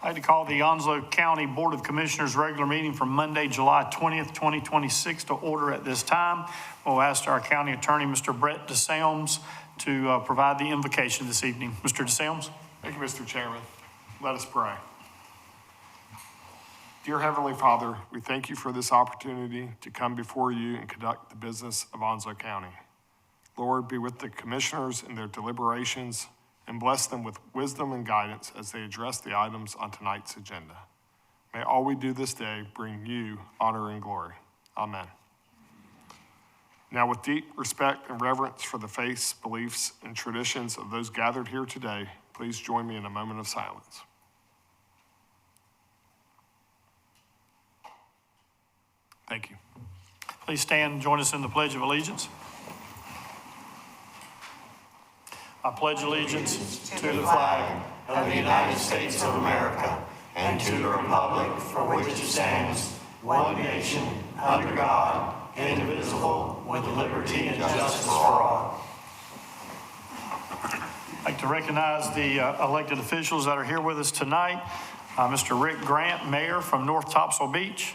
I'd like to call the Onslow County Board of Commissioners regular meeting for Monday, July 20th, 2026 to order at this time. We'll ask our county attorney, Mr. Brett DeSalms, to provide the invocation this evening. Mr. DeSalms. Thank you, Mr. Chairman. Let us pray. Dear Heavenly Father, we thank you for this opportunity to come before you and conduct the business of Onslow County. Lord, be with the commissioners in their deliberations and bless them with wisdom and guidance as they address the items on tonight's agenda. May all we do this day bring you honor and glory. Amen. Now, with deep respect and reverence for the faiths, beliefs, and traditions of those gathered here today, please join me in a moment of silence. Thank you. Please stand and join us in the Pledge of Allegiance. I pledge allegiance to the flag of the United States of America and to the republic for which it stands, one nation, under God, indivisible, with liberty and justice for all. I'd like to recognize the elected officials that are here with us tonight. Mr. Rick Grant, Mayor from North Topsail Beach,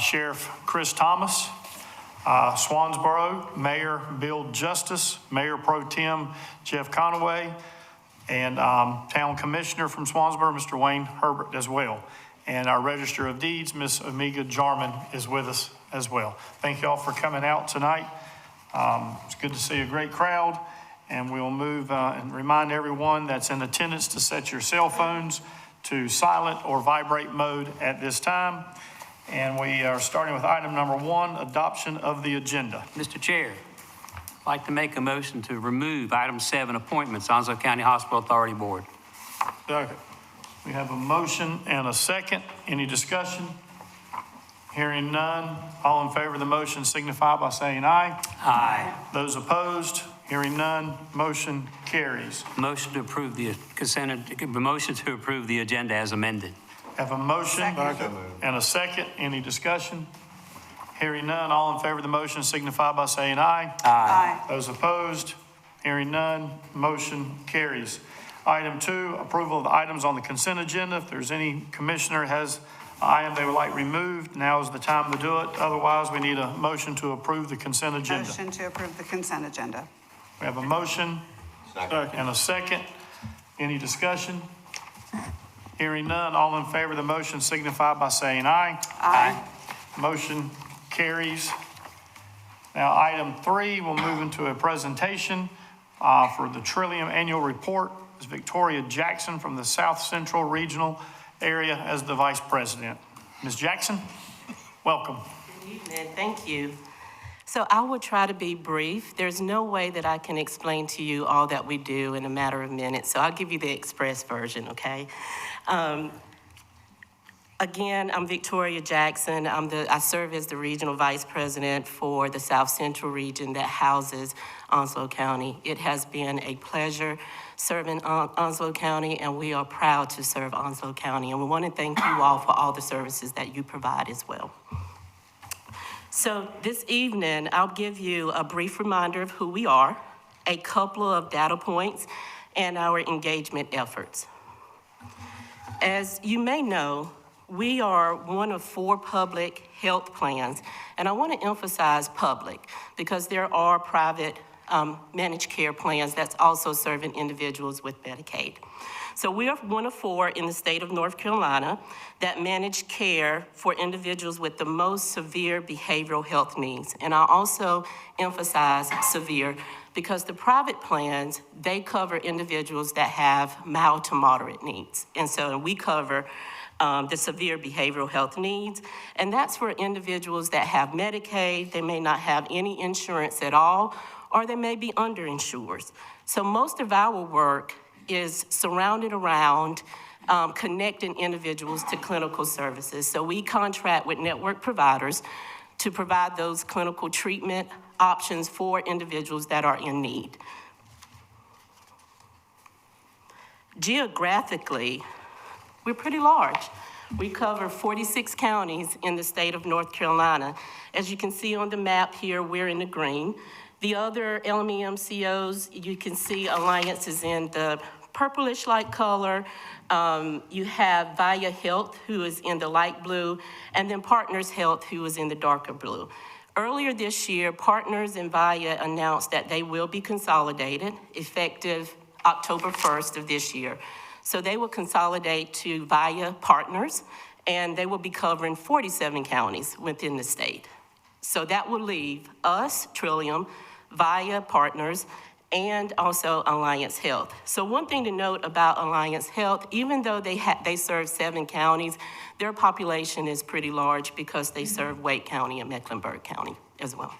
Sheriff Chris Thomas, Swansboro, Mayor Bill Justice, Mayor Pro Tem Jeff Conaway, and Town Commissioner from Swansboro, Mr. Wayne Herbert as well. And our Register of Deeds, Ms. Amiga Jarman, is with us as well. Thank you all for coming out tonight. It's good to see a great crowd, and we'll move and remind everyone that's in attendance to set your cell phones to silent or vibrate mode at this time. And we are starting with item number 1, adoption of the agenda. Mr. Chair, I'd like to make a motion to remove item 7, appointments, Onslow County Hospital Authority Board. Second. We have a motion and a second. Any discussion? Hearing none. All in favor of the motion signify by saying aye. Aye. Those opposed? Hearing none. Motion carries. Motion to approve the motion to approve the agenda as amended. Have a motion and a second. Any discussion? Hearing none. All in favor of the motion signify by saying aye. Aye. Those opposed? Hearing none. Motion carries. Item 2, approval of the items on the consent agenda. If there's any commissioner has an item they would like removed, now is the time to do it. Otherwise, we need a motion to approve the consent agenda. Motion to approve the consent agenda. We have a motion and a second. Any discussion? Hearing none, all in favor of the motion signify by saying aye. Aye. Motion carries. Now, item 3, we'll move into a presentation for the Trillium Annual Report. It's Victoria Jackson from the South Central Regional Area as the Vice President. Ms. Jackson, welcome. Good evening, thank you. So I will try to be brief. There's no way that I can explain to you all that we do in a matter of minutes, so I'll give you the express version, okay? Again, I'm Victoria Jackson. I serve as the Regional Vice President for the South Central region that houses Onslow County. It has been a pleasure serving Onslow County, and we are proud to serve Onslow County. And we want to thank you all for all the services that you provide as well. So this evening, I'll give you a brief reminder of who we are, a couple of data points, and our engagement efforts. As you may know, we are one of 4 public health plans, and I want to emphasize public because there are private managed care plans that's also serving individuals with Medicaid. So we are one of 4 in the state of North Carolina that manage care for individuals with the most severe behavioral health needs. And I also emphasize severe because the private plans, they cover individuals that have mild to moderate needs. And so we cover the severe behavioral health needs, and that's for individuals that have Medicaid, they may not have any insurance at all, or they may be underinsured. So most of our work is surrounded around connecting individuals to clinical services. So we contract with network providers to provide those clinical treatment options for individuals that are in need. Geographically, we're pretty large. We cover 46 counties in the state of North Carolina. As you can see on the map here, we're in the green. The other LME MCOs, you can see Alliance is in the purplish-like color. You have Via Health, who is in the light blue, and then Partners Health, who is in the darker blue. Earlier this year, Partners and Via announced that they will be consolidated effective October 1st of this year. So they will consolidate to Via Partners, and they will be covering 47 counties within the state. So that will leave us, Trillium, Via Partners, and also Alliance Health. So one thing to note about Alliance Health, even though they serve 7 counties, their population is pretty large because they serve Wake County and Mecklenburg County as well.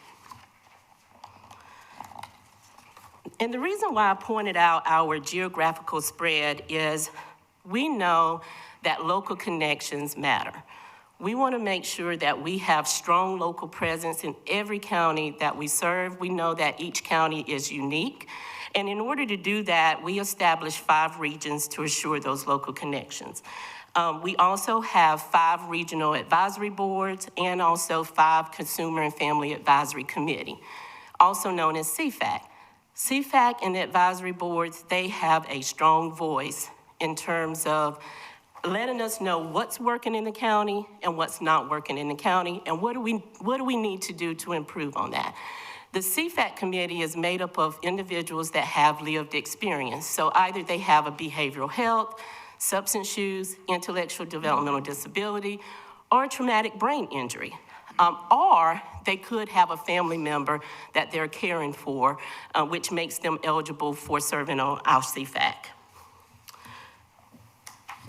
And the reason why I pointed out our geographical spread is we know that local connections matter. We want to make sure that we have strong local presence in every county that we serve. We know that each county is unique. And in order to do that, we established 5 regions to assure those local connections. We also have 5 regional advisory boards and also 5 consumer and family advisory committee, also known as CFAC. CFAC and the advisory boards, they have a strong voice in terms of letting us know what's working in the county and what's not working in the county, and what do we need to do to improve on that. The CFAC committee is made up of individuals that have lived experience. So either they have a behavioral health, substance use, intellectual developmental disability, or a traumatic brain injury. Or they could have a family member that they're caring for, which makes them eligible for serving on our CFAC.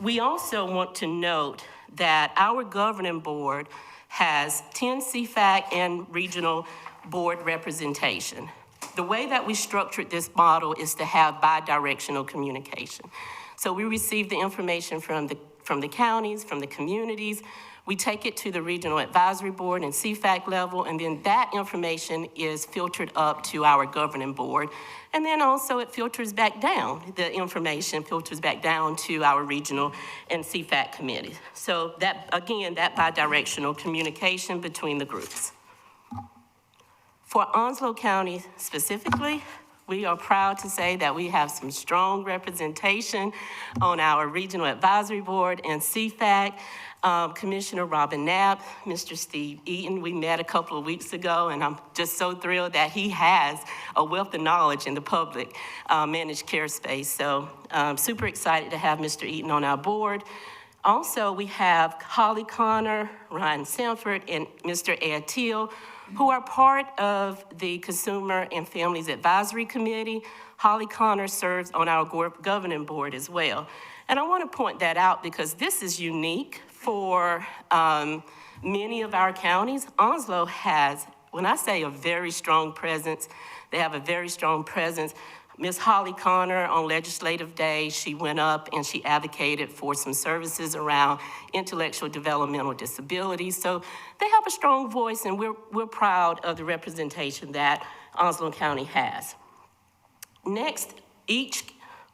We also want to note that our governing board has 10 CFAC and regional board representation. The way that we structured this model is to have bi-directional communication. So we receive the information from the counties, from the communities. We take it to the regional advisory board and CFAC level, and then that information is filtered up to our governing board. And then also it filters back down. The information filters back down to our regional and CFAC committees. So that, again, that bi-directional communication between the groups. For Onslow County specifically, we are proud to say that we have some strong representation on our regional advisory board and CFAC. Commissioner Robin Knapp, Mr. Steve Eaton, we met a couple of weeks ago, and I'm just so thrilled that he has a wealth of knowledge in the public managed care space. So super excited to have Mr. Eaton on our board. Also, we have Holly Connor, Ryan Sanford, and Mr. Ed Teal, who are part of the Consumer and Families Advisory Committee. Holly Connor serves on our governing board as well. And I want to point that out because this is unique for many of our counties. Onslow has, when I say a very strong presence, they have a very strong presence. Ms. Holly Connor, on Legislative Day, she went up and she advocated for some services around intellectual developmental disabilities. So they have a strong voice, and we're proud of the representation that Onslow County has. Next, each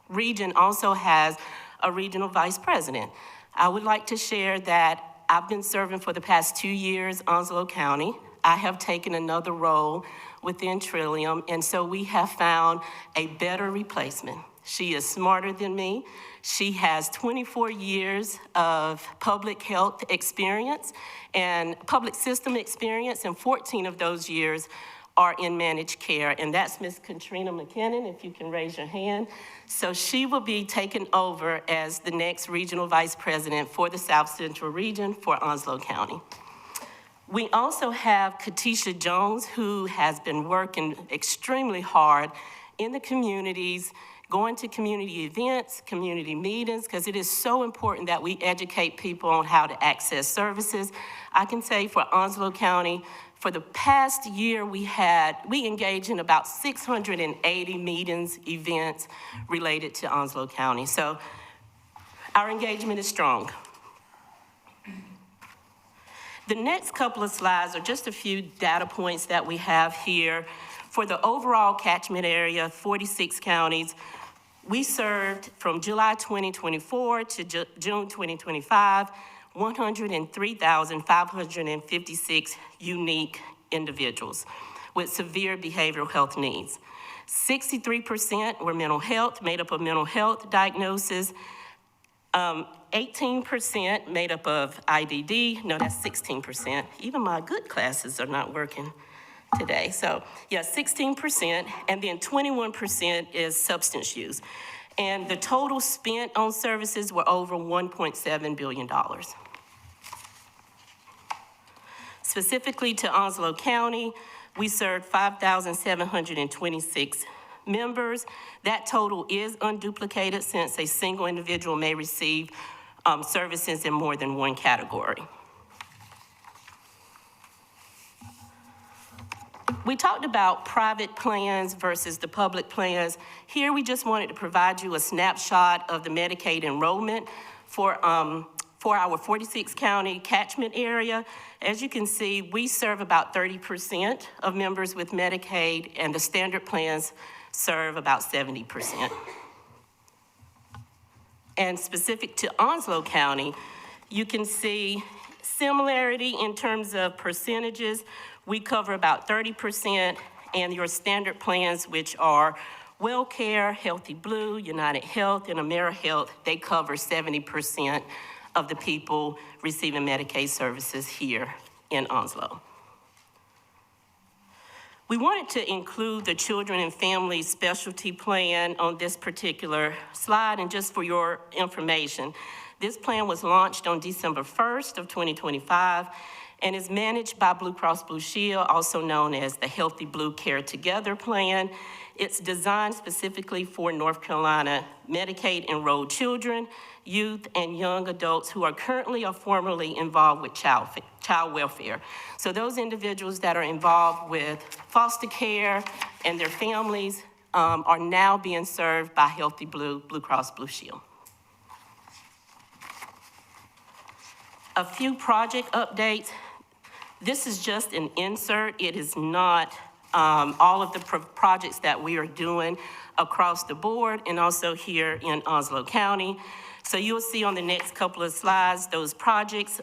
region also has a regional vice president. I would like to share that I've been serving for the past 2 years Onslow County. I have taken another role within Trillium, and so we have found a better replacement. She is smarter than me. She has 24 years of public health experience and public system experience, and 14 of those years are in managed care, and that's Ms. Katrina McKinnon, if you can raise your hand. So she will be taken over as the next regional vice president for the South Central region for Onslow County. We also have Katisha Jones, who has been working extremely hard in the communities, going to community events, community meetings, because it is so important that we educate people on how to access services. I can say for Onslow County, for the past year, we engaged in about 680 meetings, events related to Onslow County. So our engagement is strong. The next couple of slides are just a few data points that we have here. For the overall catchment area, 46 counties, we served from July 2024 to June 2025, 103,556 unique individuals with severe behavioral health needs. 63% were mental health, made up of mental health diagnoses. 18% made up of IDD. No, that's 16%. Even my good classes are not working today. So yeah, 16%, and then 21% is substance use. And the total spent on services were over $1.7 billion. Specifically to Onslow County, we served 5,726 members. That total is unduplicated since a single individual may receive services in more than one category. We talked about private plans versus the public plans. Here, we just wanted to provide you a snapshot of the Medicaid enrollment for our 46 county catchment area. As you can see, we serve about 30% of members with Medicaid, and the standard plans serve about 70%. And specific to Onslow County, you can see similarity in terms of percentages. We cover about 30%, and your standard plans, which are WellCare, Healthy Blue, United Health, and AmeriHealth, they cover 70% of the people receiving Medicaid services here in Onslow. We wanted to include the Children and Family Specialty Plan on this particular slide, and just for your information, this plan was launched on December 1st of 2025 and is managed by Blue Cross Blue Shield, also known as the Healthy Blue Care Together Plan. It's designed specifically for North Carolina Medicaid enrolled children, youth, and young adults who are currently or formerly involved with child welfare. So those individuals that are involved with foster care and their families are now being served by Healthy Blue, Blue Cross Blue Shield. A few project updates. This is just an insert. It is not all of the projects that we are doing across the board and also here in Onslow County. So you'll see on the next couple of slides those projects.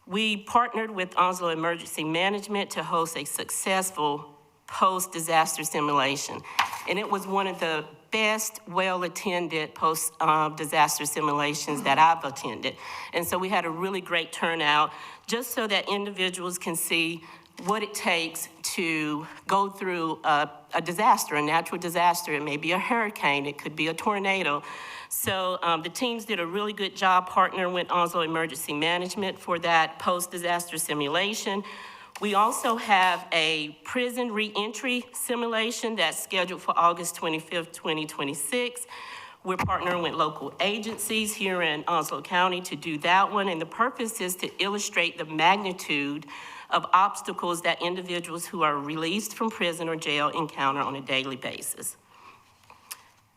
We partnered with Onslow Emergency Management to host a successful post-disaster simulation. And it was one of the best, well-attended post-disaster simulations that I've attended. And so we had a really great turnout, just so that individuals can see what it takes to go through a disaster, a natural disaster. It may be a hurricane, it could be a tornado. So the teams did a really good job partnering with Onslow Emergency Management for that post-disaster simulation. We also have a prison reentry simulation that's scheduled for August 25th, 2026. We're partnering with local agencies here in Onslow County to do that one, and the purpose is to illustrate the magnitude of obstacles that individuals who are released from prison or jail encounter on a daily basis.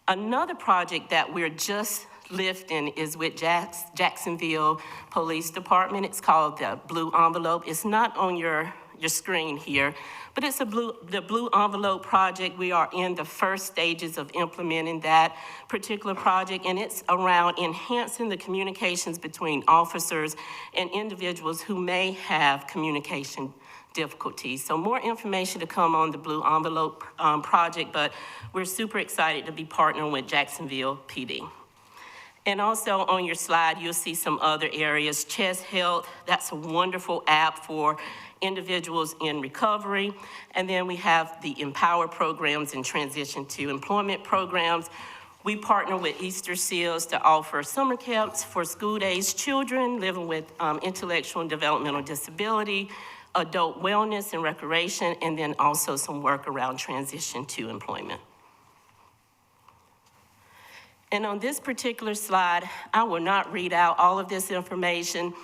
Another project that we're just lifting is with Jacksonville Police Department. It's called the Blue Envelope. It's not on your screen here, but it's the Blue Envelope project. We are in the first stages of implementing that particular project, and it's around enhancing the communications between officers and individuals who may have communication difficulties. So more information to come on the Blue Envelope project, but we're super excited to be partnering with Jacksonville PD. And also on your slide, you'll see some other areas. Chest Health, that's a wonderful app for individuals in recovery. And then we have the Empower programs and transition to employment programs. We partner with Easter Seals to offer summer camps for school-aged children living with intellectual and developmental disability, adult wellness and recreation, and then also some work around transition to employment. And on this particular slide, I will not read out all of this information.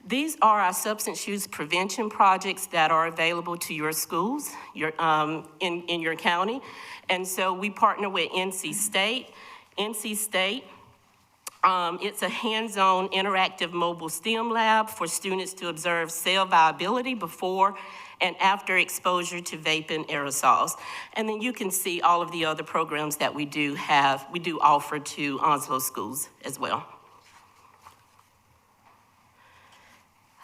These are our substance use prevention projects that are available to your schools in your county. And so we partner with NC State. NC State, it's a hands-on interactive mobile STEM lab for students to observe cell viability before and after exposure to vaping aerosols. And then you can see all of the other programs that we do offer to Onslow schools as well.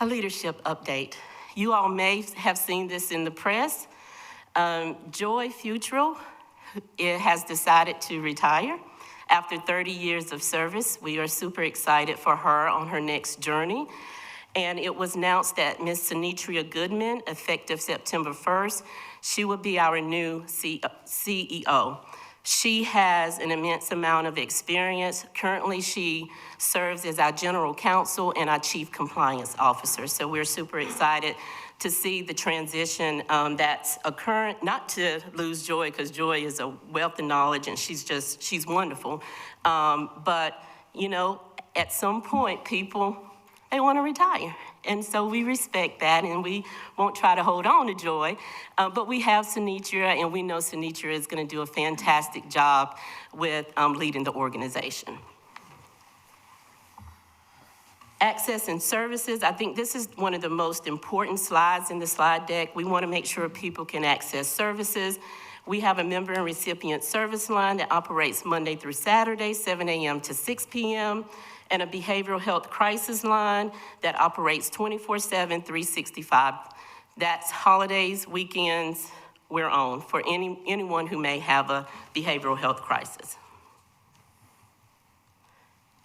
A leadership update. You all may have seen this in the press. Joy Futrell has decided to retire. after 30 years of service. We are super excited for her on her next journey. And it was announced that Ms. Sinitria Goodman, effective September 1st, she will be our new CEO. She has an immense amount of experience. Currently, she serves as our general counsel and our chief compliance officer. So we're super excited to see the transition that's occurring, not to lose Joy, because Joy is a wealth of knowledge and she's wonderful. But, you know, at some point, people, they want to retire. And so we respect that, and we won't try to hold on to Joy. But we have Sinitria, and we know Sinitria is going to do a fantastic job with leading the organization. Access and services, I think this is one of the most important slides in the slide deck. We want to make sure people can access services. We have a member and recipient service line that operates Monday through Saturday, 7 a.m. to 6 p.m., and a behavioral health crisis line that operates 24/7, 365. That's holidays, weekends, we're on for anyone who may have a behavioral health crisis.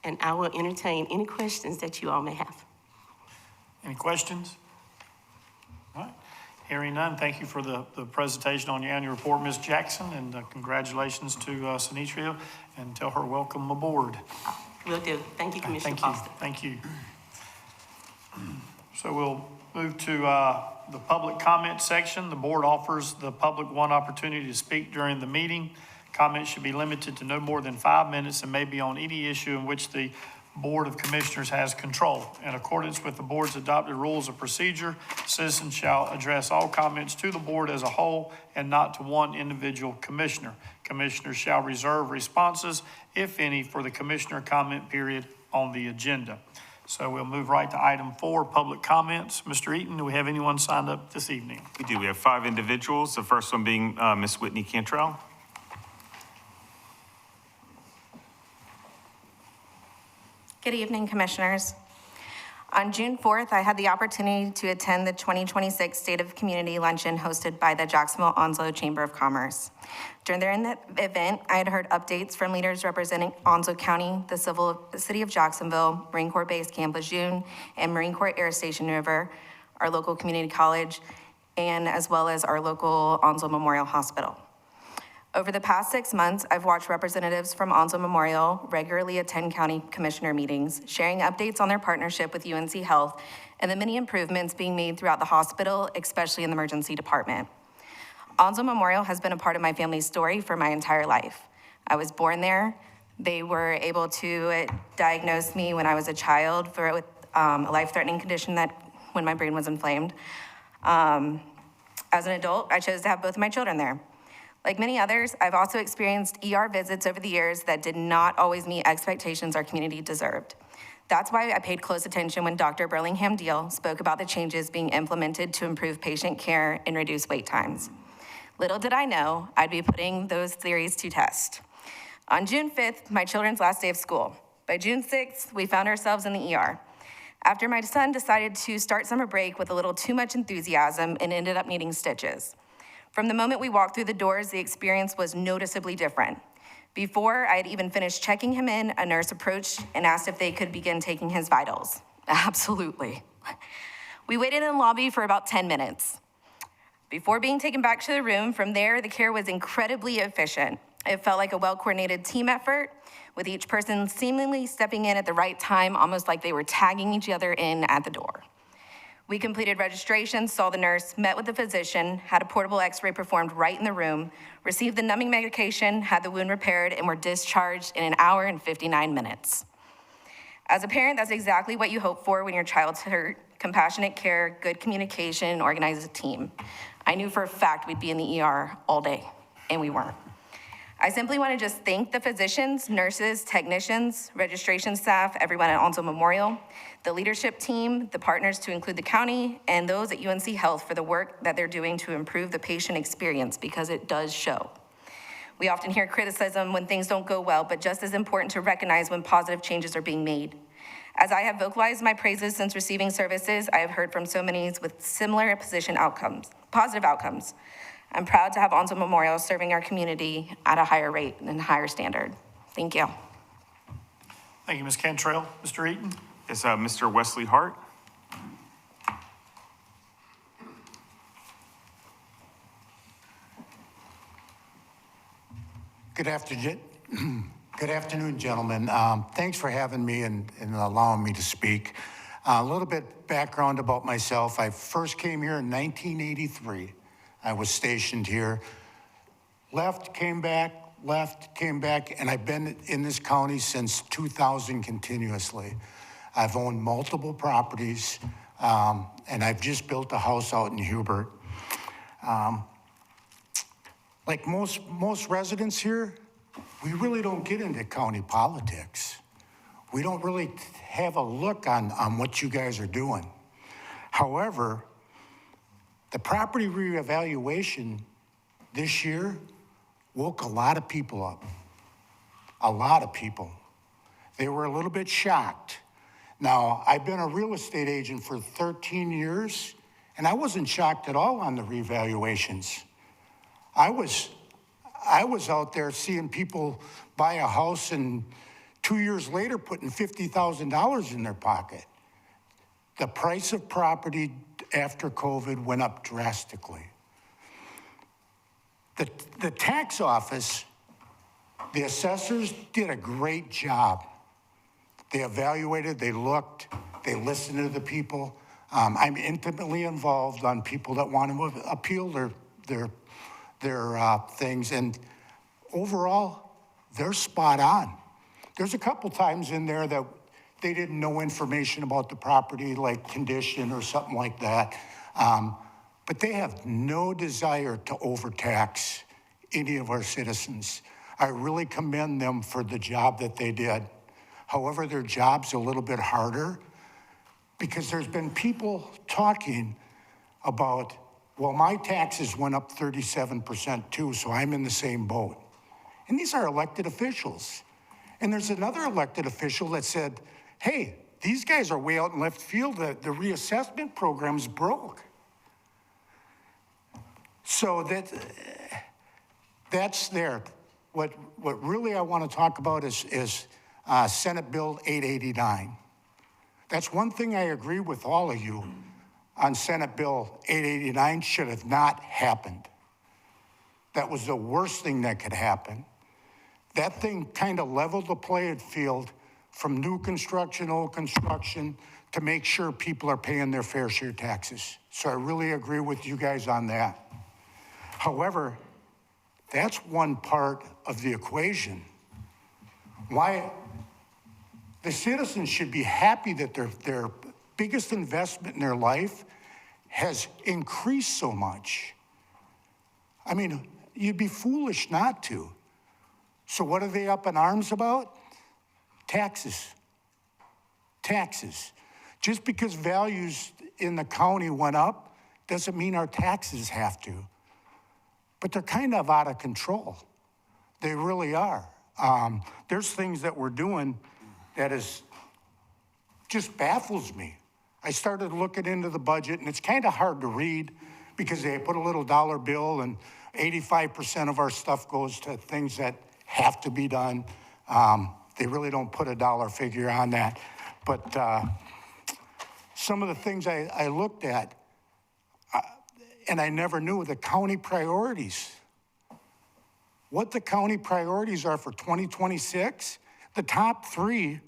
And I will entertain any questions that you all may have. Any questions? All right. Hearing none, thank you for the presentation on your annual report, Ms. Jackson, and congratulations to Sinitria, and tell her welcome aboard. Will do. Thank you, Commissioner Foster. Thank you. So we'll move to the public comment section. The board offers the public one opportunity to speak during the meeting. Comments should be limited to no more than 5 minutes and may be on any issue in which the Board of Commissioners has control. In accordance with the board's adopted rules of procedure, citizens shall address all comments to the board as a whole and not to one individual commissioner. Commissioners shall reserve responses, if any, for the commissioner comment period on the agenda. So we'll move right to item 4, public comments. Mr. Eaton, do we have anyone signed up this evening? We do. We have 5 individuals. The first one being Ms. Whitney Cantrell. Good evening, Commissioners. On June 4th, I had the opportunity to attend the 2026 State of Community Luncheon hosted by the Jacksonville Onslow Chamber of Commerce. During the event, I had heard updates from leaders representing Onslow County, the City of Jacksonville, Marine Corps Base Camp Lejeune, and Marine Corps Air Station River, our local community college, and as well as our local Onslow Memorial Hospital. Over the past 6 months, I've watched representatives from Onslow Memorial regularly attend county commissioner meetings, sharing updates on their partnership with UNC Health and the many improvements being made throughout the hospital, especially in the emergency department. Onslow Memorial has been a part of my family's story for my entire life. I was born there. They were able to diagnose me when I was a child with a life-threatening condition that when my brain was inflamed. As an adult, I chose to have both of my children there. Like many others, I've also experienced ER visits over the years that did not always meet expectations our community deserved. That's why I paid close attention when Dr. Burlingham Deal spoke about the changes being implemented to improve patient care and reduce wait times. Little did I know I'd be putting those theories to test. On June 5th, my children's last day of school. By June 6th, we found ourselves in the ER. After my son decided to start summer break with a little too much enthusiasm and ended up needing stitches. From the moment we walked through the doors, the experience was noticeably different. Before I had even finished checking him in, a nurse approached and asked if they could begin taking his vitals. Absolutely. We waited in the lobby for about 10 minutes. Before being taken back to the room, from there, the care was incredibly efficient. It felt like a well-coordinated team effort, with each person seemingly stepping in at the right time, almost like they were tagging each other in at the door. We completed registration, saw the nurse, met with the physician, had a portable x-ray performed right in the room, received the numbing medication, had the wound repaired, and were discharged in 1 hour and 59 minutes. As a parent, that's exactly what you hope for when your child's hurt: compassionate care, good communication, organized team. I knew for a fact we'd be in the ER all day, and we weren't. I simply want to just thank the physicians, nurses, technicians, registration staff, everyone at Onslow Memorial, the leadership team, the partners to include the county, and those at UNC Health for the work that they're doing to improve the patient experience, because it does show. We often hear criticism when things don't go well, but just as important to recognize when positive changes are being made. As I have vocalized my praises since receiving services, I have heard from so many with similar positive outcomes. I'm proud to have Onslow Memorial serving our community at a higher rate and higher standard. Thank you. Thank you, Ms. Cantrell. Mr. Eaton? Yes, Mr. Wesley Hart. Good afternoon, good afternoon, gentlemen. Thanks for having me and allowing me to speak. A little bit background about myself. I first came here in 1983. I was stationed here. Left, came back, and I've been in this county since 2000 continuously. I've owned multiple properties, and I've just built a house out in Hubert. Like most residents here, we really don't get into county politics. We don't really have a look on what you guys are doing. However, the property reevaluation this year woke a lot of people up. A lot of people. They were a little bit shocked. Now, I've been a real estate agent for 13 years, and I wasn't shocked at all on the revaluations. I was out there seeing people buy a house and 2 years later putting $50,000 in their pocket. The price of property after COVID went up drastically. The tax office, the assessors did a great job. They evaluated, they looked, they listened to the people. I'm intimately involved on people that want to appeal their things, and overall, they're spot on. There's a couple times in there that they didn't know information about the property, like condition or something like that, but they have no desire to overtax any of our citizens. I really commend them for the job that they did. However, their job's a little bit harder because there's been people talking about, well, my taxes went up 37% too, so I'm in the same boat. And these are elected officials. And there's another elected official that said, hey, these guys are way out in left field. The reassessment program's broke. So that's there. What really I want to talk about is Senate Bill 889. That's one thing I agree with all of you on Senate Bill 889 should have not happened. That was the worst thing that could happen. That thing kind of leveled the playing field from new construction, old construction, to make sure people are paying their fair share taxes. So I really agree with you guys on that. However, that's one part of the equation. Why the citizens should be happy that their biggest investment in their life has increased so much. I mean, you'd be foolish not to. So what are they up in arms about? Taxes. Taxes. Just because values in the county went up doesn't mean our taxes have to. But they're kind of out of control. They really are. There's things that we're doing that is just baffles me. I started looking into the budget, and it's kind of hard to read because they put a little dollar bill, and 85% of our stuff goes to things that have to be done. They really don't put a dollar figure on that. But some of the things I looked at, and I never knew the county priorities. What the county priorities are for 2026, the top three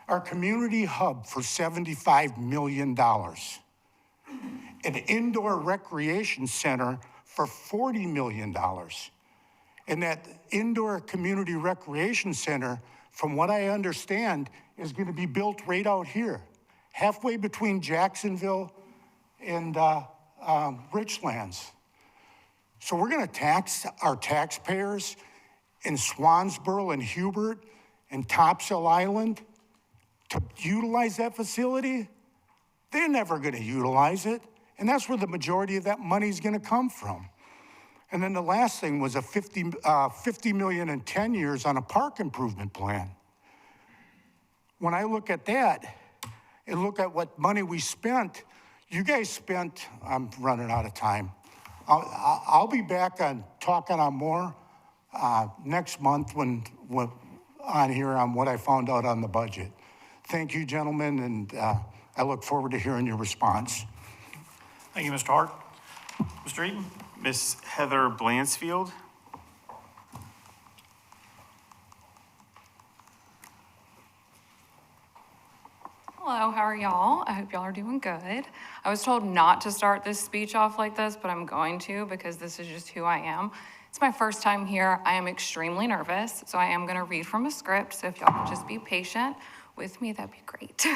are community hub for $75 million, an indoor recreation center for $40 million. And that indoor community recreation center, from what I understand, is going to be built right out here, halfway between Jacksonville and Richlands. So we're going to tax our taxpayers in Swansboro and Hubert and Topsail Island to utilize that facility? They're never going to utilize it. And that's where the majority of that money is going to come from. And then the last thing was a $50 million in 10 years on a park improvement plan. When I look at that and look at what money we spent, you guys spent, I'm running out of time. I'll be back on talking on more next month when on here on what I found out on the budget. Thank you, gentlemen, and I look forward to hearing your response. Thank you, Mr. Hart. Mr. Eaton? Miss Heather Blansfield. Hello, how are y'all? I hope y'all are doing good. I was told not to start this speech off like this, but I'm going to because this is just who I am. It's my first time here. I am extremely nervous, so I am going to read from a script. So if y'all can just be patient with me, that'd be great.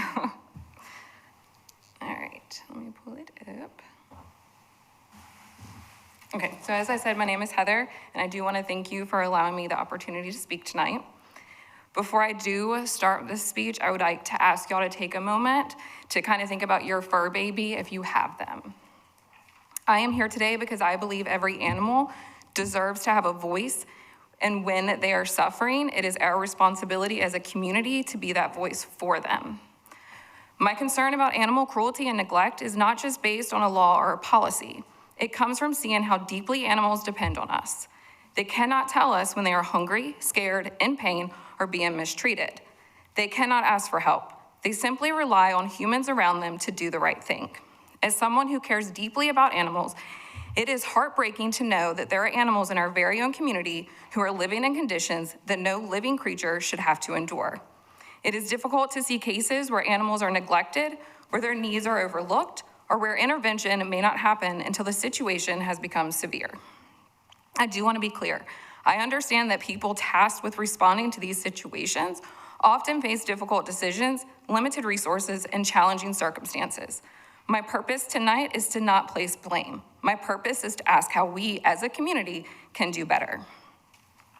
All right, let me pull it up. Okay, so as I said, my name is Heather, and I do want to thank you for allowing me the opportunity to speak tonight. Before I do start this speech, I would like to ask y'all to take a moment to kind of think about your fur baby if you have them. I am here today because I believe every animal deserves to have a voice, and when they are suffering, it is our responsibility as a community to be that voice for them. My concern about animal cruelty and neglect is not just based on a law or a policy. It comes from seeing how deeply animals depend on us. They cannot tell us when they are hungry, scared, in pain, or being mistreated. They cannot ask for help. They simply rely on humans around them to do the right thing. As someone who cares deeply about animals, it is heartbreaking to know that there are animals in our very own community who are living in conditions that no living creature should have to endure. It is difficult to see cases where animals are neglected, where their needs are overlooked, or where intervention may not happen until the situation has become severe. I do want to be clear. I understand that people tasked with responding to these situations often face difficult decisions, limited resources, and challenging circumstances. My purpose tonight is to not place blame. My purpose is to ask how we as a community can do better.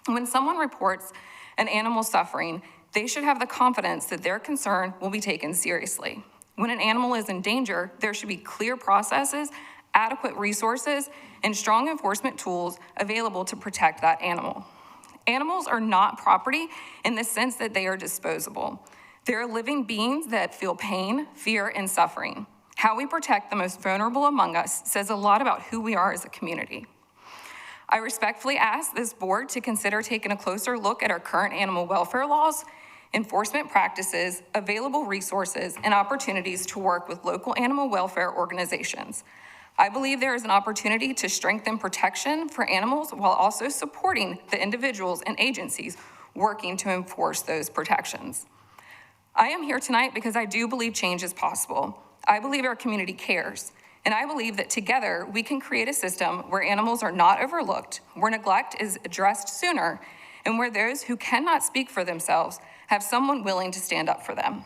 When someone reports an animal suffering, they should have the confidence that their concern will be taken seriously. When an animal is in danger, there should be clear processes, adequate resources, and strong enforcement tools available to protect that animal. Animals are not property in the sense that they are disposable. They're living beings that feel pain, fear, and suffering. How we protect the most vulnerable among us says a lot about who we are as a community. I respectfully ask this board to consider taking a closer look at our current animal welfare laws, enforcement practices, available resources, and opportunities to work with local animal welfare organizations. I believe there is an opportunity to strengthen protection for animals while also supporting the individuals and agencies working to enforce those protections. I am here tonight because I do believe change is possible. I believe our community cares, and I believe that together we can create a system where animals are not overlooked, where neglect is addressed sooner, and where those who cannot speak for themselves have someone willing to stand up for them.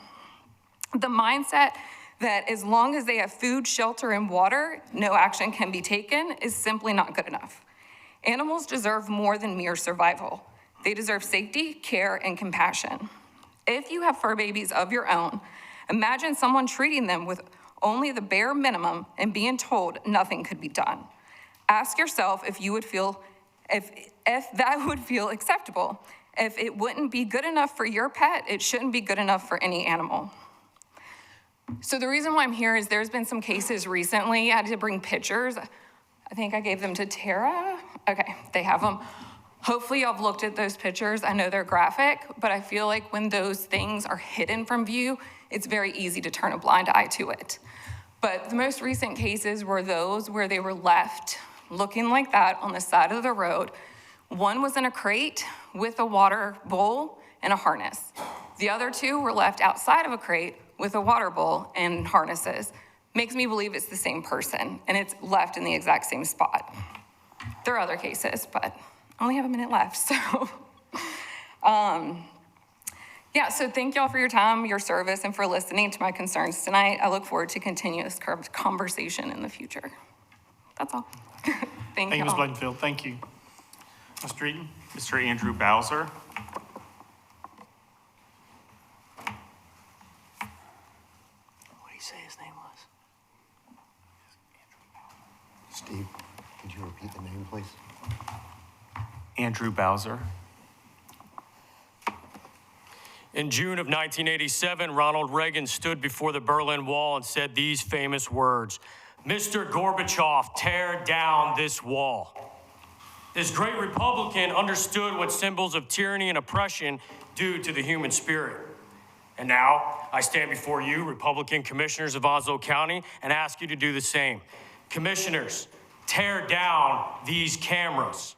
The mindset that as long as they have food, shelter, and water, no action can be taken is simply not good enough. Animals deserve more than mere survival. They deserve safety, care, and compassion. If you have fur babies of your own, imagine someone treating them with only the bare minimum and being told nothing could be done. Ask yourself if you would feel, if that would feel acceptable. If it wouldn't be good enough for your pet, it shouldn't be good enough for any animal. So the reason why I'm here is there's been some cases recently. I had to bring pictures. I think I gave them to Tara. Okay, they have them. Hopefully y'all have looked at those pictures. I know they're graphic, but I feel like when those things are hidden from view, it's very easy to turn a blind eye to it. But the most recent cases were those where they were left looking like that on the side of the road. One was in a crate with a water bowl and a harness. The other two were left outside of a crate with a water bowl and harnesses. Makes me believe it's the same person, and it's left in the exact same spot. There are other cases, but I only have a minute left, so. So thank y'all for your time, your service, and for listening to my concerns tonight. I look forward to continue this conversation in the future. That's all. Thank Thank you, Ms. y'all. Bladenfield. Thank you. Mr. Eaton? Mr. Andrew Bowser. What did he say his name was? Steve, could you repeat the name, please? Andrew Bowser. In June of 1987, Ronald Reagan stood before the Berlin Wall and said these famous words, "Mr. Gorbachev, tear down this wall." This great Republican understood what symbols of tyranny and oppression do to the human spirit. And now I stand before you, Republican commissioners of Onslow County, and ask you to do the same. Commissioners, tear down these cameras.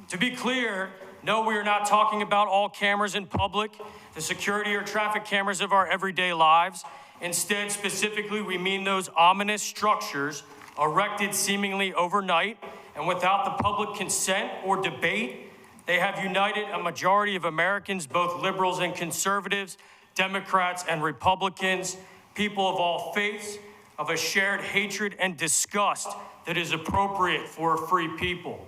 To be clear, no, we are not talking about all cameras in public, the security or traffic cameras of our everyday lives. Instead, specifically, we mean those ominous structures erected seemingly overnight and without the public consent or debate. They have united a majority of Americans, both liberals and conservatives, Democrats and Republicans, people of all faiths, of a shared hatred and disgust that is appropriate for a free people.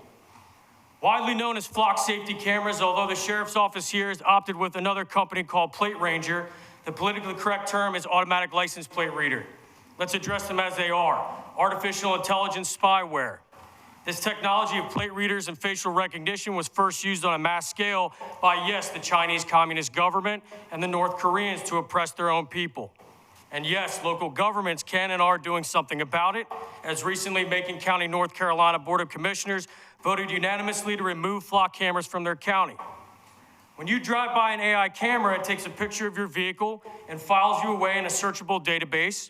Widely known as flock safety cameras, although the sheriff's office here has opted with another company called Plate Ranger, the politically correct term is automatic license plate reader. Let's address them as they are: artificial intelligence spyware. This technology of plate readers and facial recognition was first used on a mass scale by, yes, the Chinese Communist government and the North Koreans to oppress their own people. And yes, local governments can and are doing something about it, as recently Macon County, North Carolina Board of Commissioners voted unanimously to remove flock cameras from their county. When you drive by an AI camera, it takes a picture of your vehicle and files you away in a searchable database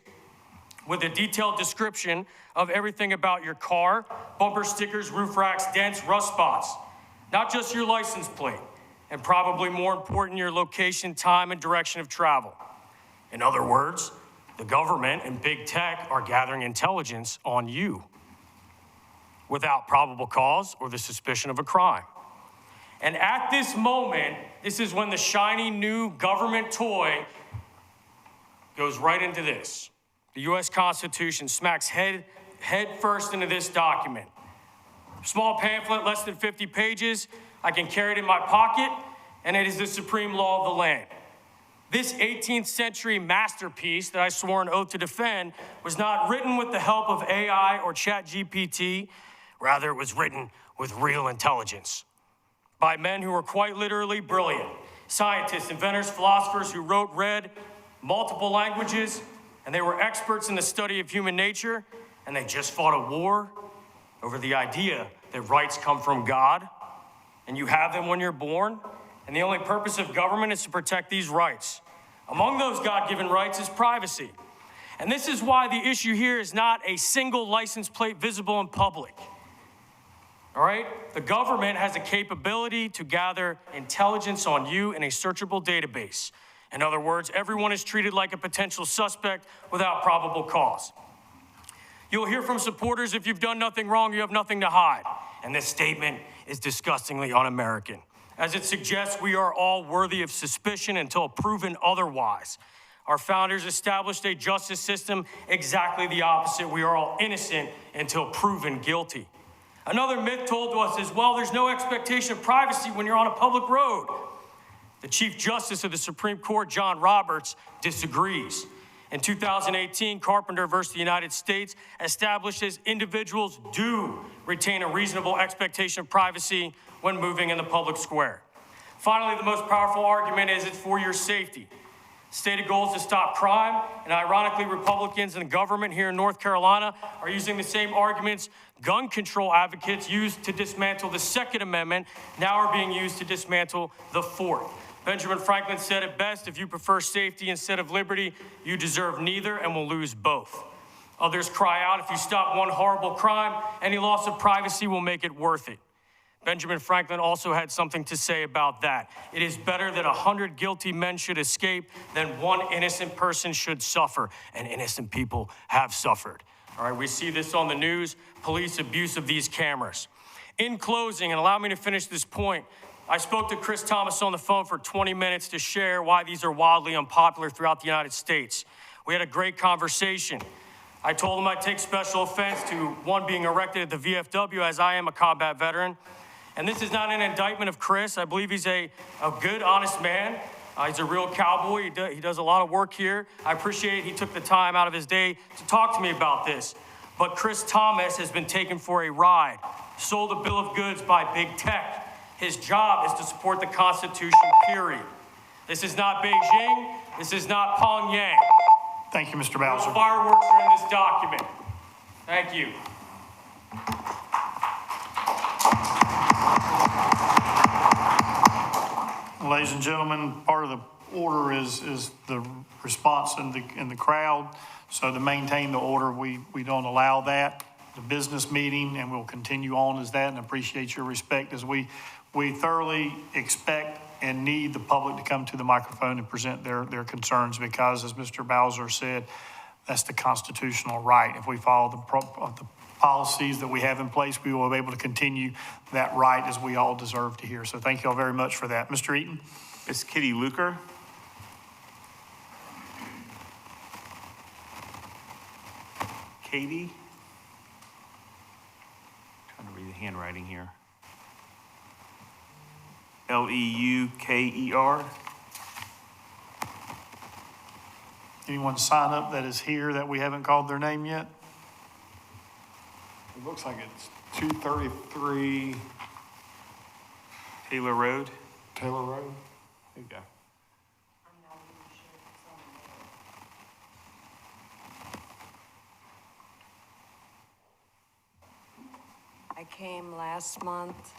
with a detailed description of everything about your car: bumper stickers, roof racks, dents, rust spots, not just your license plate, and probably more important, your location, time, and direction of travel. In other words, the government and big tech are gathering intelligence on you without probable cause or the suspicion of a crime. And at this moment, this is when the shiny new government toy goes right into this. The U.S. Constitution smacks head first into this document. Small pamphlet, less than 50 pages. I can carry it in my pocket, and it is the supreme law of the land. This 18th century masterpiece that I swore an oath to defend was not written with the help of AI or ChatGPT. Rather, it was written with real intelligence by men who were quite literally brilliant. Scientists, inventors, philosophers who wrote, read multiple languages, and they were experts in the study of human nature, and they just fought a war over the idea that rights come from God, and you have them when you're born, and the only purpose of government is to protect these rights. Among those God-given rights is privacy. And this is why the issue here is not a single license plate visible in public. All right? The government has a capability to gather intelligence on you in a searchable database. In other words, everyone is treated like a potential suspect without probable cause. You'll hear from supporters, if you've done nothing wrong, you have nothing to hide. And this statement is disgustingly un-American, as it suggests we are all worthy of suspicion until proven otherwise. Our founders established a justice system exactly the opposite. We are all innocent until proven guilty. Another myth told to us is, well, there's no expectation of privacy when you're on a public road. The Chief Justice of the Supreme Court, John Roberts, disagrees. In 2018, Carpenter versus the United States established as individuals do retain a reasonable expectation of privacy when moving in the public square. Finally, the most powerful argument is it's for your safety. Stated goals to stop crime, and ironically, Republicans and the government here in North Carolina are using the same arguments gun control advocates used to dismantle the Second Amendment, now are being used to dismantle the Fourth. Benjamin Franklin said it best: if you prefer safety instead of liberty, you deserve neither and will lose both. Others cry out, if you stop one horrible crime, any loss of privacy will make it worth it. Benjamin Franklin also had something to say about that. It is better that 100 guilty men should escape than one innocent person should suffer, and innocent people have suffered. All right, we see this on the news, police abuse of these cameras. In closing, and allow me to finish this point, I spoke to Chris Thomas on the phone for 20 minutes to share why these are wildly unpopular throughout the United States. We had a great conversation. I told him I'd take special offense to one being erected at the VFW, as I am a combat veteran. And this is not an indictment of Chris. I believe he's a good, honest man. He's a real cowboy. He does a lot of work here. I appreciate he took the time out of his day to talk to me about this. But Chris Thomas has been taken for a ride, sold a bill of goods by big tech. His job is to support the Constitution, period. This is not Beijing. This is not Pyongyang. Thank you, Mr. Bowser. No fireworks are in this document. Thank you. Ladies and gentlemen, part of the order is the response in the crowd. So to maintain the order, we don't allow that. The business meeting, and we'll continue on as that, and appreciate your respect as we thoroughly expect and need the public to come to the microphone and present their concerns, because as Mr. Bowser said, that's the constitutional right. If we follow the policies that we have in place, we will be able to continue that right as we all deserve to hear. So thank you all very much for that. Mr. Eaton? Ms. Kitty Luker. Katie. Trying to read the handwriting here. Leuker. Anyone sign up that is here that we haven't called their name yet? It looks like it's 233 Taylor Road. Taylor Road. There you go. I came last month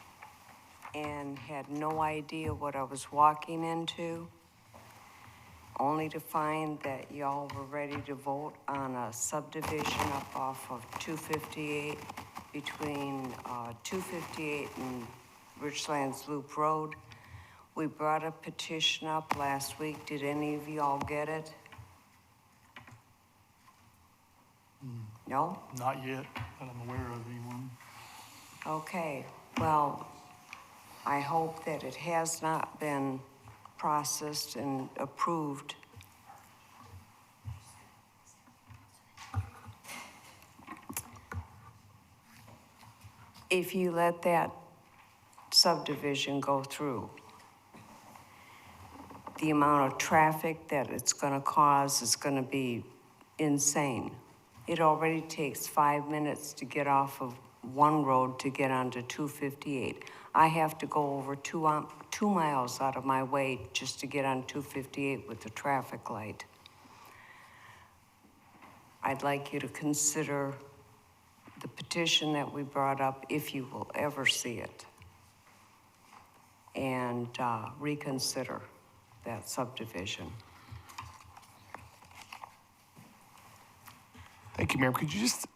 and had no idea what I was walking into, only to find that y'all were ready to vote on a subdivision up off of 258, between 258 and Richlands Loop Road. We brought a petition up last week. Did any of y'all get it? No? Not yet, that I'm aware of anyone. Okay, well, I hope that it has not been processed and approved. If you let that subdivision go through, the amount of traffic that it's gonna cause is gonna be insane. It already takes 5 minutes to get off of one road to get onto 258. I have to go over 2 miles out of my way just to get on 258 with the traffic light. I'd like you to consider the petition that we brought up, if you will ever see it, and reconsider that subdivision. Thank you, ma'am. Could you just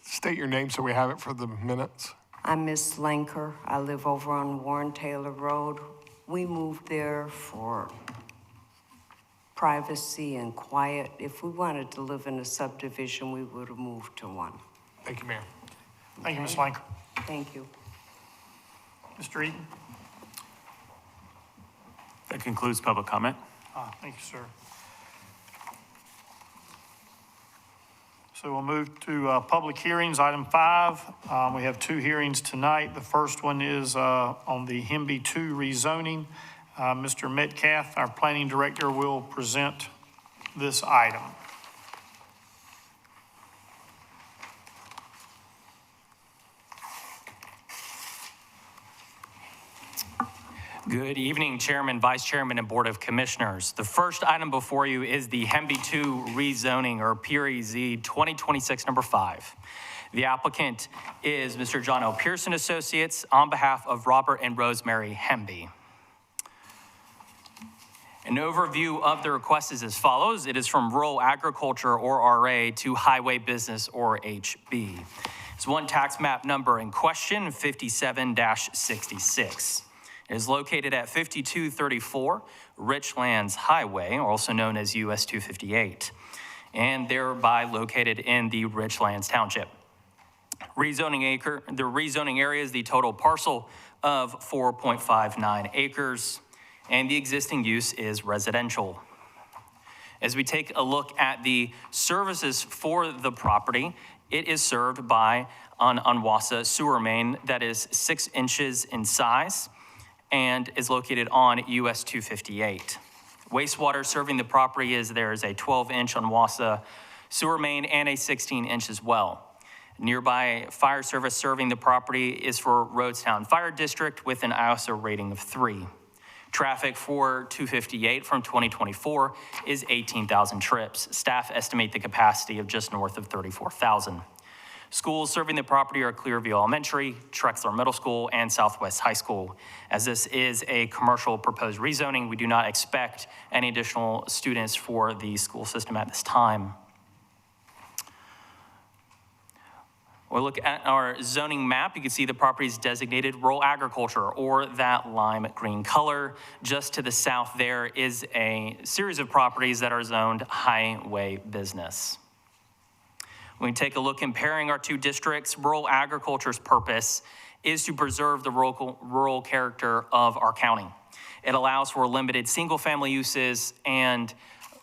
state your name so we have it for the minutes? I'm Miss Lenker. I live over on Warren Taylor Road. We moved there for privacy and quiet. If we wanted to live in a subdivision, we would have moved to one. Thank you, ma'am. Thank you, Ms. Lanker. Thank you. Mr. Eaton? That concludes public comment. Thank you, sir. So we'll move to public hearings, item 5. We have 2 hearings tonight. The first one is on the HEMB 2 rezoning. Mr. Metcalf, our planning director, will present this item. Good evening, Chairman, Vice Chairman, and Board of Commissioners. The first item before you is the HEMB 2 rezoning, or PREZ 2026 number 5. The applicant is Mr. John L. Pearson Associates on behalf of Robert and Rosemary Hemby. An overview of the request is as follows. It is from rural agriculture, or RA, to highway business, or HB. It's one tax map number in question, 57-66. It is located at 5234 Richlands Highway, also known as US 258, and thereby located in the Richlands Township. The rezoning area is the total parcel of 4.59 acres, and the existing use is residential. As we take a look at the services for the property, it is served by an Onwassa sewer main that is 6 inches in size and is located on US 258. Wastewater serving the property is there is a 12-inch Onwassa sewer main and a 16-inch as well. Nearby fire service serving the property is for Rhodestown Fire District with an ISO rating of 3. Traffic for 258 from 2024 is 18,000 trips. Staff estimate the capacity of just north of 34,000. Schools serving the property are Clearview Elementary, Trexler Middle School, and Southwest High School. As this is a commercial proposed rezoning, we do not expect any additional students for the school system at this time. We'll look at our zoning map. You can see the property is designated rural agriculture, or that lime green color. Just to the south there is a series of properties that are zoned highway business. When we take a look comparing our two districts, rural agriculture's purpose is to preserve the rural character of our county. It allows for limited single-family uses and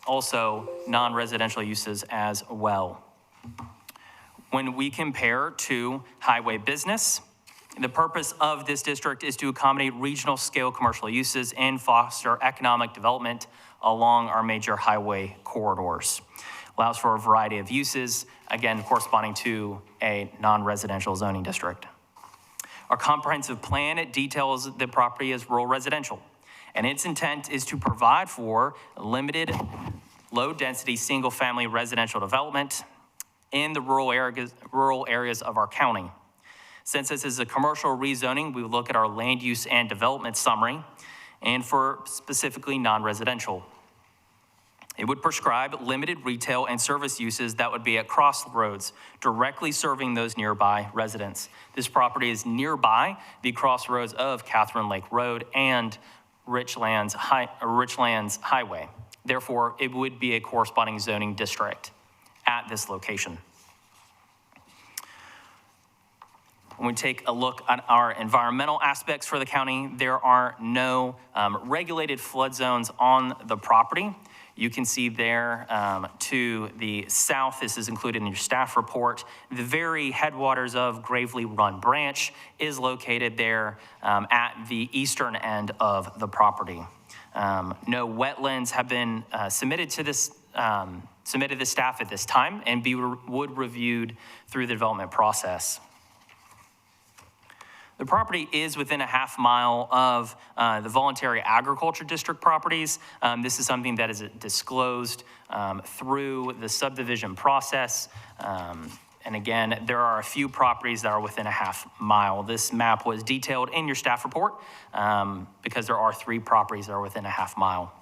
also non-residential uses as well. When we compare to highway business, the purpose of this district is to accommodate regional scale commercial uses and foster economic development along our major highway corridors. Allows for a variety of uses, again, corresponding to a non-residential zoning district. Our comprehensive plan details the property as rural residential, and its intent is to provide for limited, low-density, single-family residential development in the rural areas of our county. Since this is a commercial rezoning, we look at our land use and development summary, and for specifically non-residential. It would prescribe limited retail and service uses that would be at crossroads, directly serving those nearby residents. This property is nearby the crossroads of Catherine Lake Road and Richlands Highway. Therefore, it would be a corresponding zoning district at this location. When we take a look at our environmental aspects for the county, there are no regulated flood zones on the property. You can see there to the south, this is included in your staff report, the very headwaters of Gravely Run Branch is located there at the eastern end of the property. No wetlands have been submitted to this staff at this time and would reviewed through the development process. The property is within a half mile of the voluntary agriculture district properties. This is something that is disclosed through the subdivision process. And again, there are a few properties that are within a half mile. This map was detailed in your staff report because there are 3 properties that are within a half mile.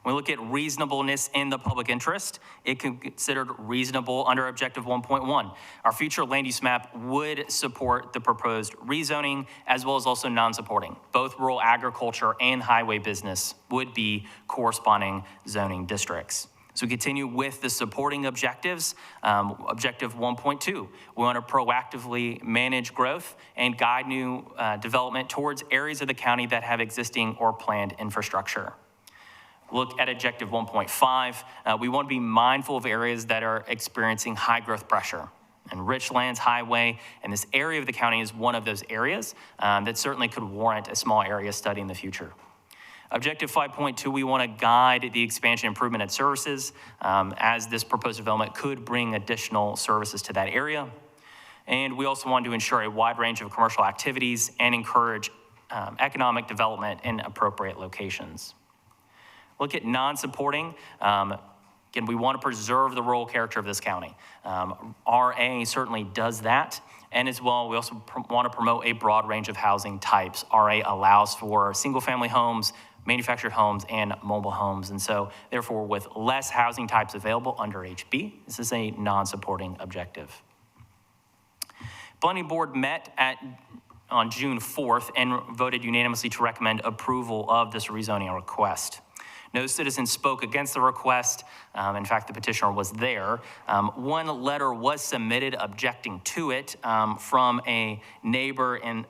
When we look at reasonableness in the public interest, it can be considered reasonable under Objective 1.1. Our future land use map would support the proposed rezoning as well as also non-supporting. Both rural agriculture and highway business would be corresponding zoning districts. So we continue with the supporting objectives. Objective 1.2, we want to proactively manage growth and guide new development towards areas of the county that have existing or planned infrastructure. Look at Objective 1.5. We want to be mindful of areas that are experiencing high growth pressure. And Richlands Highway and this area of the county is one of those areas that certainly could warrant a small area study in the future. Objective 5.2, we want to guide the expansion, improvement, and services as this proposed development could bring additional services to that area. And we also want to ensure a wide range of commercial activities and encourage economic development in appropriate locations. Look at non-supporting. Again, we want to preserve the rural character of this county. RA certainly does that. And as well, we also want to promote a broad range of housing types. RA allows for single-family homes, manufactured homes, and mobile homes. And so, therefore, with less housing types available under HB, this is a non-supporting objective. Planning Board met on June 4th and voted unanimously to recommend approval of this rezoning request. No citizen spoke against the request. In fact, the petitioner was there. One letter was submitted objecting to it from a neighbor in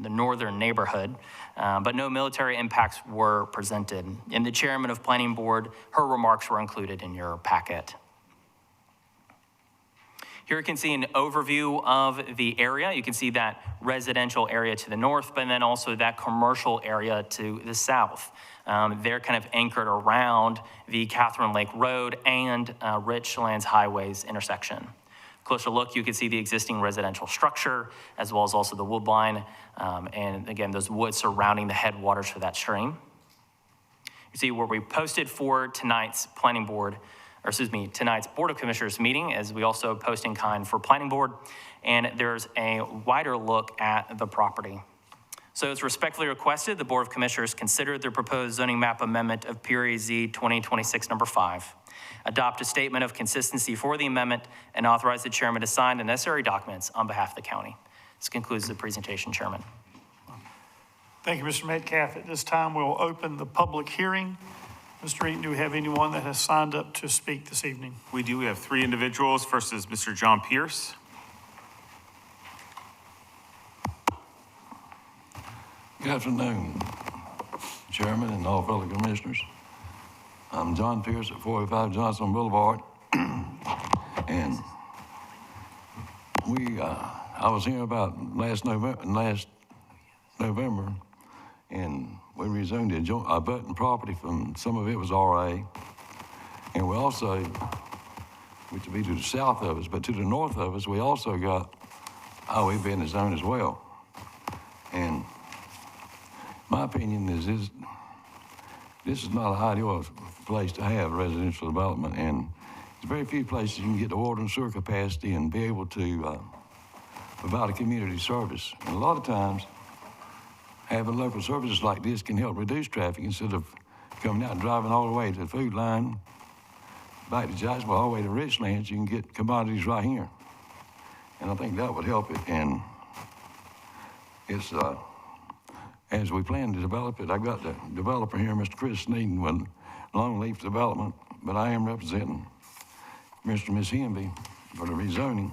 the northern neighborhood, but no military impacts were presented. And the chairman of Planning Board, her remarks were included in your packet. Here you can see an overview of the area. You can see that residential area to the north, but then also that commercial area to the south. They're kind of anchored around the Catherine Lake Road and Richlands Highways intersection. Closer look, you can see the existing residential structure, as well as also the wood line, and again, those woods surrounding the headwaters for that stream. You see where we posted for tonight's planning board, tonight's Board of Commissioners meeting, as we also post in kind for Planning Board, and there's a wider look at the property. So it's respectfully requested the Board of Commissioners consider the proposed zoning map amendment of Peoria Z 2026 number 5, adopt a statement of consistency for the amendment, and authorize the chairman to sign the necessary documents on behalf of the county. This concludes the presentation, Chairman. Thank you, Mr. Metcalf. At this time, we'll open the public hearing. Mr. Eaton, do we have anyone that has signed up to speak this evening? We do. We have 3 individuals. First is Mr. John Pierce. Good afternoon, Chairman and all fellow commissioners. I'm John Pierce at 405 Johnson Boulevard. And I was here about last November, and we rezoned a abutting property from, some of it was RA. And we also, which would be to the south of us, but to the north of us, we also got highway business zone as well. And my opinion is this is not an ideal place to have residential development, and there's very few places you can get the water and sewer capacity and be able to provide a community service. And a lot of times, having local services like this can help reduce traffic instead of coming out and driving all the way to the food line, back to Jacksonville, all the way to Richlands. You can get commodities right here. And I think that would help it. And it's, as we plan to develop it, I've got the developer here, Mr. Chris Sneeden, with Longleaf Development, but I am representing Mr. and Ms. Hemby for the rezoning,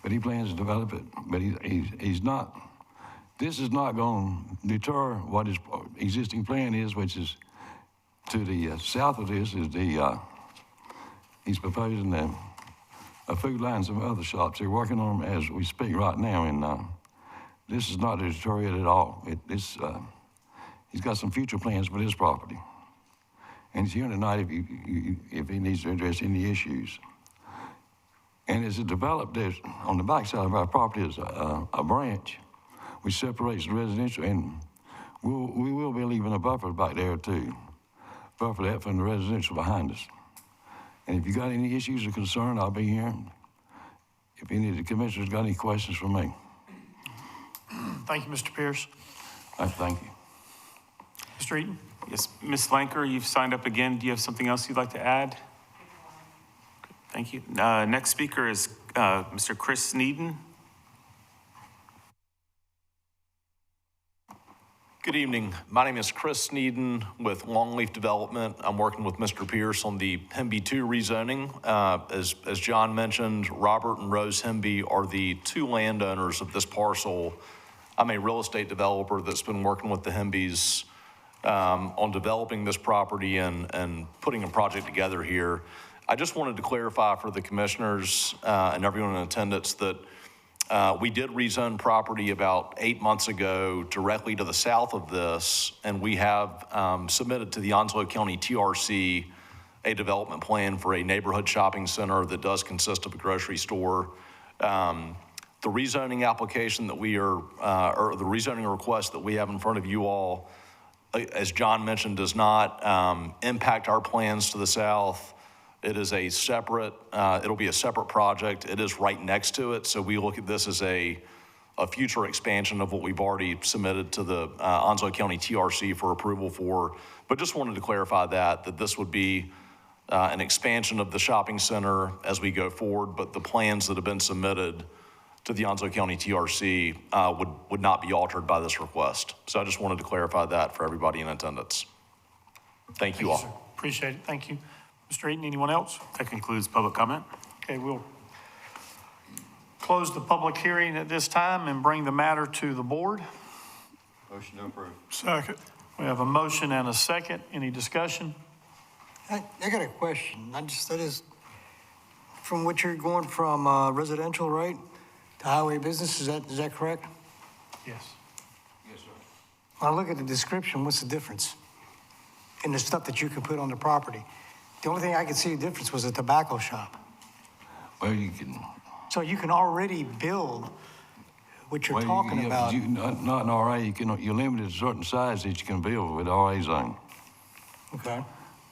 but he plans to develop it, but he's not. This is not going to deter what his existing plan is, which is to the south of this is he's proposing a food line and some other shops. They're working on them as we speak right now, and this is not to deter it at all. He's got some future plans for this property. And he's here tonight if he needs to address any issues. And as it developed, on the backside of our property is a branch which separates the residential, and we will be leaving a buffer back there to buffer that from the residential behind us. And if you got any issues or concern, I'll be here. If any of the commissioners got any questions for me. Thank you, Mr. Pierce. Thank you. Mr. Eaton? Yes, Ms. Lanker, you've signed up again. Do you have something else you'd like to add? Thank you. Next speaker is Mr. Chris Sneeden. Good evening. My name is Chris Sneeden with Longleaf Development. I'm working with Mr. Pierce on the Hemby 2 rezoning. As John mentioned, Robert and Rose Hemby are the 2 landowners of this parcel. I'm a real estate developer that's been working with the Hembys on developing this property and putting a project together here. I just wanted to clarify for the commissioners and everyone in attendance that we did rezone property about 8 months ago directly to the south of this, and we have submitted to the Onslow County TRC a development plan for a neighborhood shopping center that does consist of a grocery store. The rezoning application that we are, or the rezoning request that we have in front of you all, as John mentioned, does not impact our plans to the south. It is a separate, it'll be a separate project. It is right next to it. So we look at this as a future expansion of what we've already submitted to the Onslow County TRC for approval for. But just wanted to clarify that this would be an expansion of the shopping center as we go forward, but the plans that have been submitted to the Onslow County TRC would not be altered by this request. So I just wanted to clarify that for everybody in attendance. Thank you all. Sir. Appreciate it. Thank you. Mr. Eaton, anyone else? That concludes public comment. Okay, we'll close the public hearing at this time and bring the matter to the board. Motion to approve. Second. We have a motion and a second. Any discussion? I got a question. That is, from what you're going from residential, right, to highway business, is that correct? Yes. Yes, sir. When I look at the description, what's the difference in the stuff that you can put on the property? The only thing I could see a difference was a tobacco shop. Well, you can. So you can already build what you're talking about. Not in RA, you're limited to a certain size that you can build with RA zone. Okay.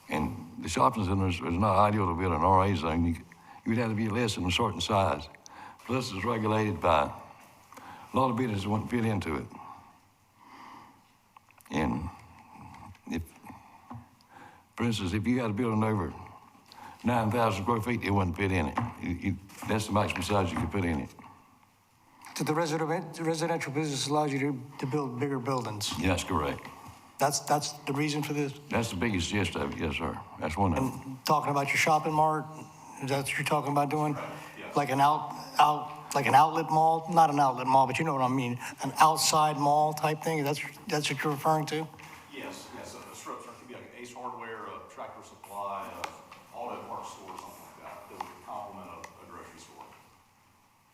And the shopping centers is not ideal to build an RA zone. You would have to be less than a certain size. Plus, it's regulated by a lot of businesses wouldn't fit into it. And if, for instance, if you got a building over 9,000 square feet, it wouldn't fit in it. That's the maximum size you could put in it. So the residential business allows you to build bigger buildings? Yeah, that's correct. That's the reason for this? That's the biggest gist of it, yes, sir. That's one of them. And talking about your shopping mart, is that what you're talking about doing? Like an like an outlet mall? Not an outlet mall, but you know what I mean. An outside mall type thing? That's what you're referring to? Yes, a strip center could be like Ace Hardware, a Tractor Supply, auto parts store, something like that, that would complement a grocery store.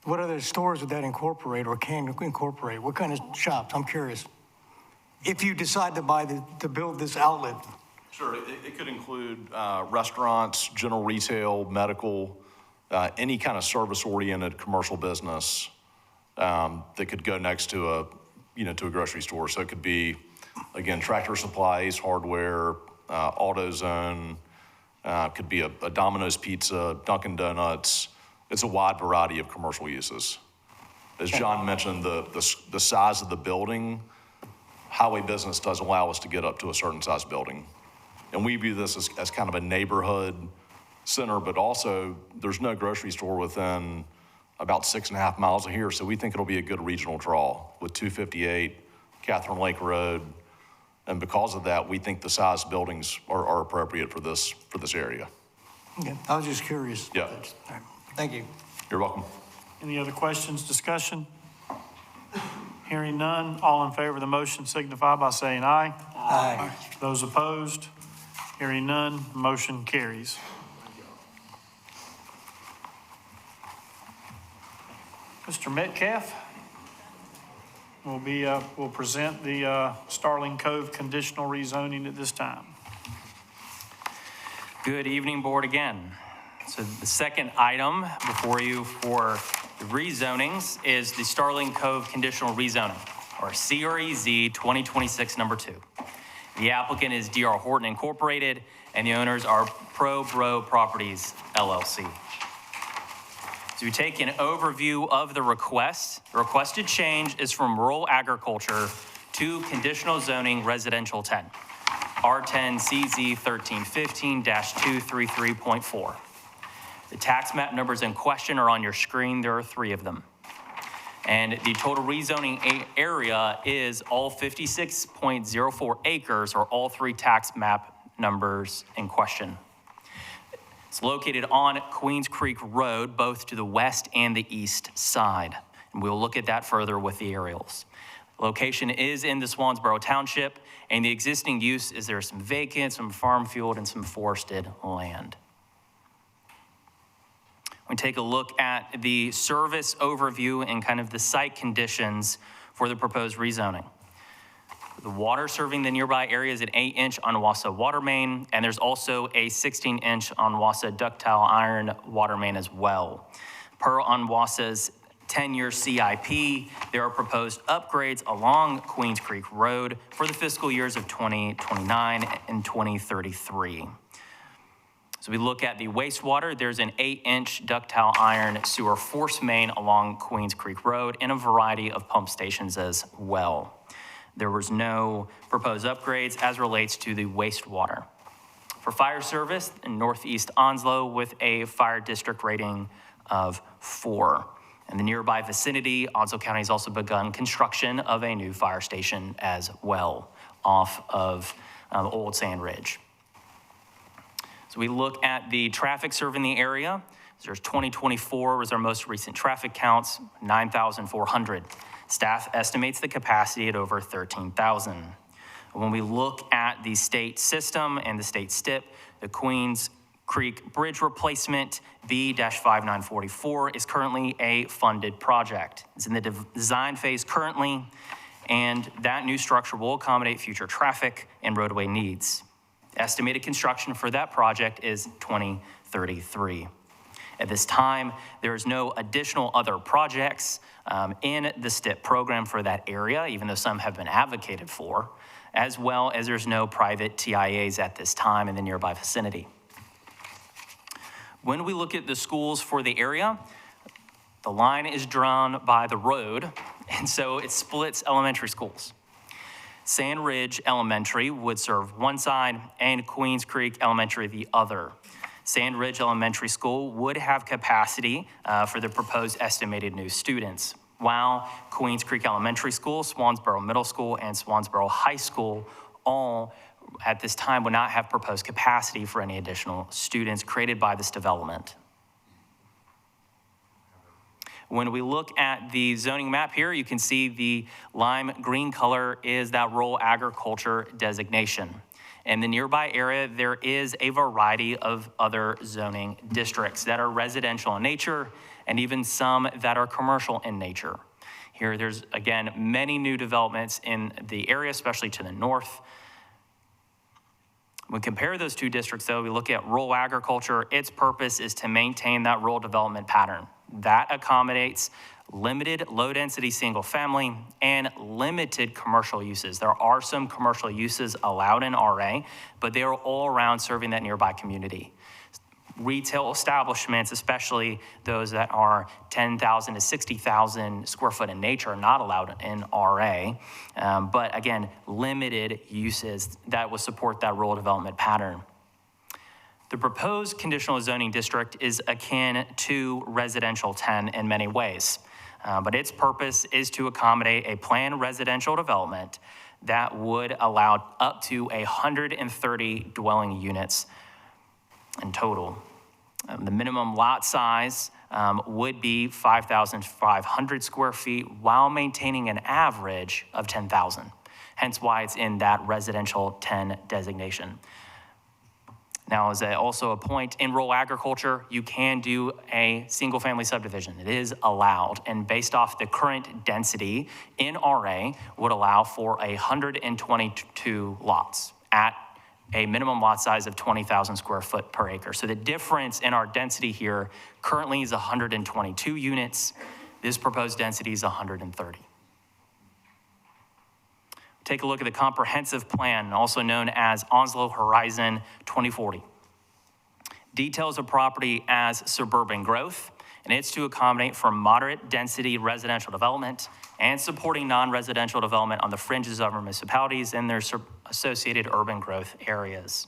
What other stores would that incorporate or can incorporate? What kind of shops? I'm curious. If you decide to build this outlet. Sure, it could include restaurants, general retail, medical, any kind of service-oriented commercial business that could go next to a grocery store. So it could be, again, Tractor Supply, Ace Hardware, AutoZone, could be a Domino's Pizza, Dunkin' Donuts. It's a wide variety of commercial uses. As John mentioned, the size of the building, highway business does allow us to get up to a certain size building. And we view this as kind of a neighborhood center, but also there's no grocery store within about 6.5 miles of here. So we think it'll be a good regional draw with 258, Catherine Lake Road. And because of that, we think the size buildings are appropriate for this area. Okay, I was just curious. Yeah. All right. Thank you. You're welcome. Any other questions, discussion? Hearing none, all in favor of the motion signify by saying aye. Aye. Those opposed? Hearing none, motion carries. Mr. Metcalf will present the Starling Cove conditional rezoning at this time. Good evening, board, again. So the second item before you for the rezonings is the Starling Cove conditional rezoning, or CREZ 2026 number 2. The applicant is DR Horton Incorporated, and the owners are Pro Bro Properties LLC. So we take an overview of the request. The requested change is from rural agriculture to conditional zoning residential 10, R10 CZ 1315-233.4. The tax map numbers in question are on your screen. There are 3 of them. And the total rezoning area is all 56.04 acres, or all 3 tax map numbers in question. It's located on Queens Creek Road, both to the west and the east side. And we'll look at that further with the aerials. Location is in the Swansboro Township, and the existing use is there's some vacant, some farm field, and some forested land. We take a look at the service overview and kind of the site conditions for the proposed rezoning. The water serving the nearby area is an 8-inch Onwassa water main, and there's also a 16-inch Onwassa ductile iron water main as well. Per Onwassa's 10-year CIP, there are proposed upgrades along Queens Creek Road for the fiscal years of 2029 and 2033. So we look at the wastewater. There's an 8-inch ductile iron sewer force main along Queens Creek Road and a variety of pump stations as well. There was no proposed upgrades as relates to the wastewater. For fire service in Northeast Onslow with a fire district rating of 4. In the nearby vicinity, Onslow County has also begun construction of a new fire station as well off of Old Sand Ridge. So we look at the traffic serving the area. There's 2024 was our most recent traffic counts, 9,400. Staff estimates the capacity at over 13,000. When we look at the state system and the state STIP, the Queens Creek Bridge Replacement B-5944 is currently a funded project. It's in the design phase currently, and that new structure will accommodate future traffic and roadway needs. Estimated construction for that project is 2033. At this time, there is no additional other projects in the STIP program for that area, even though some have been advocated for, as well as there's no private TIAs at this time in the nearby vicinity. When we look at the schools for the area, the line is drawn by the road, and so it splits elementary schools. Sand Ridge Elementary would serve one side and Queens Creek Elementary the other. Sand Ridge Elementary School would have capacity for the proposed estimated new students, while Queens Creek Elementary School, Swansboro Middle School, and Swansboro High School all at this time would not have proposed capacity for any additional students created by this development. When we look at the zoning map here, you can see the lime green color is that rural agriculture designation. In the nearby area, there is a variety of other zoning districts that are residential in nature and even some that are commercial in nature. Here, there's, again, many new developments in the area, especially to the north. When we compare those two districts, though, we look at rural agriculture. Its purpose is to maintain that rural development pattern. That accommodates limited low-density single-family and limited commercial uses. There are some commercial uses allowed in RA, but they are all around serving that nearby community. Retail establishments, especially those that are 10,000 to 60,000 square foot in nature, are not allowed in RA. But again, limited uses that will support that rural development pattern. The proposed conditional zoning district is akin to residential 10 in many ways, but its purpose is to accommodate a planned residential development that would allow up to 130 dwelling units in total. The minimum lot size would be 5,500 square feet while maintaining an average of 10,000, hence why it's in that residential 10 designation. Now, as also a point, in rural agriculture, you can do a single-family subdivision. It is allowed, and based off the current density in RA, would allow for 122 lots at a minimum lot size of 20,000 square foot per acre. So the difference in our density here currently is 122 units. This proposed density is 130. Take a look at the comprehensive plan, also known as Onslow Horizon 2040. Details of property as suburban growth, and it's to accommodate for moderate density residential development and supporting non-residential development on the fringes of our municipalities and their associated urban growth areas.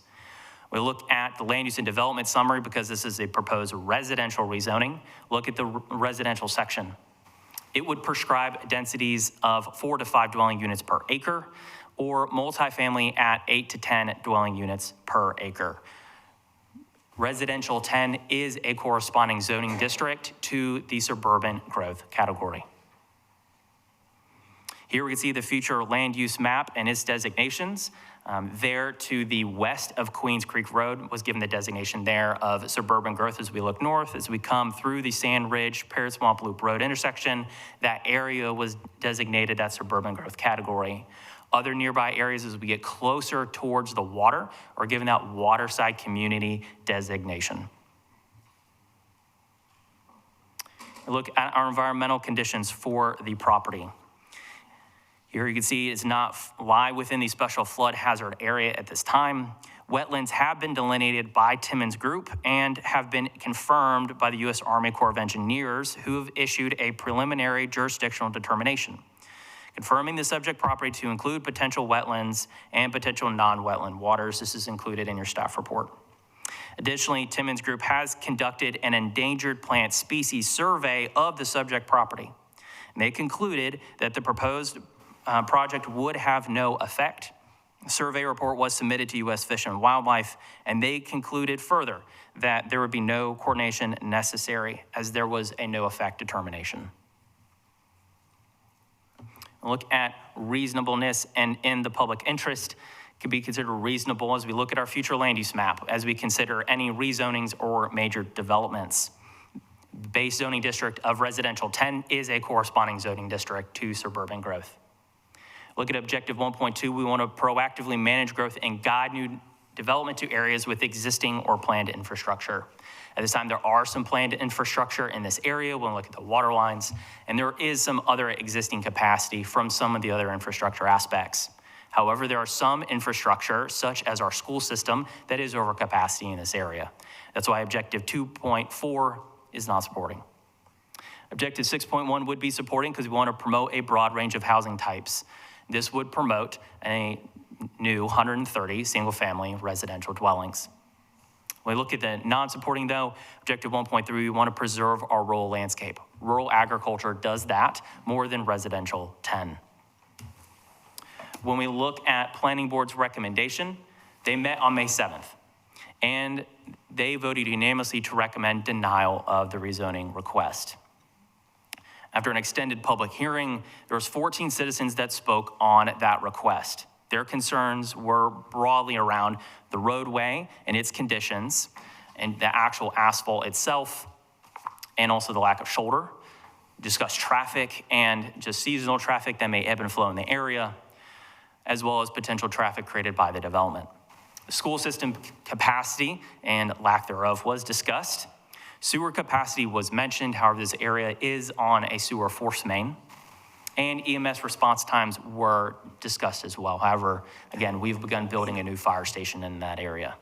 We look at the land use and development summary because this is a proposed residential rezoning. Look at the residential section. It would prescribe densities of 4 to 5 dwelling units per acre, or multifamily at 8 to 10 dwelling units per acre. Residential 10 is a corresponding zoning district to the suburban growth category. Here we can see the future land use map and its designations. There to the west of Queens Creek Road was given the designation there of suburban growth. As we look north, as we come through the Sand Ridge Parrot Swamp Loop Road intersection, that area was designated that suburban growth category. Other nearby areas as we get closer towards the water are given that waterside community designation. Look at our environmental conditions for the property. Here you can see it's not lie within the special flood hazard area at this time. Wetlands have been delineated by Timmons Group and have been confirmed by the U.S. Army Corps of Engineers, who have issued a preliminary jurisdictional determination, confirming the subject property to include potential wetlands and potential non-wetland waters. This is included in your staff report. Additionally, Timmons Group has conducted an endangered plant species survey of the subject property. And they concluded that the proposed project would have no effect. The survey report was submitted to U.S. Fish and Wildlife, and they concluded further that there would be no coordination necessary as there was a no effect determination. Look at reasonableness and in the public interest can be considered reasonable as we look at our future land use map, as we consider any rezonings or major developments. Base zoning district of residential 10 is a corresponding zoning district to suburban growth. Look at objective 1.2, we want to proactively manage growth and guide new development to areas with existing or planned infrastructure. At this time, there are some planned infrastructure in this area. We'll look at the water lines, and there is some other existing capacity from some of the other infrastructure aspects. However, there are some infrastructure, such as our school system, that is over capacity in this area. That's why Objective 2.4 is not supporting. Objective 6.1 would be supporting because we want to promote a broad range of housing types. This would promote a new 130 single-family residential dwellings. When we look at the non-supporting, though, Objective 1.3, we want to preserve our rural landscape. Rural agriculture does that more than residential 10. When we look at Planning Board's recommendation, they met on May 7th, and they voted unanimously to recommend denial of the rezoning request. After an extended public hearing, there was 14 citizens that spoke on that request. Their concerns were broadly around the roadway and its conditions, and the actual asphalt itself, and also the lack of shoulder. Discuss traffic and just seasonal traffic that may ebb and flow in the area, as well as potential traffic created by the development. The school system capacity and lack thereof was discussed. Sewer capacity was mentioned. However, this area is on a sewer force main, and EMS response times were discussed as well. However, again, we've begun building a new fire station in that area.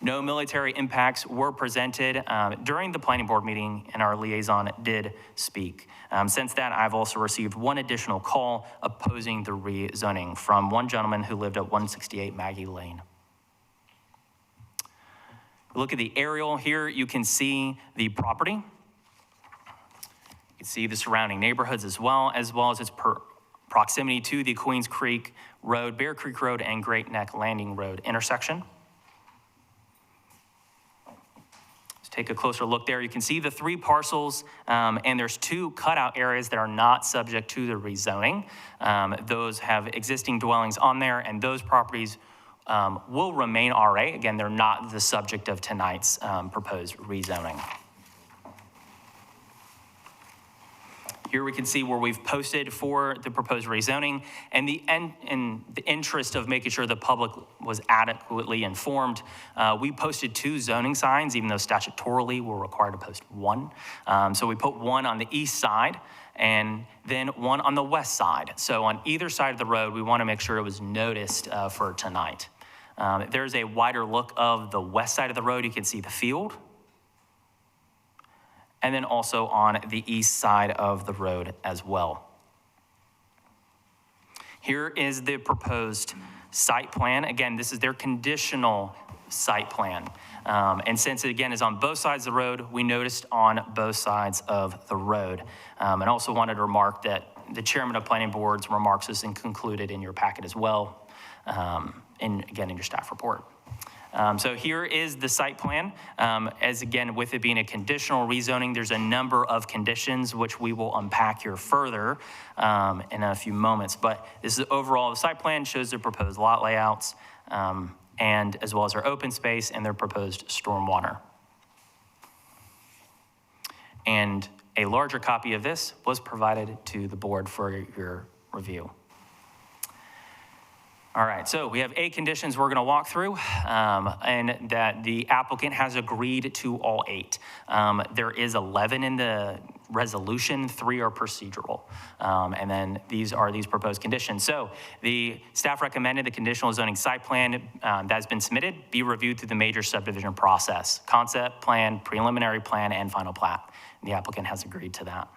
No military impacts were presented during the planning board meeting, and our liaison did speak. Since then, I've also received one additional call opposing the rezoning from one gentleman who lived at 168 Maggie Lane. Look at the aerial here. You can see the property. You can see the surrounding neighborhoods as well as its proximity to the Queens Creek Road, Bear Creek Road, and Great Neck Landing Road intersection. Let's take a closer look there. You can see the 3 parcels, and there's 2 cutout areas that are not subject to the rezoning. Those have existing dwellings on there, and those properties will remain RA. Again, they're not the subject of tonight's proposed rezoning. Here we can see where we've posted for the proposed rezoning, and in the interest of making sure the public was adequately informed, we posted 2 zoning signs, even though statutorily we're required to post 1. So we put 1 on the east side and then 1 on the west side. So on either side of the road, we want to make sure it was noticed for tonight. There's a wider look of the west side of the road. You can see the field. And then also on the east side of the road as well. Here is the proposed site plan. Again, this is their conditional site plan. And since it, again, is on both sides of the road, we noticed on both sides of the road. And also wanted to remark that the chairman of planning board's remarks is included in your packet as well, and again, in your staff report. So here is the site plan. As again, with it being a conditional rezoning, there's a number of conditions which we will unpack here further in a few moments. But this is overall, the site plan shows their proposed lot layouts and as well as their open space and their proposed stormwater. And a larger copy of this was provided to the board for your review. All right, so we have 8 conditions we're gonna walk through, and that the applicant has agreed to all 8. There is 11 in the resolution, 3 are procedural. And then these are these proposed conditions. So the staff recommended the conditional zoning site plan that has been submitted be reviewed through the major subdivision process, concept plan, preliminary plan, and final plat. The applicant has agreed to that.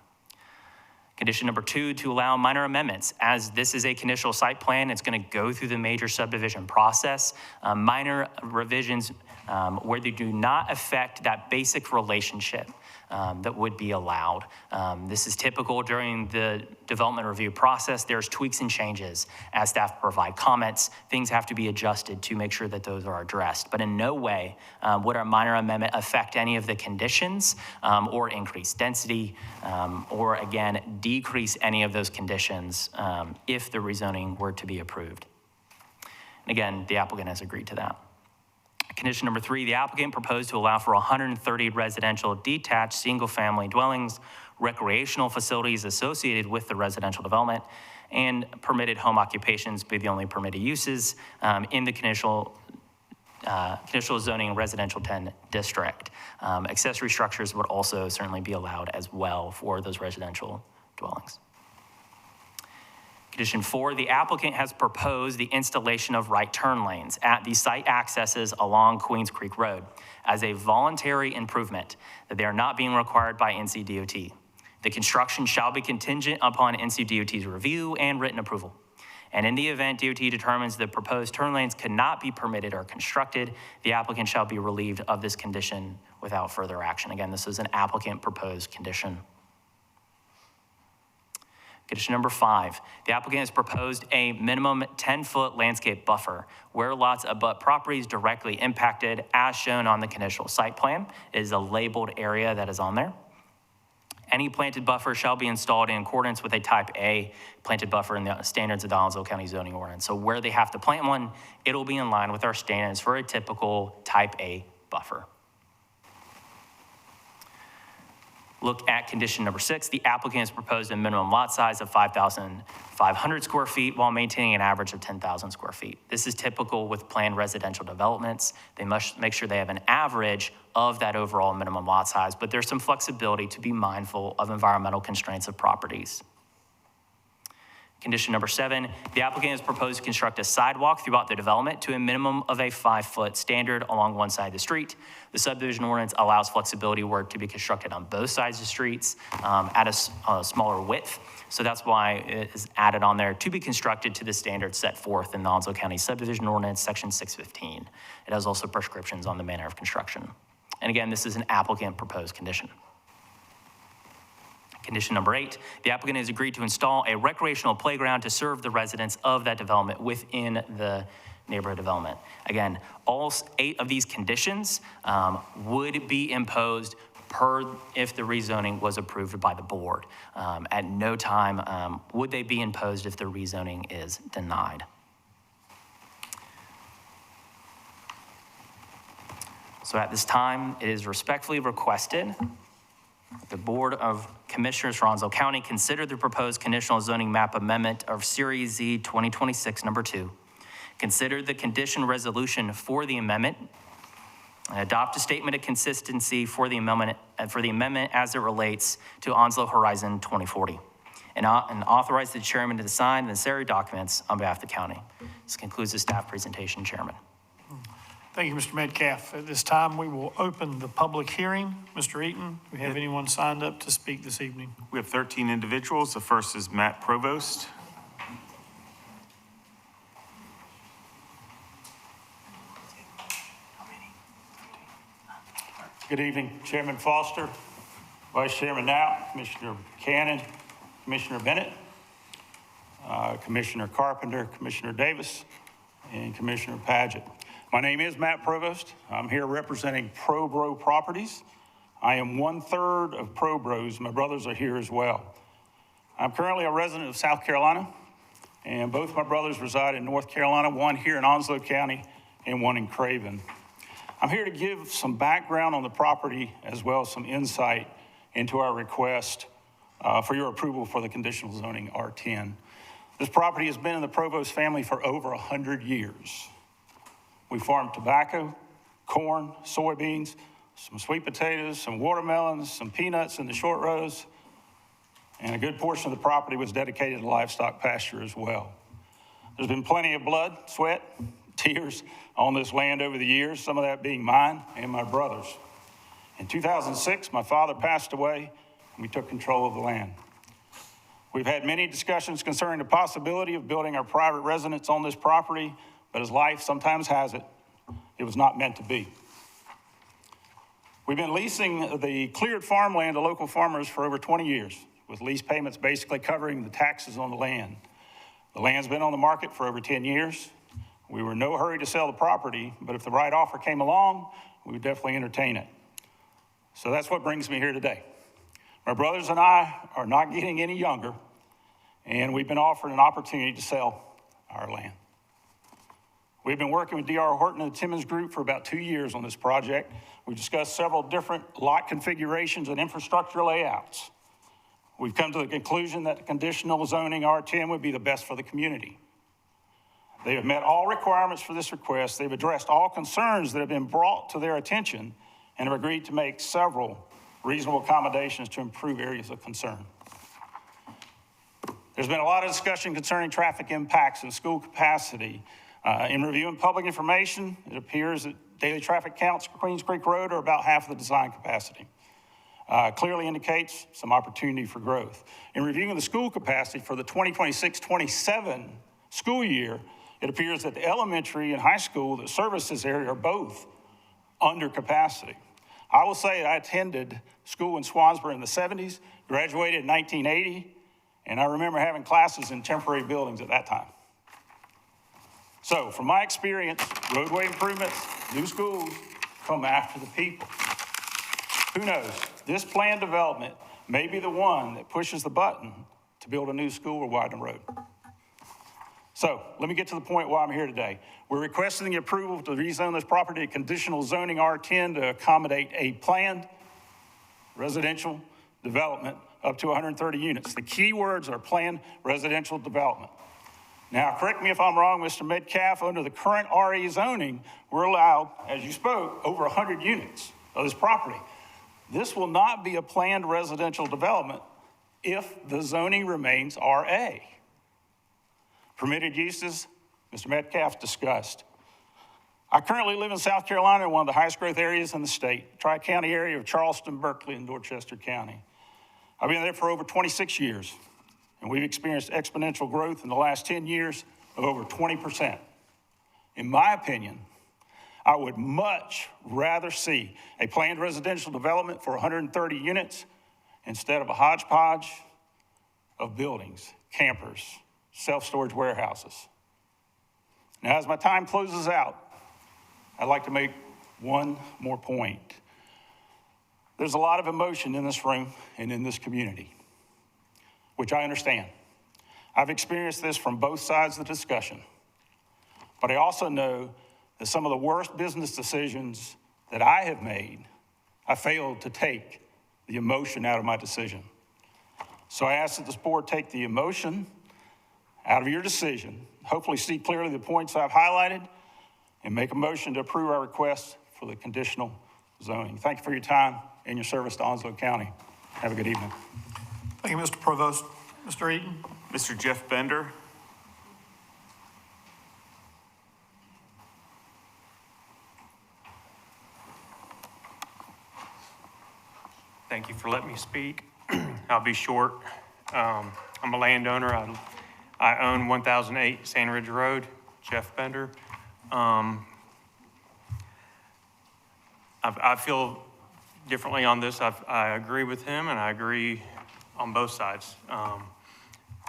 Condition number 2, to allow minor amendments. As this is a conditional site plan, it's going to go through the major subdivision process. Minor revisions where they do not affect that basic relationship that would be allowed. This is typical during the development review process. There's tweaks and changes as staff provide comments. Things have to be adjusted to make sure that those are addressed. But in no way would our minor amendment affect any of the conditions or increase density or again, decrease any of those conditions if the rezoning were to be approved. And again, the applicant has agreed to that. Condition number 3, the applicant proposed to allow for 130 residential detached single-family dwellings, recreational facilities associated with the residential development, and permitted home occupations be the only permitted uses in the conditional zoning residential 10 district. Accessory structures would also certainly be allowed as well for those residential dwellings. Condition 4, the applicant has proposed the installation of right turn lanes at the site accesses along Queens Creek Road as a voluntary improvement, that they are not being required by NCDOT. The construction shall be contingent upon NCDOT's review and written approval. And in the event DOT determines the proposed turn lanes could not be permitted or constructed, the applicant shall be relieved of this condition without further action. Again, this is an applicant proposed condition. Condition number 5, the applicant has proposed a minimum 10-foot landscape buffer where lots abut properties directly impacted as shown on the conditional site plan. It is a labeled area that is on there. Any planted buffer shall be installed in accordance with a type A planted buffer in the standards of the Onslow County zoning ordinance. So where they have to plant one, it'll be in line with our standards for a typical type A buffer. Look at condition number 6. The applicant has proposed a minimum lot size of 5,500 square feet while maintaining an average of 10,000 square feet. This is typical with planned residential developments. They must make sure they have an average of that overall minimum lot size, but there's some flexibility to be mindful of environmental constraints of properties. Condition number 7, the applicant has proposed to construct a sidewalk throughout the development to a minimum of a 5-foot standard along one side of the street. The subdivision ordinance allows flexibility where to be constructed on both sides of the streets at a smaller width. So that's why it is added on there to be constructed to the standards set forth in the Onslow County subdivision ordinance, section 615. It has also prescriptions on the manner of construction. And again, this is an applicant proposed condition. Condition number 8, the applicant has agreed to install a recreational playground to serve the residents of that development within the neighborhood development. Again, all 8 of these conditions would be imposed if the rezoning was approved by the board. At no time would they be imposed if the rezoning is denied. So at this time, it is respectfully requested the Board of Commissioners for Onslow County consider the proposed conditional zoning map amendment of Series Z 2026, number 2. Consider the condition resolution for the amendment and adopt a statement of consistency for the amendment as it relates to Onslow Horizon 2040. And authorize the chairman to sign the necessary documents on behalf of the county. This concludes the staff presentation, Chairman. Thank you, Mr. Metcalf. At this time, we will open the public hearing. Mr. Eaton, do we have anyone signed up to speak this evening? We have 13 individuals. The first is Matt Provost. Good evening, Chairman Foster, Vice Chairman Now, Commissioner Cannon, Commissioner Bennett, Commissioner Carpenter, Commissioner Davis, and Commissioner Padgett. My name is Matt Provost. I'm here representing ProBro Properties. I am 1/3 of ProBros. My brothers are here as well. I'm currently a resident of South Carolina, and both my brothers reside in North Carolina, one here in Onslow County and one in Craven. I'm here to give some background on the property as well as some insight into our request for your approval for the conditional zoning R10. This property has been in the Provost family for over 100 years. We farm tobacco, corn, soybeans, some sweet potatoes, some watermelons, some peanuts in the short rows, and a good portion of the property was dedicated to livestock pasture as well. There's been plenty of blood, sweat, tears on this land over the years, some of that being mine and my brother's. In 2006, my father passed away, and we took control of the land. We've had many discussions concerning the possibility of building our private residence on this property, but as life sometimes has it, it was not meant to be. We've been leasing the cleared farmland to local farmers for over 20 years, with lease payments basically covering the taxes on the land. The land's been on the market for over 10 years. We were in no hurry to sell the property, but if the right offer came along, we would definitely entertain it. So that's what brings me here today. My brothers and I are not getting any younger, and we've been offered an opportunity to sell our land. We've been working with D.R. Horton and the Timmons Group for about 2 years on this project. We've discussed several different lot configurations and infrastructure layouts. We've come to the conclusion that the conditional zoning R10 would be the best for the community. They have met all requirements for this request. They've addressed all concerns that have been brought to their attention and have agreed to make several reasonable accommodations to improve areas of concern. There's been a lot of discussion concerning traffic impacts and school capacity. In reviewing public information, it appears that daily traffic counts for Queens Creek Road are about half of the design capacity. Clearly indicates some opportunity for growth. In reviewing the school capacity for the 2026-27 school year, it appears that the elementary and high school that service this area are both under capacity. I will say I attended school in Swansboro in the 70s, graduated in 1980, and I remember having classes in temporary buildings at that time. So from my experience, roadway improvements, new schools come after the people. Who knows? This planned development may be the one that pushes the button to build a new school or widen the road. So let me get to the point why I'm here today. We're requesting the approval to rezone this property to conditional zoning R10 to accommodate a planned residential development up to 130 units. The key words are planned residential development. Now, correct me if I'm wrong, Mr. Metcalf, under the current RE zoning, we're allowed, as you spoke, over 100 units of this property. This will not be a planned residential development if the zoning remains RA. Permitted uses, Mr. Metcalf discussed. I currently live in South Carolina, one of the highest growth areas in the state, Tri-County area of Charleston, Berkeley, and Dorchester County. I've been there for over 26 years, and we've experienced exponential growth in the last 10 years of over 20%. In my opinion, I would much rather see a planned residential development for 130 units instead of a hodgepodge of buildings, campers, self-storage warehouses. Now, as my time closes out, I'd like to make one more point. There's a lot of emotion in this room and in this community, which I understand. I've experienced this from both sides of the discussion, but I also know that some of the worst business decisions that I have made, I failed to take the emotion out of my decision. So I ask that this board take the emotion out of your decision, hopefully see clearly the points I've highlighted, and make a motion to approve our request for the conditional zoning. Thank you for your time and your service to Onslow County. Have a good evening. Thank you, Mr. Provost. Mr. Eaton? Mr. Jeff Bender. Thank you for letting me speak. I'll be short. I'm a landowner. I own 1008 Sand Ridge Road, Jeff Bender. I feel differently on this. I agree with him, and I agree on both sides.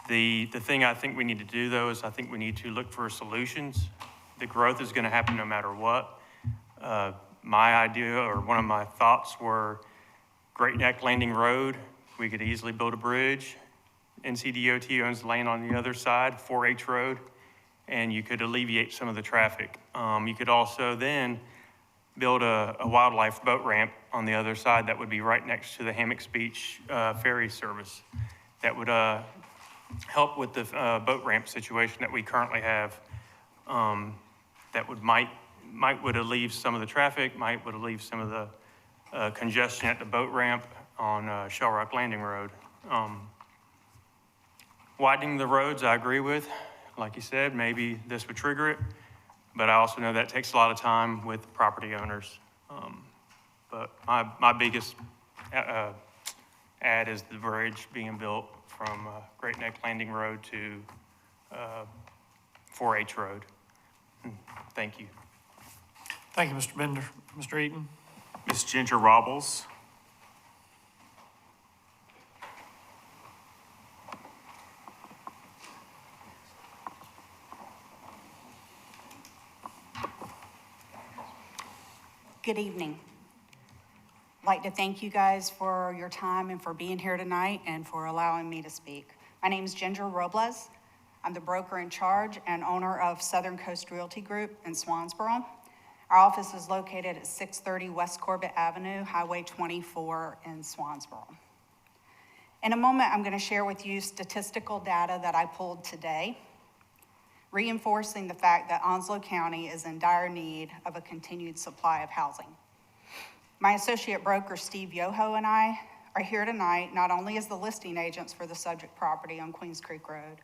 The thing I think we need to do, though, is I think we need to look for solutions. The growth is going to happen no matter what. My idea, or one of my thoughts, were Great Neck Landing Road. We could easily build a bridge. NCDOT owns the land on the other side, 4H Road, and you could alleviate some of the traffic. You could also then build a wildlife boat ramp on the other side that would be right next to the Hammocks Beach ferry service. That would help with the boat ramp situation that we currently have. That would alleviate some of the traffic, would alleviate some of the congestion at the boat ramp on Shell Rock Landing Road. Widening the roads, I agree with. Like you said, maybe this would trigger it, but I also know that takes a lot of time with property owners. But my biggest add is the bridge being built from Great Neck Landing Road to 4H Road. Thank you. Thank you, Mr. Bender. Mr. Eaton? Ms. Ginger Robles. Good evening. I'd like to thank you guys for your time and for being here tonight and for allowing me to speak. My name is Ginger Robles. I'm the broker in charge and owner of Southern Coast Realty Group in Swansboro. Our office is located at 630 West Corbett Avenue, Highway 24 in Swansboro. In a moment, I'm going to share with you statistical data that I pulled today, reinforcing the fact that Onslow County is in dire need of a continued supply of housing. My associate broker, Steve Yoho, and I are here tonight not only as the listing agents for the subject property on Queens Creek Road,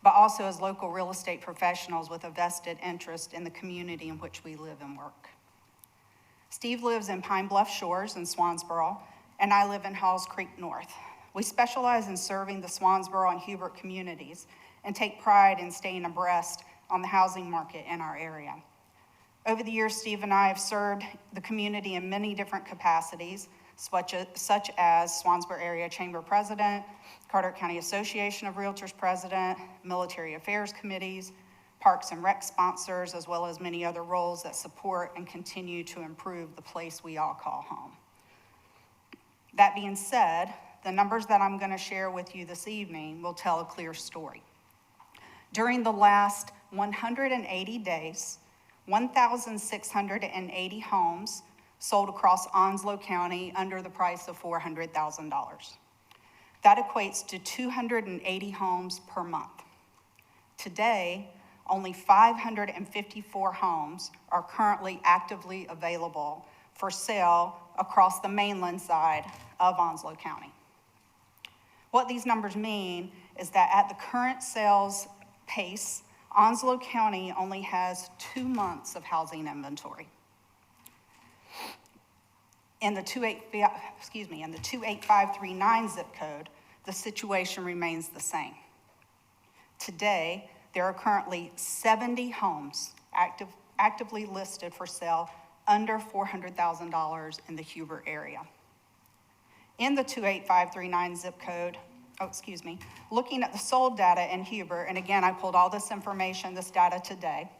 but also as local real estate professionals with a vested interest in the community in which we live and work. Steve lives in Pine Bluff Shores in Swansboro, and I live in Halls Creek North. We specialize in serving the Swansboro and Hubert communities and take pride in staying abreast on the housing market in our area. Over the years, Steve and I have served the community in many different capacities, such as Swansboro Area Chamber President, Carter County Association of Realtors President, Military Affairs Committees, Parks and Rec sponsors, as well as many other roles that support and continue to improve the place we all call home. That being said, the numbers that I'm going to share with you this evening will tell a clear story. During the last 180 days, 1,680 homes sold across Onslow County under the price of $400,000. That equates to 280 homes per month. Today, only 554 homes are currently actively available for sale across the mainland side of Onslow County. What these numbers mean is that at the current sales pace, Onslow County only has 2 months of housing inventory. In the 28539 zip code, the situation remains the same. Today, there are currently 70 homes actively listed for sale under $400,000 in the Hubert area. In the 28539 zip code, looking at the sold data in Hubert, and again, I pulled all this information, this data today,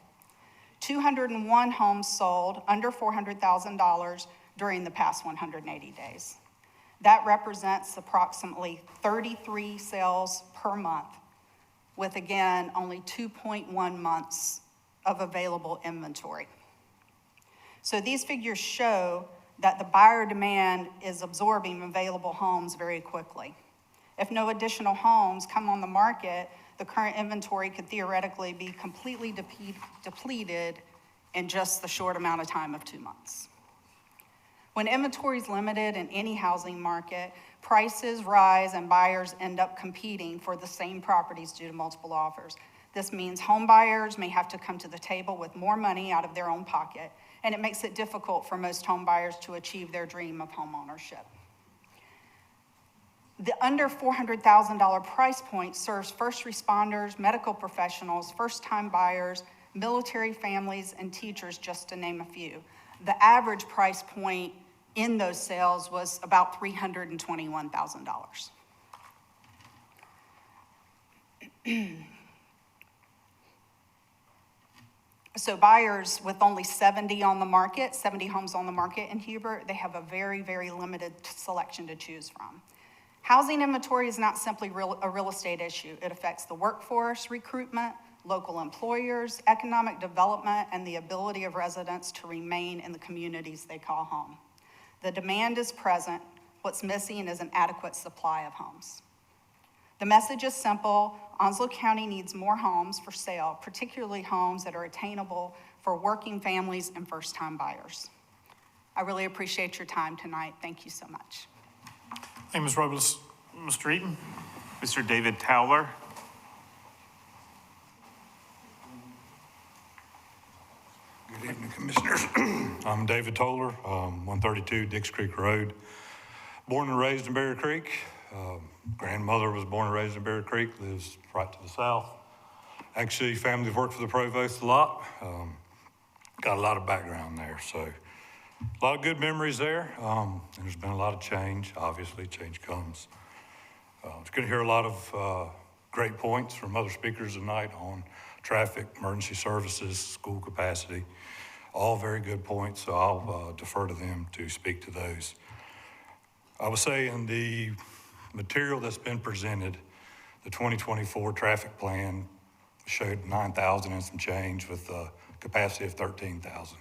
201 homes sold under $400,000 during the past 180 days. That represents approximately 33 sales per month, with again, only 2.1 months of available inventory. So these figures show that the buyer demand is absorbing available homes very quickly. If no additional homes come on the market, the current inventory could theoretically be completely depleted in just the short amount of time of 2 months. When inventory is limited in any housing market, prices rise and buyers end up competing for the same properties due to multiple offers. This means home buyers may have to come to the table with more money out of their own pocket, and it makes it difficult for most home buyers to achieve their dream of home ownership. The under $400,000 price point serves first responders, medical professionals, first-time buyers, military families, and teachers, just to name a few. The average price point in those sales was about $321,000. So buyers with only 70 homes on the market in Hubert, they have a very, very limited selection to choose from. Housing inventory is not simply a real estate issue. It affects the workforce, recruitment, local employers, economic development, and the ability of residents to remain in the communities they call home. The demand is present. What's missing is an adequate supply of homes. The message is simple. Onslow County needs more homes for sale, particularly homes that are attainable for working families and first-time buyers. I really appreciate your time tonight. Thank you so much. Thank you, Ms. Robles. Mr. Eaton. Mr. David Towler. Good evening, Commissioners. I'm David Toller, 132 Dix Creek Road. Born and raised in Bear Creek. Grandmother was born and raised in Bear Creek, lives right to the south. Actually, family's worked for the provost a lot. Got a lot of background there, so a lot of good memories there. And there's been a lot of change. Obviously, change comes. You're going to hear a lot of great points from other speakers tonight on traffic, emergency services, school capacity. All very good points, so I'll defer to them to speak to those. I would say in the material that's been presented, the 2024 traffic plan showed 9,000 and some change with a capacity of 13,000.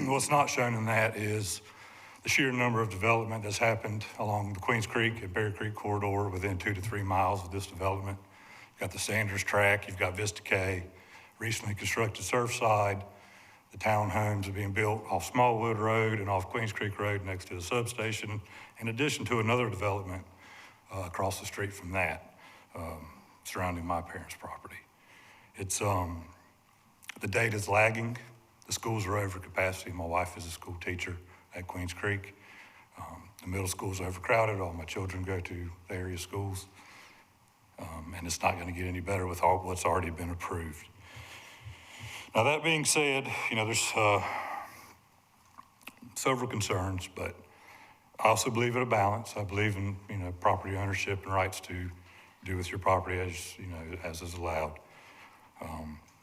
What's not shown in that is the sheer number of development that's happened along the Queens Creek and Bear Creek corridor within 2 to 3 miles of this development. You've got the Sanders track, you've got Vista K, recently constructed Surfside, The townhomes are being built off Smallwood Road and off Queens Creek Road next to the substation, in addition to another development across the street from that, surrounding my parents' property. It's, the data's lagging. The schools are over capacity. My wife is a school teacher at Queens Creek. The middle school's overcrowded. All my children go to the area schools. And it's not going to get any better with what's already been approved. Now, that being said, you know, there's several concerns, but I also believe in a balance. I believe in, you know, property ownership and rights to do with your property as, you know, as is allowed.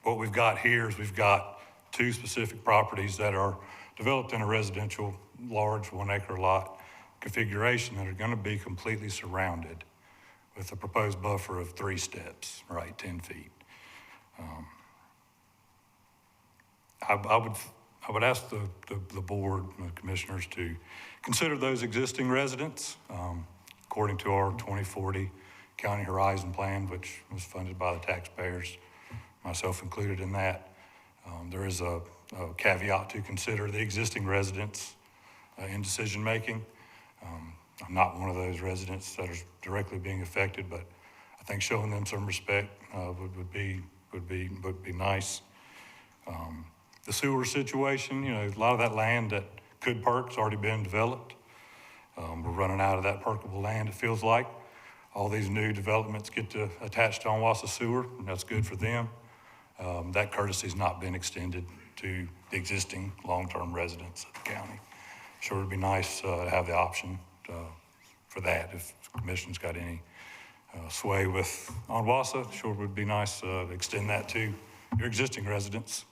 What we've got here is we've got two specific properties that are developed in a residential, large 1 acre lot configuration that are going to be completely surrounded with a proposed buffer of 3 steps, right, 10 feet. I would ask the board and the commissioners to consider those existing residents according to our 2040 County Horizon Plan, which was funded by the taxpayers, myself included in that. There is a caveat to consider the existing residents in decision making. I'm not one of those residents that are directly being affected, but I think showing them some respect would be nice. The sewer situation, you know, a lot of that land that could perk's already been developed. We're running out of that perkable land, it feels like. All these new developments get to attach to Onwassa sewer, and that's good for them. That courtesy's not been extended to the existing long-term residents of the county. Sure, it'd be nice to have the option for that if the commission's got any sway with Onwassa. Sure, it would be nice to extend that to your existing residents.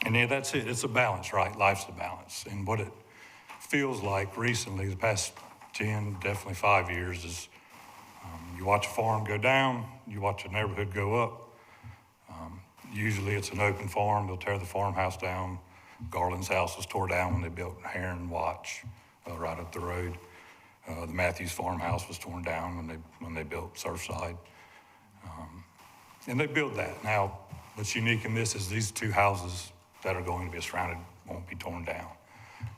And yeah, that's it. It's a balance, right? Life's a balance. And what it feels like recently, the past 10, definitely 5 years, is you watch a farm go down, you watch a neighborhood go up. Usually it's an open farm. They'll tear the farmhouse down. Garland's house was tore down when they built Heron Watch right up the road. The Matthews farmhouse was torn down when they built Surfside. And they built that. Now, what's unique in this is these 2 houses that are going to be surrounded won't be torn down.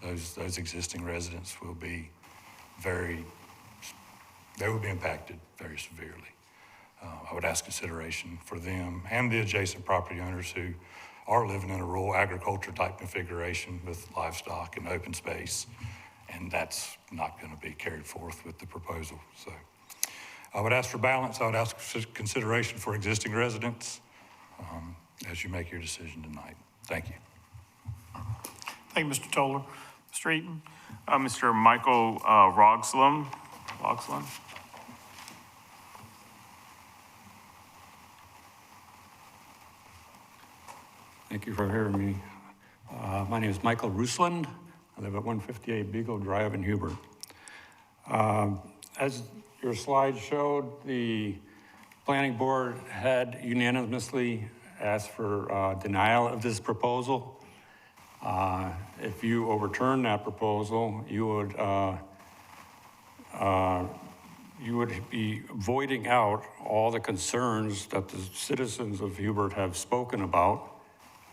Those existing residents will be they will be impacted very severely. I would ask consideration for them and the adjacent property owners who are living in a rural agriculture type configuration with livestock and open space, and that's not going to be carried forth with the proposal. So I would ask for balance. I would ask for consideration for existing residents as you make your decision tonight. Thank you. Thank you, Mr. Toller. Mr. Eaton. Mr. Michael Rogslam. Thank you for hearing me. My name is Michael Rusland. I live at 158 Beagle Drive in Hubert. As your slide showed, the planning board had unanimously asked for denial of this proposal. If you overturn that proposal, you would be voiding out all the concerns that the citizens of Hubert have spoken about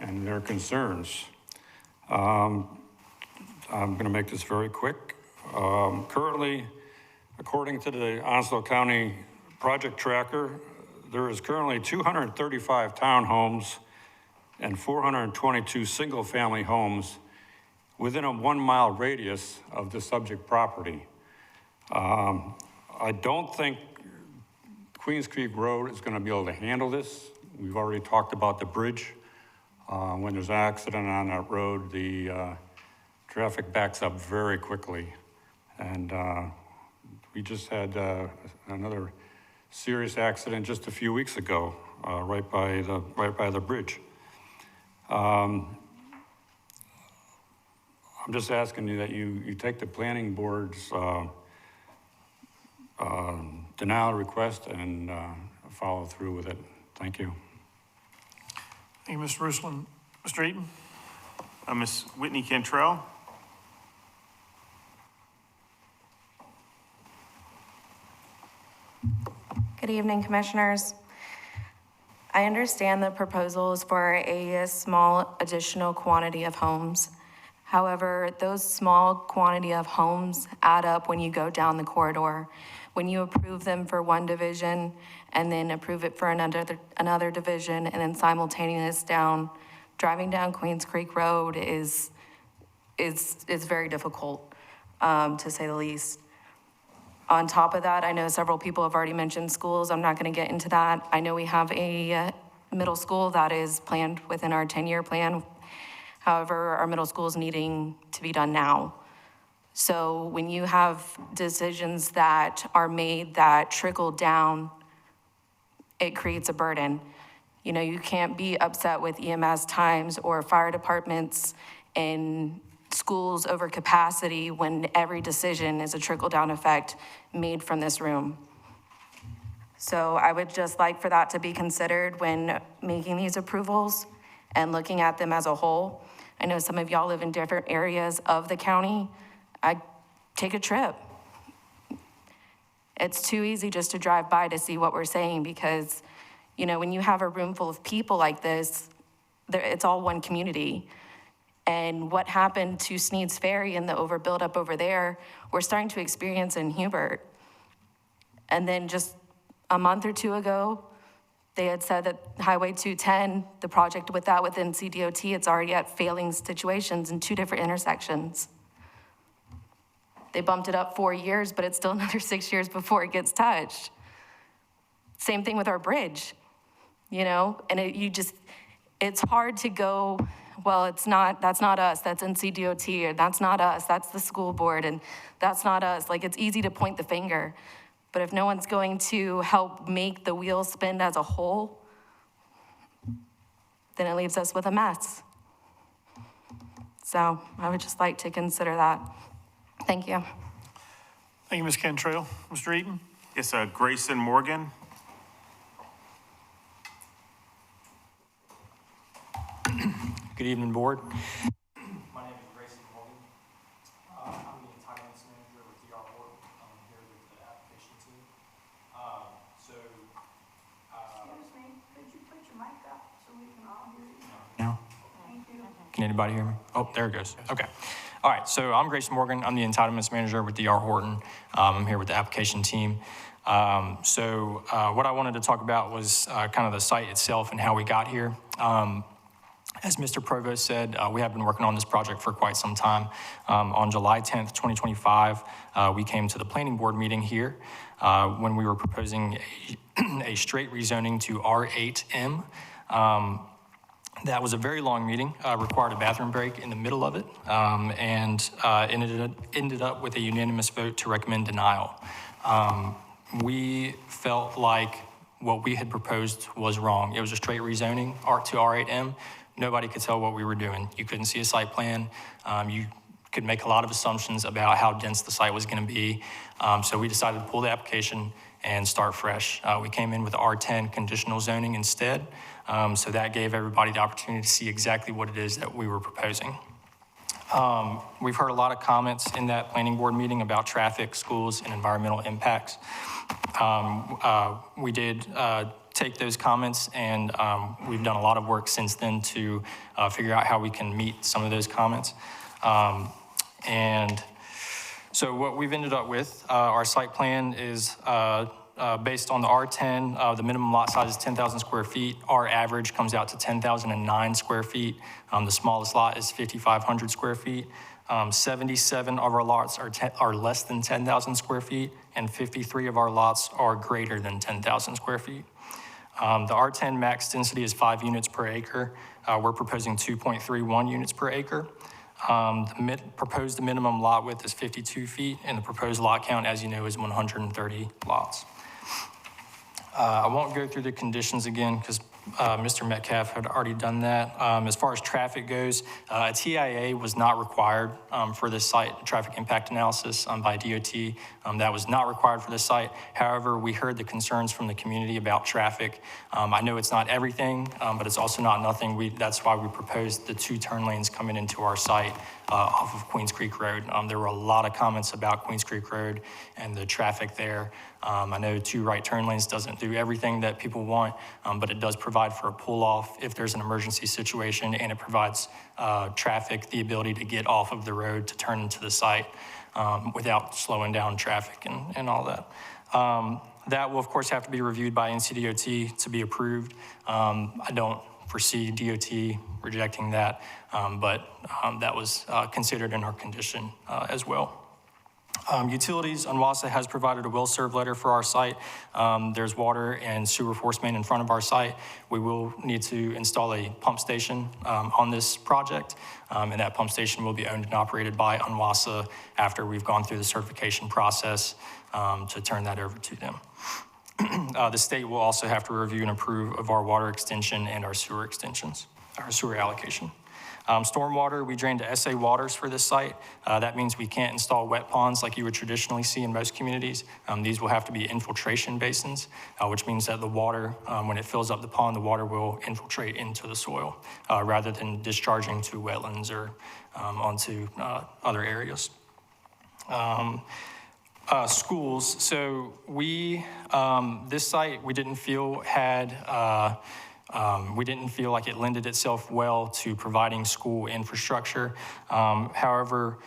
and their concerns. I'm going to make this very quick. Currently, according to the Onslow County Project Tracker, there is currently 235 townhomes and 422 single-family homes within a 1-mile radius of the subject property. I don't think Queens Creek Road is going to be able to handle this. We've already talked about the bridge. When there's an accident on that road, the traffic backs up very quickly. And we just had another serious accident just a few weeks ago, right by the bridge. I'm just asking you that you take the planning board's denial request and follow through with it. Thank you. Thank you, Mr. Rusland. Mr. Eaton. Ms. Whitney Cantrell. Good evening, commissioners. I understand the proposal is for a small additional quantity of homes. However, those small quantity of homes add up when you go down the corridor. When you approve them for one division and then approve it for another division and then simultaneous driving down Queens Creek Road is very difficult, to say the least. On top of that, I know several people have already mentioned schools. I'm not going to get into that. I know we have a middle school that is planned within our 10-year plan. However, our middle school is needing to be done now. So when you have decisions that are made that trickle down, it creates a burden. You know, you can't be upset with EMS times or fire departments and schools over capacity when every decision is a trickle-down effect made from this room. So I would just like for that to be considered when making these approvals and looking at them as a whole. I know some of y'all live in different areas of the county. I take a trip. It's too easy just to drive by to see what we're saying because, you know, when you have a room full of people like this, it's all one community. And what happened to Sneed's Ferry and the overbuild-up over there, we're starting to experience in Hubert. And then just a month or two ago, they had said that Highway 210, the project with that within CDOT, it's already at failing situations in 2 different intersections. They bumped it up 4 years, but it's still another 6 years before it gets touched. Same thing with our bridge, you know? And it's hard to go, well, that's not us, that's NCDOT, or that's not us, that's the school board, and that's not us. Like, it's easy to point the finger. But if no one's going to help make the wheels spin as a whole, then it leaves us with a mess. So I would just like to consider that. Thank you. Thank you, Ms. Cantrell. Mr. Eaton? Yes, Grayson Morgan. Good evening, board. My name is Grayson Morgan. I'm the entitlements manager with DR Horton. I'm here with the application team. Excuse me, could you put your mic up so we can all hear you? Now? Thank you. Can anybody hear me? Oh, there it goes. Okay. All right, so I'm Grayson Morgan. I'm the entitlements manager with DR Horton. I'm here with the application team. What I wanted to talk about was kind of the site itself and how we got here. As Mr. Provost said, we have been working on this project for quite some time. On July 10th, 2025, we came to the planning board meeting here when we were proposing a straight rezoning to R8M. That was a very long meeting, required a bathroom break in the middle of it, and ended up with a unanimous vote to recommend denial. We felt like what we had proposed was wrong. It was a straight rezoning to R8M. Nobody could tell what we were doing. You couldn't see a site plan. You could make a lot of assumptions about how dense the site was going to be. So we decided to pull the application and start fresh. We came in with R10 conditional zoning instead. So that gave everybody the opportunity to see exactly what it is that we were proposing. We've heard a lot of comments in that planning board meeting about traffic, schools, and environmental impacts. We did take those comments, and we've done a lot of work since then to figure out how we can meet some of those comments. And so what we've ended up with, our site plan is based on the R10, the minimum lot size is 10,000 square feet. Our average comes out to 10,009 square feet. The smallest lot is 5,500 square feet. 77 of our lots are less than 10,000 square feet, and 53 of our lots are greater than 10,000 square feet. The R10 max density is 5 units per acre. We're proposing 2.31 units per acre. The proposed minimum lot width is 52 feet, and the proposed lot count, as you know, is 130 lots. I won't go through the conditions again because Mr. Metcalf had already done that. As far as traffic goes, a TIA was not required for this site, traffic impact analysis by DOT. That was not required for this site. However, we heard the concerns from the community about traffic. I know it's not everything, but it's also not nothing. That's why we proposed the 2 turn lanes coming into our site off of Queens Creek Road. There were a lot of comments about Queens Creek Road and the traffic there. I know 2 right turn lanes doesn't do everything that people want, but it does provide provide for a pull-off if there's an emergency situation, and it provides traffic the ability to get off of the road to turn into the site without slowing down traffic and all that. That will, of course, have to be reviewed by NCDOT to be approved. I don't foresee DOT rejecting that, but that was considered in our condition as well. Utilities, Onwassa has provided a will-serve letter for our site. There's water and sewer force main in front of our site. We will need to install a pump station on this project, and that pump station will be owned and operated by Onwassa after we've gone through the certification process to turn that over to them. The state will also have to review and approve of our water extension and our sewer extensions, our sewer allocation. Stormwater, we drain to SA waters for this site. That means we can't install wet ponds like you would traditionally see in most communities. These will have to be infiltration basins, which means that the water, when it fills up the pond, the water will infiltrate into the soil rather than discharging to wetlands or onto other areas. Schools, so this site we didn't feel like it lended itself well to providing school infrastructure. However,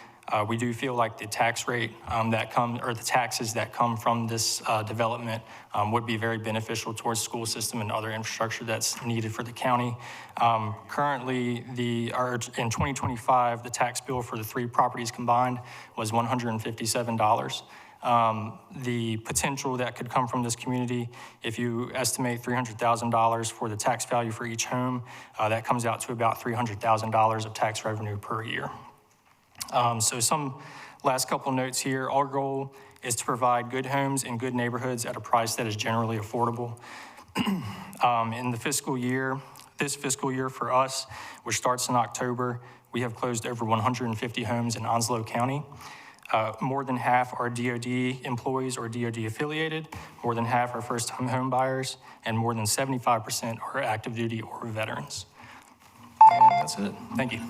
we do feel like the tax rate the taxes that come from this development would be very beneficial towards the school system and other infrastructure that's needed for the county. Currently, in 2025, the tax bill for the 3 properties combined was $157. The potential that could come from this community, if you estimate $300,000 for the tax value for each home, that comes out to about $300,000 of tax revenue per year. So some last couple notes here. Our goal is to provide good homes in good neighborhoods at a price that is generally affordable. In the this fiscal year for us, which starts in October, we have closed over 150 homes in Onslow County. More than half are DOD employees or DOD affiliated, more than half are first-time home buyers, and more than 75% are active duty or veterans. And that's it. Thank you.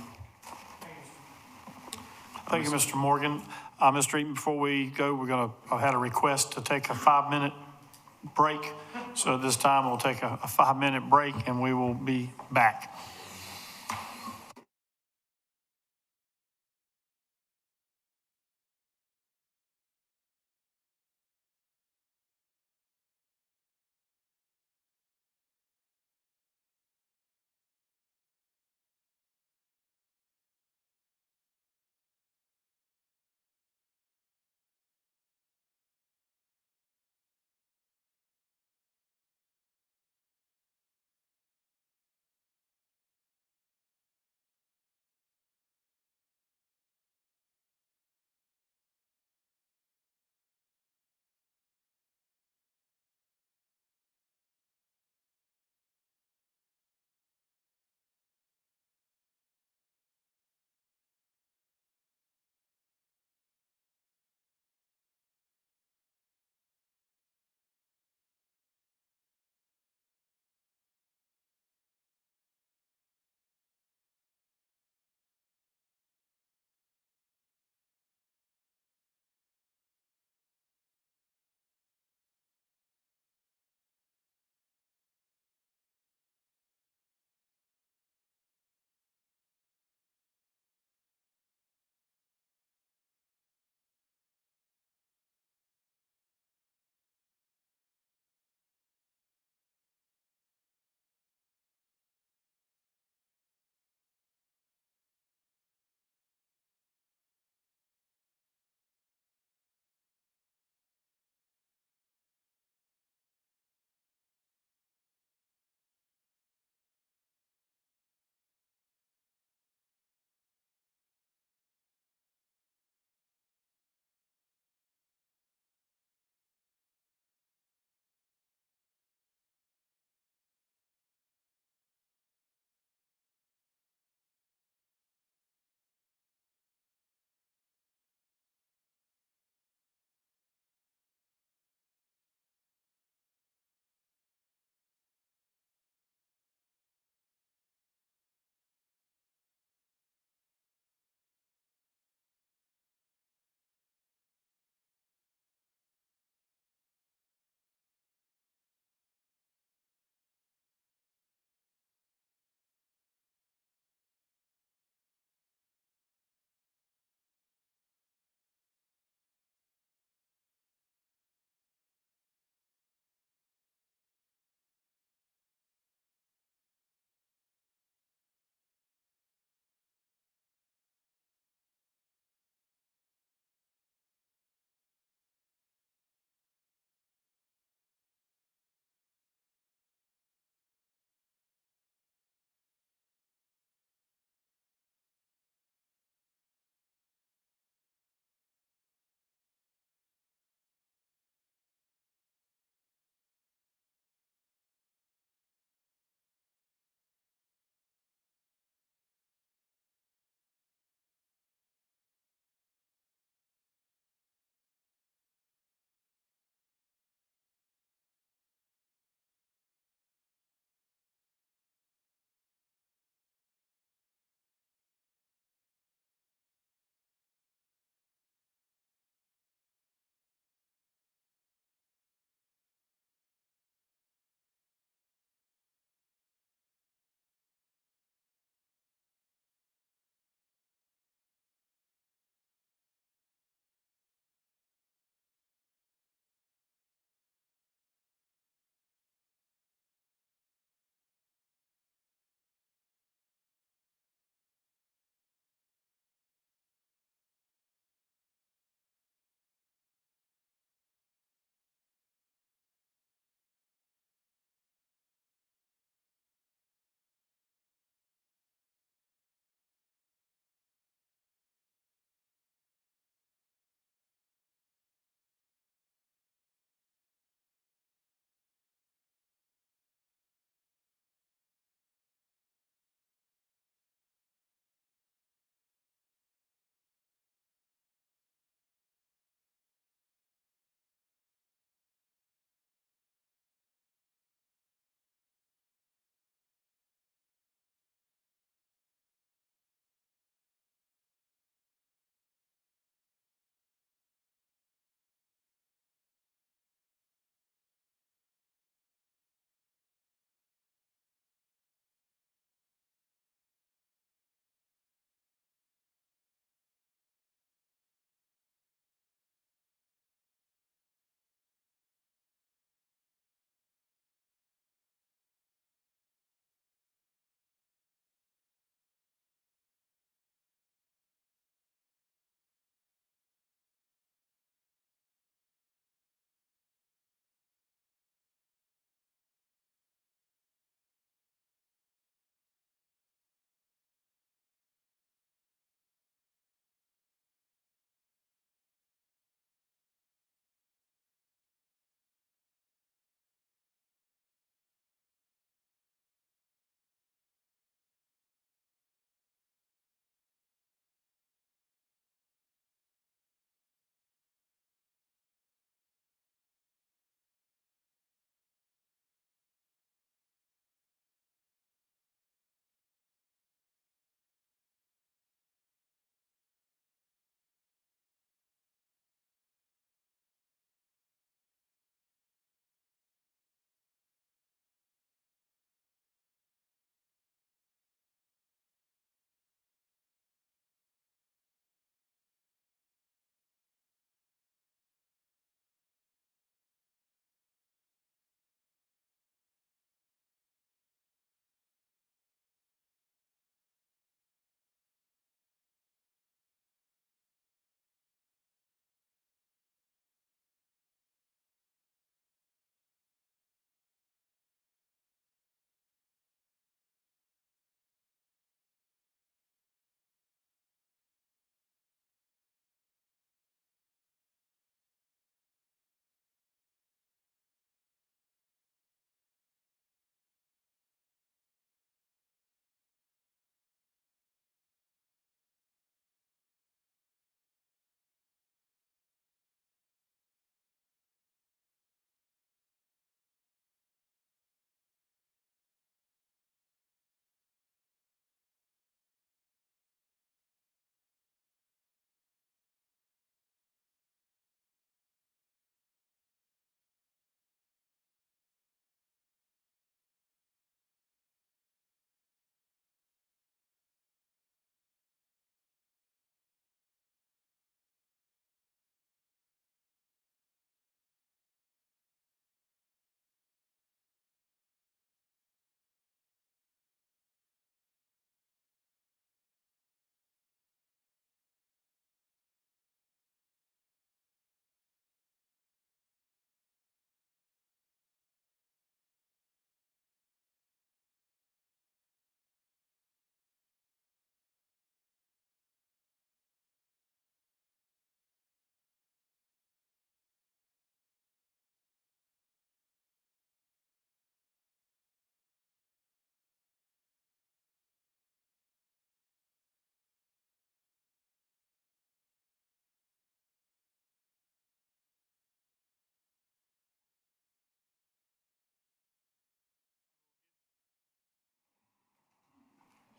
Thank you, Mr. Morgan. Mr. Eaton, before we go, I had a request to take a 5-minute break. So at this time, we'll take a 5-minute break and we will be back.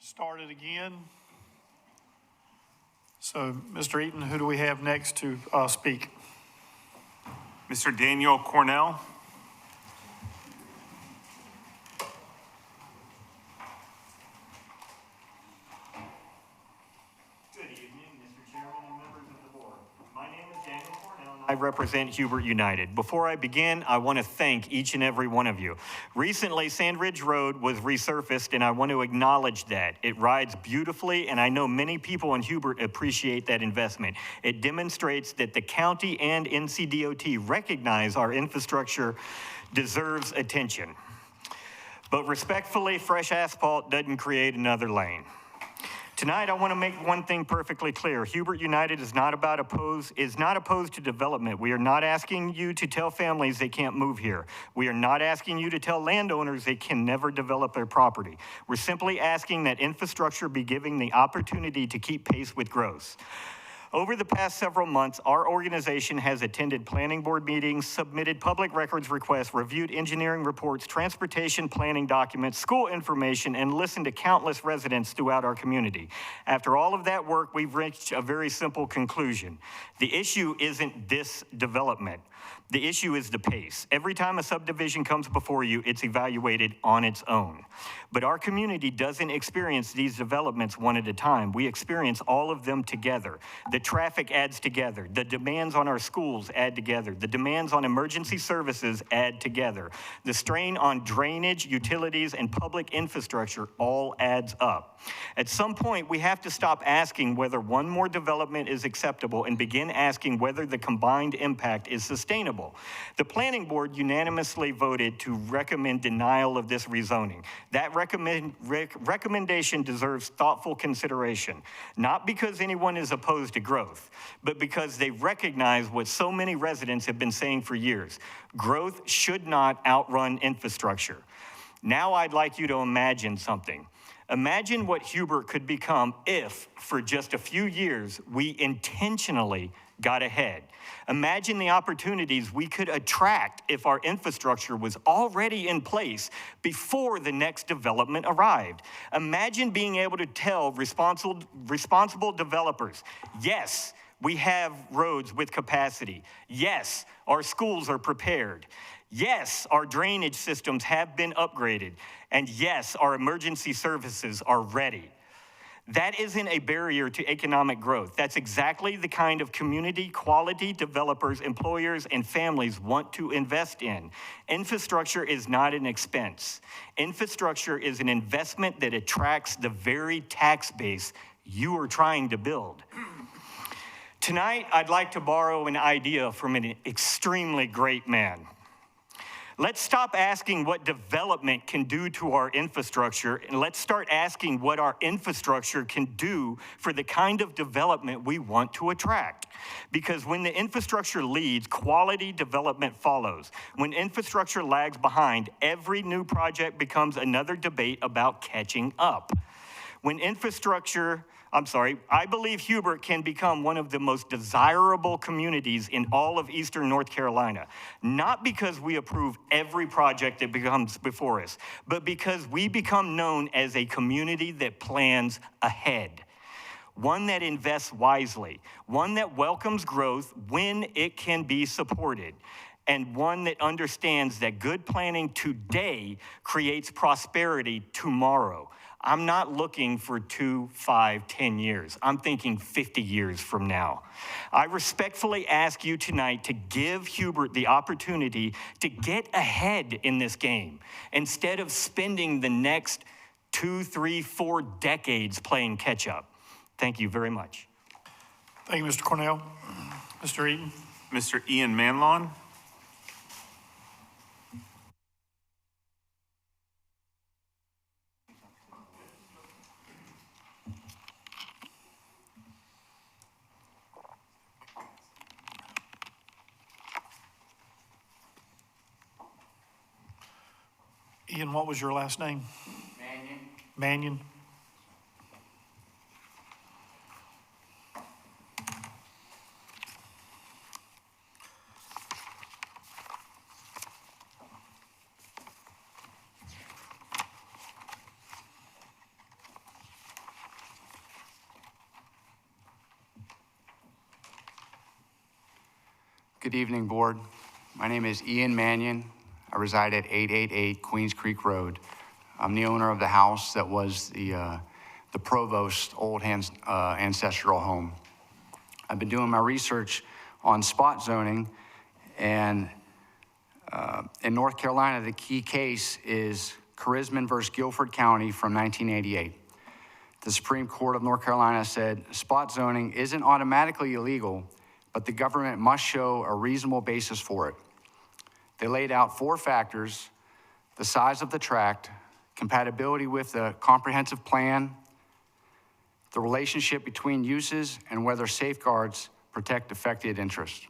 start it again. So, Mr. Eaton, who do we have next to speak? Mr. Daniel Cornell. Good evening, Mr. Chairman and members of the board. My name is Daniel Cornell, and I represent Hubert United. Before I begin, I want to thank each and every one of you. Recently, Sand Ridge Road was resurfaced, and I want to acknowledge that. It rides beautifully, and I know many people in Hubert appreciate that investment. It demonstrates that the county and NCDOT recognize our infrastructure deserves attention. But respectfully, fresh asphalt doesn't create another lane. Tonight, I want to make one thing perfectly clear. Hubert United is not opposed to development. We are not asking you to tell families they can't move here. We are not asking you to tell landowners they can never develop their property. We're simply asking that infrastructure be given the opportunity to keep pace with growth. Over the past several months, our organization has attended planning board meetings, submitted public records requests, reviewed engineering reports, transportation planning documents, school information, and listened to countless residents throughout our community. After all of that work, we've reached a very simple conclusion. The issue isn't this development. The issue is the pace. Every time a subdivision comes before you, it's evaluated on its own. But our community doesn't experience these developments one at a time. We experience all of them together. The traffic adds together. The demands on our schools add together. The demands on emergency services add together. The strain on drainage, utilities, and public infrastructure all adds up. At some point, we have to stop asking whether one more development is acceptable and begin asking whether the combined impact is sustainable. The planning board unanimously voted to recommend denial of this rezoning. That recommendation deserves thoughtful consideration, not because anyone is opposed to growth, but because they recognize what so many residents have been saying for years. Growth should not outrun infrastructure. Now I'd like you to imagine something. Imagine what Hubert could become if, for just a few years, we intentionally got ahead. Imagine the opportunities we could attract if our infrastructure was already in place before the next development arrived. Imagine being able to tell responsible developers, yes, we have roads with capacity. Yes, our schools are prepared. Yes, our drainage systems have been upgraded. And yes, our emergency services are ready. That isn't a barrier to economic growth. That's exactly the kind of community quality developers, employers, and families want to invest in. Infrastructure is not an expense. Infrastructure is an investment that attracts the very tax base you are trying to build. Tonight, I'd like to borrow an idea from an extremely great man. Let's stop asking what development can do to our infrastructure, and let's start asking what our infrastructure can do for the kind of development we want to attract. Because when the infrastructure leads, quality development follows. When infrastructure lags behind, every new project becomes another debate about catching up. I believe Hubert can become one of the most desirable communities in all of Eastern North Carolina, not because we approve every project that comes before us, but because we become known as a community that plans ahead. One that invests wisely, one that welcomes growth when it can be supported, and one that understands that good planning today creates prosperity tomorrow. I'm not looking for 2, 5, 10 years. I'm thinking 50 years from now. I respectfully ask you tonight to give Hubert the opportunity to get ahead in this game instead of spending the next 2, 3, 4 decades playing catch up. Thank you very much. Thank you, Mr. Cornell. Mr. Eaton. Mr. Ian Manlon. Ian, what was your last name? Mannion. Good evening, Board. My name is Ian Mannion. I reside at 888 Queens Creek Road. I'm the owner of the house that was the Provost old ancestral home. I've been doing my research on spot zoning, and in North Carolina, the key case is Charisman versus Guilford County from 1988. The Supreme Court of North Carolina said spot zoning isn't automatically illegal, but the government must show a reasonable basis for it. They laid out 4 factors: the size of the tract, compatibility with the comprehensive plan, the relationship between uses, and whether safeguards protect affected interests.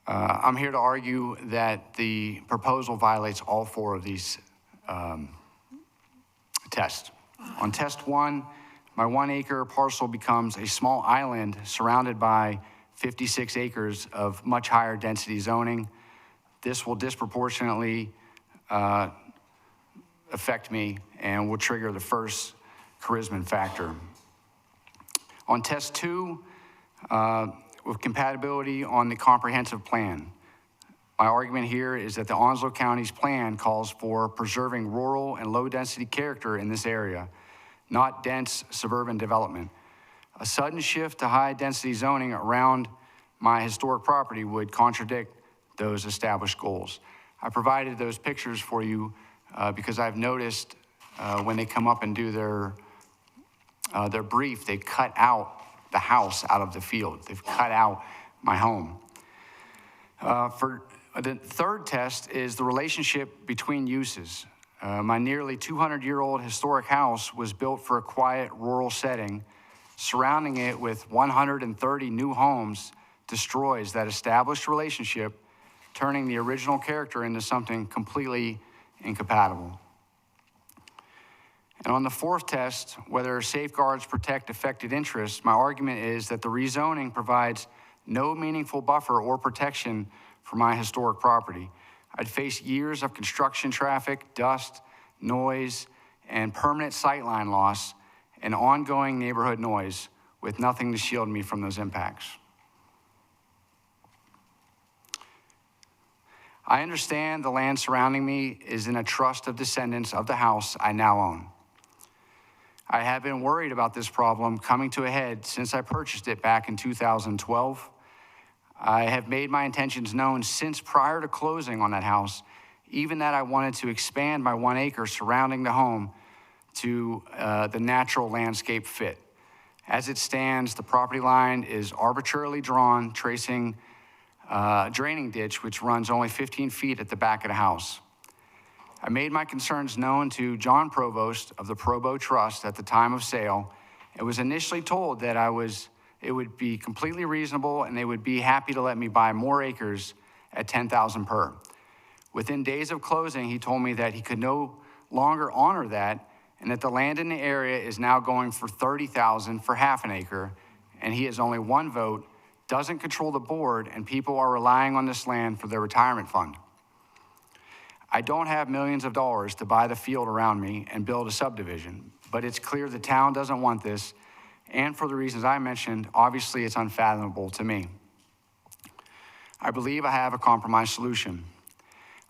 I'm here to argue that the proposal violates all 4 of these tests. On test 1, my 1-acre parcel becomes a small island surrounded by 56 acres of much higher density zoning. This will disproportionately affect me and will trigger the first Charisman factor. On test 2, with compatibility on the comprehensive plan, my argument here is that the Onslow County's plan calls for preserving rural and low-density character in this area, not dense suburban development. A sudden shift to high-density zoning around my historic property would contradict those established goals. I provided those pictures for you because I've noticed when they come up and do their brief, they cut out the house out of the field. They've cut out my home. For the third test is the relationship between uses. My nearly 200-year-old historic house was built for a quiet rural setting. Surrounding it with 130 new homes destroys that established relationship, turning the original character into something completely incompatible. And on the 4th test, whether safeguards protect affected interests, my argument is that the rezoning provides no meaningful buffer or protection for my historic property. I'd face years of construction traffic, dust, noise, and permanent sightline loss, and ongoing neighborhood noise with nothing to shield me from those impacts. I understand the land surrounding me is in a trust of descendants of the house I now own. I have been worried about this problem coming to a head since I purchased it back in 2012. I have made my intentions known since prior to closing on that house, even that I wanted to expand my 1 acre surrounding the home to the natural landscape fit. As it stands, the property line is arbitrarily drawn, tracing a draining ditch which runs only 15 feet at the back of the house. I made my concerns known to John Provost of the Probo Trust at the time of sale, and was initially told that it would be completely reasonable and they would be happy to let me buy more acres at $10,000 per. Within days of closing, he told me that he could no longer honor that and that the land in the area is now going for $30,000 for half an acre, and he has only 1 vote, doesn't control the board, and people are relying on this land for their retirement fund. I don't have millions of dollars to buy the field around me and build a subdivision, but it's clear the town doesn't want this, and for the reasons I mentioned, obviously it's unfathomable to me. I believe I have a compromise solution.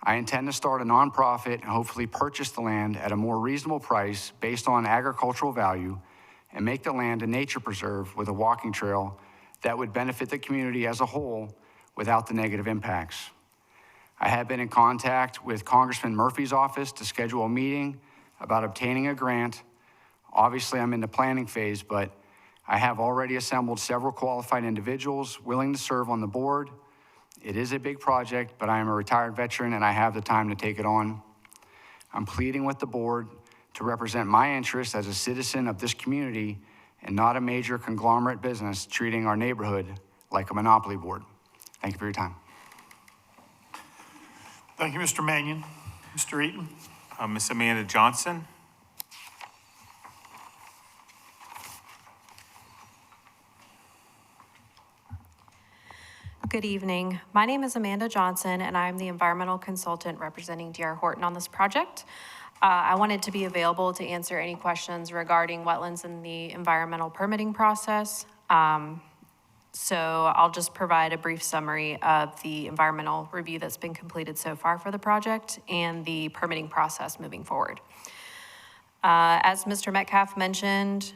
I intend to start a nonprofit and hopefully purchase the land at a more reasonable price based on agricultural value and make the land a nature preserve with a walking trail that would benefit the community as a whole without the negative impacts. I have been in contact with Congressman Murphy's office to schedule a meeting about obtaining a grant. Obviously, I'm in the planning phase, but I have already assembled several qualified individuals willing to serve on the board. It is a big project, but I am a retired veteran and I have the time to take it on. I'm pleading with the board to represent my interests as a citizen of this community and not a major conglomerate business treating our neighborhood like a monopoly board. Thank you for your time. Thank you, Mr. Mannion. Mr. Eaton. Ms. Amanda Johnson. Good evening. My name is Amanda Johnson, and I'm the environmental consultant representing D.R. Horton on this project. I wanted to be available to answer any questions regarding wetlands in the environmental permitting process. So I'll just provide a brief summary of the environmental review that's been completed so far for the project and the permitting process moving forward. As Mr. Metcalf mentioned,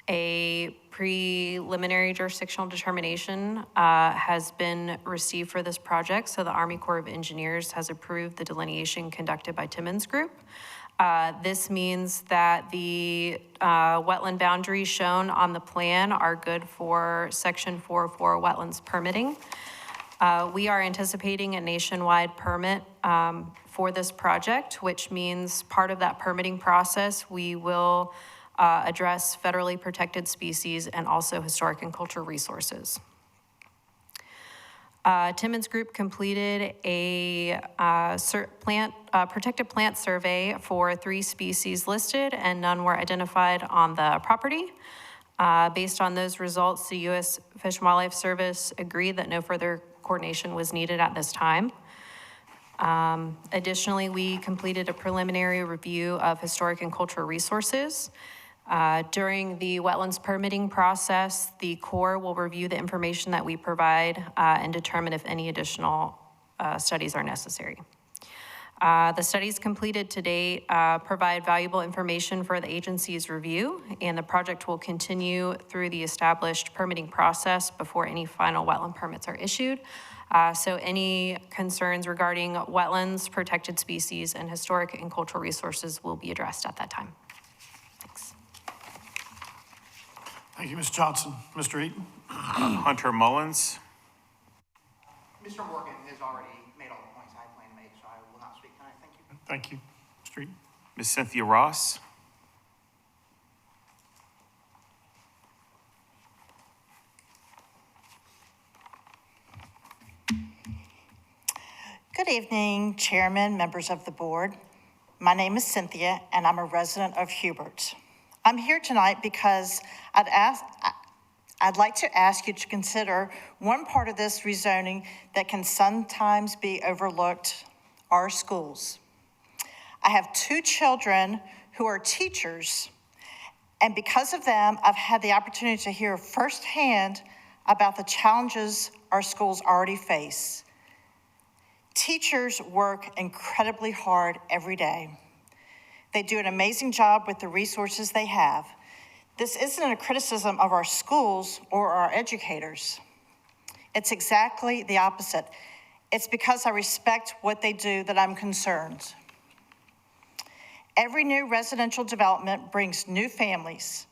a preliminary jurisdictional determination has been received for this project. So the Army Corps of Engineers has approved the delineation conducted by Timmons Group. This means that the wetland boundaries shown on the plan are good for Section 404 wetlands permitting. We are anticipating a nationwide permit for this project, which means part of that permitting process, we will address federally protected species and also historic and cultural resources. Timmons Group completed a protected plant survey for 3 species listed, and none were identified on the property. Based on those results, the U.S. Fish and Wildlife Service agreed that no further coordination was needed at this time. Additionally, we completed a preliminary review of historic and cultural resources. During the wetlands permitting process, the Corps will review the information that we provide and determine if any additional studies are necessary. The studies completed to date provide valuable information for the agency's review, and the project will continue through the established permitting process before any final wetland permits are issued. So any concerns regarding wetlands, protected species, and historic and cultural resources will be addressed at that time. Thanks. Thank you, Ms. Johnson. Mr. Eaton? Hunter Mullins. Mr. Morgan has already made all the points I plan to make, so I will not speak tonight. Thank you. Thank you. Mr. Eaton? Ms. Cynthia Ross. Good evening, Chairman, members of the board. My name is Cynthia, and I'm a resident of Hubert. I'm here tonight because I'd like to ask you to consider one part of this rezoning that can sometimes be overlooked: our schools. I have 2 children who are teachers, and because of them, I've had the opportunity to hear firsthand about the challenges our schools already face. Teachers work incredibly hard every day. They do an amazing job with the resources they have. This isn't a criticism of our schools or our educators. It's exactly the opposite. It's because I respect what they do that I'm concerned. Every new residential development brings new families,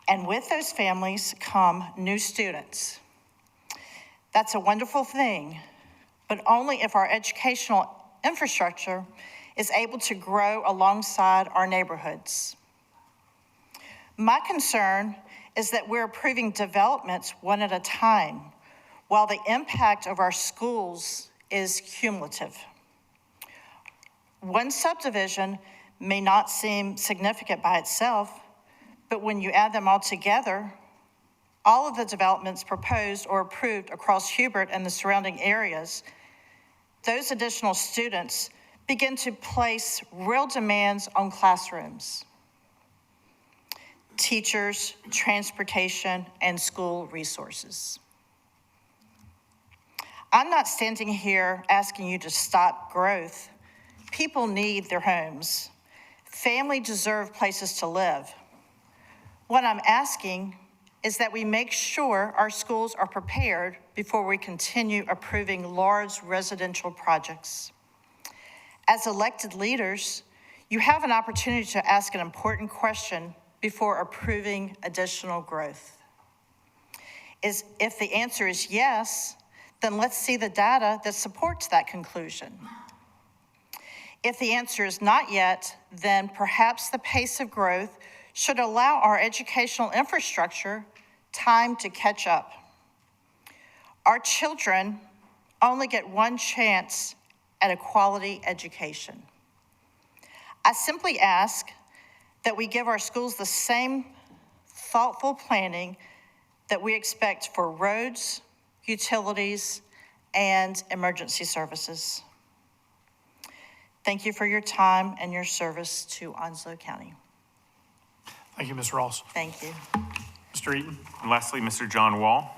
and with those families come new students. That's a wonderful thing, but only if our educational infrastructure is able to grow alongside our neighborhoods. My concern is that we're approving developments one at a time, while the impact of our schools is cumulative. One subdivision may not seem significant by itself, but when you add them all together, all of the developments proposed or approved across Hubert and the surrounding areas, those additional students begin to place real demands on classrooms, teachers, transportation, and school resources. I'm not standing here asking you to stop growth. People need their homes. Families deserve places to live. What I'm asking is that we make sure our schools are prepared before we continue approving large residential projects. As elected leaders, you have an opportunity to ask an important question before approving additional growth. If the answer is yes, then let's see the data that supports that conclusion. If the answer is not yet, then perhaps the pace of growth should allow our educational infrastructure time to catch up. Our children only get one chance at a quality education. I simply ask that we give our schools the same thoughtful planning that we expect for roads, utilities, and emergency services. Thank you for your time and your service to Onslow County. Thank you, Ms. Ross. Thank you. Mr. Eaton? And lastly, Mr. John Wall.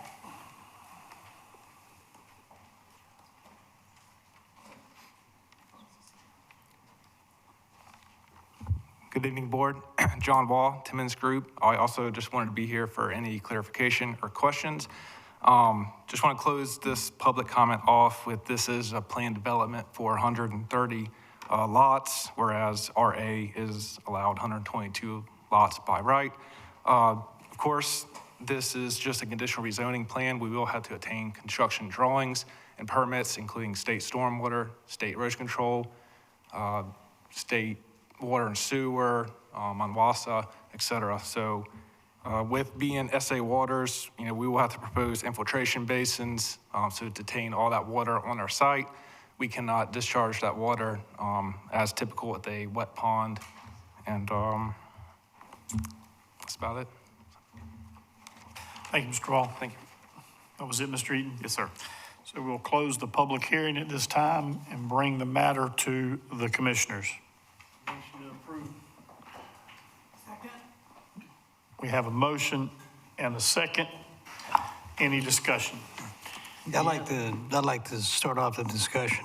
Good evening, Board. John Wall, Timmons Group. I also just wanted to be here for any clarification or questions. Just want to close this public comment off with this is a planned development for 130 lots, whereas RA is allowed 122 lots by right. Of course, this is just a conditional rezoning plan. We will have to obtain construction drawings and permits, including state stormwater, state erosion control, state water and sewer, Monwassa, et cetera. So with being SA waters, we will have to propose infiltration basins so to detain all that water on our site. We cannot discharge that water as typical with a wet pond. And that's about it. Thank you, Mr. Wall. Thank you. That was it, Mr. Eaton? Yes, sir. So we'll close the public hearing at this time and bring the matter to the commissioners. Motion to approve. Second. We have a motion and a second. Any discussion? I'd like to start off the discussion.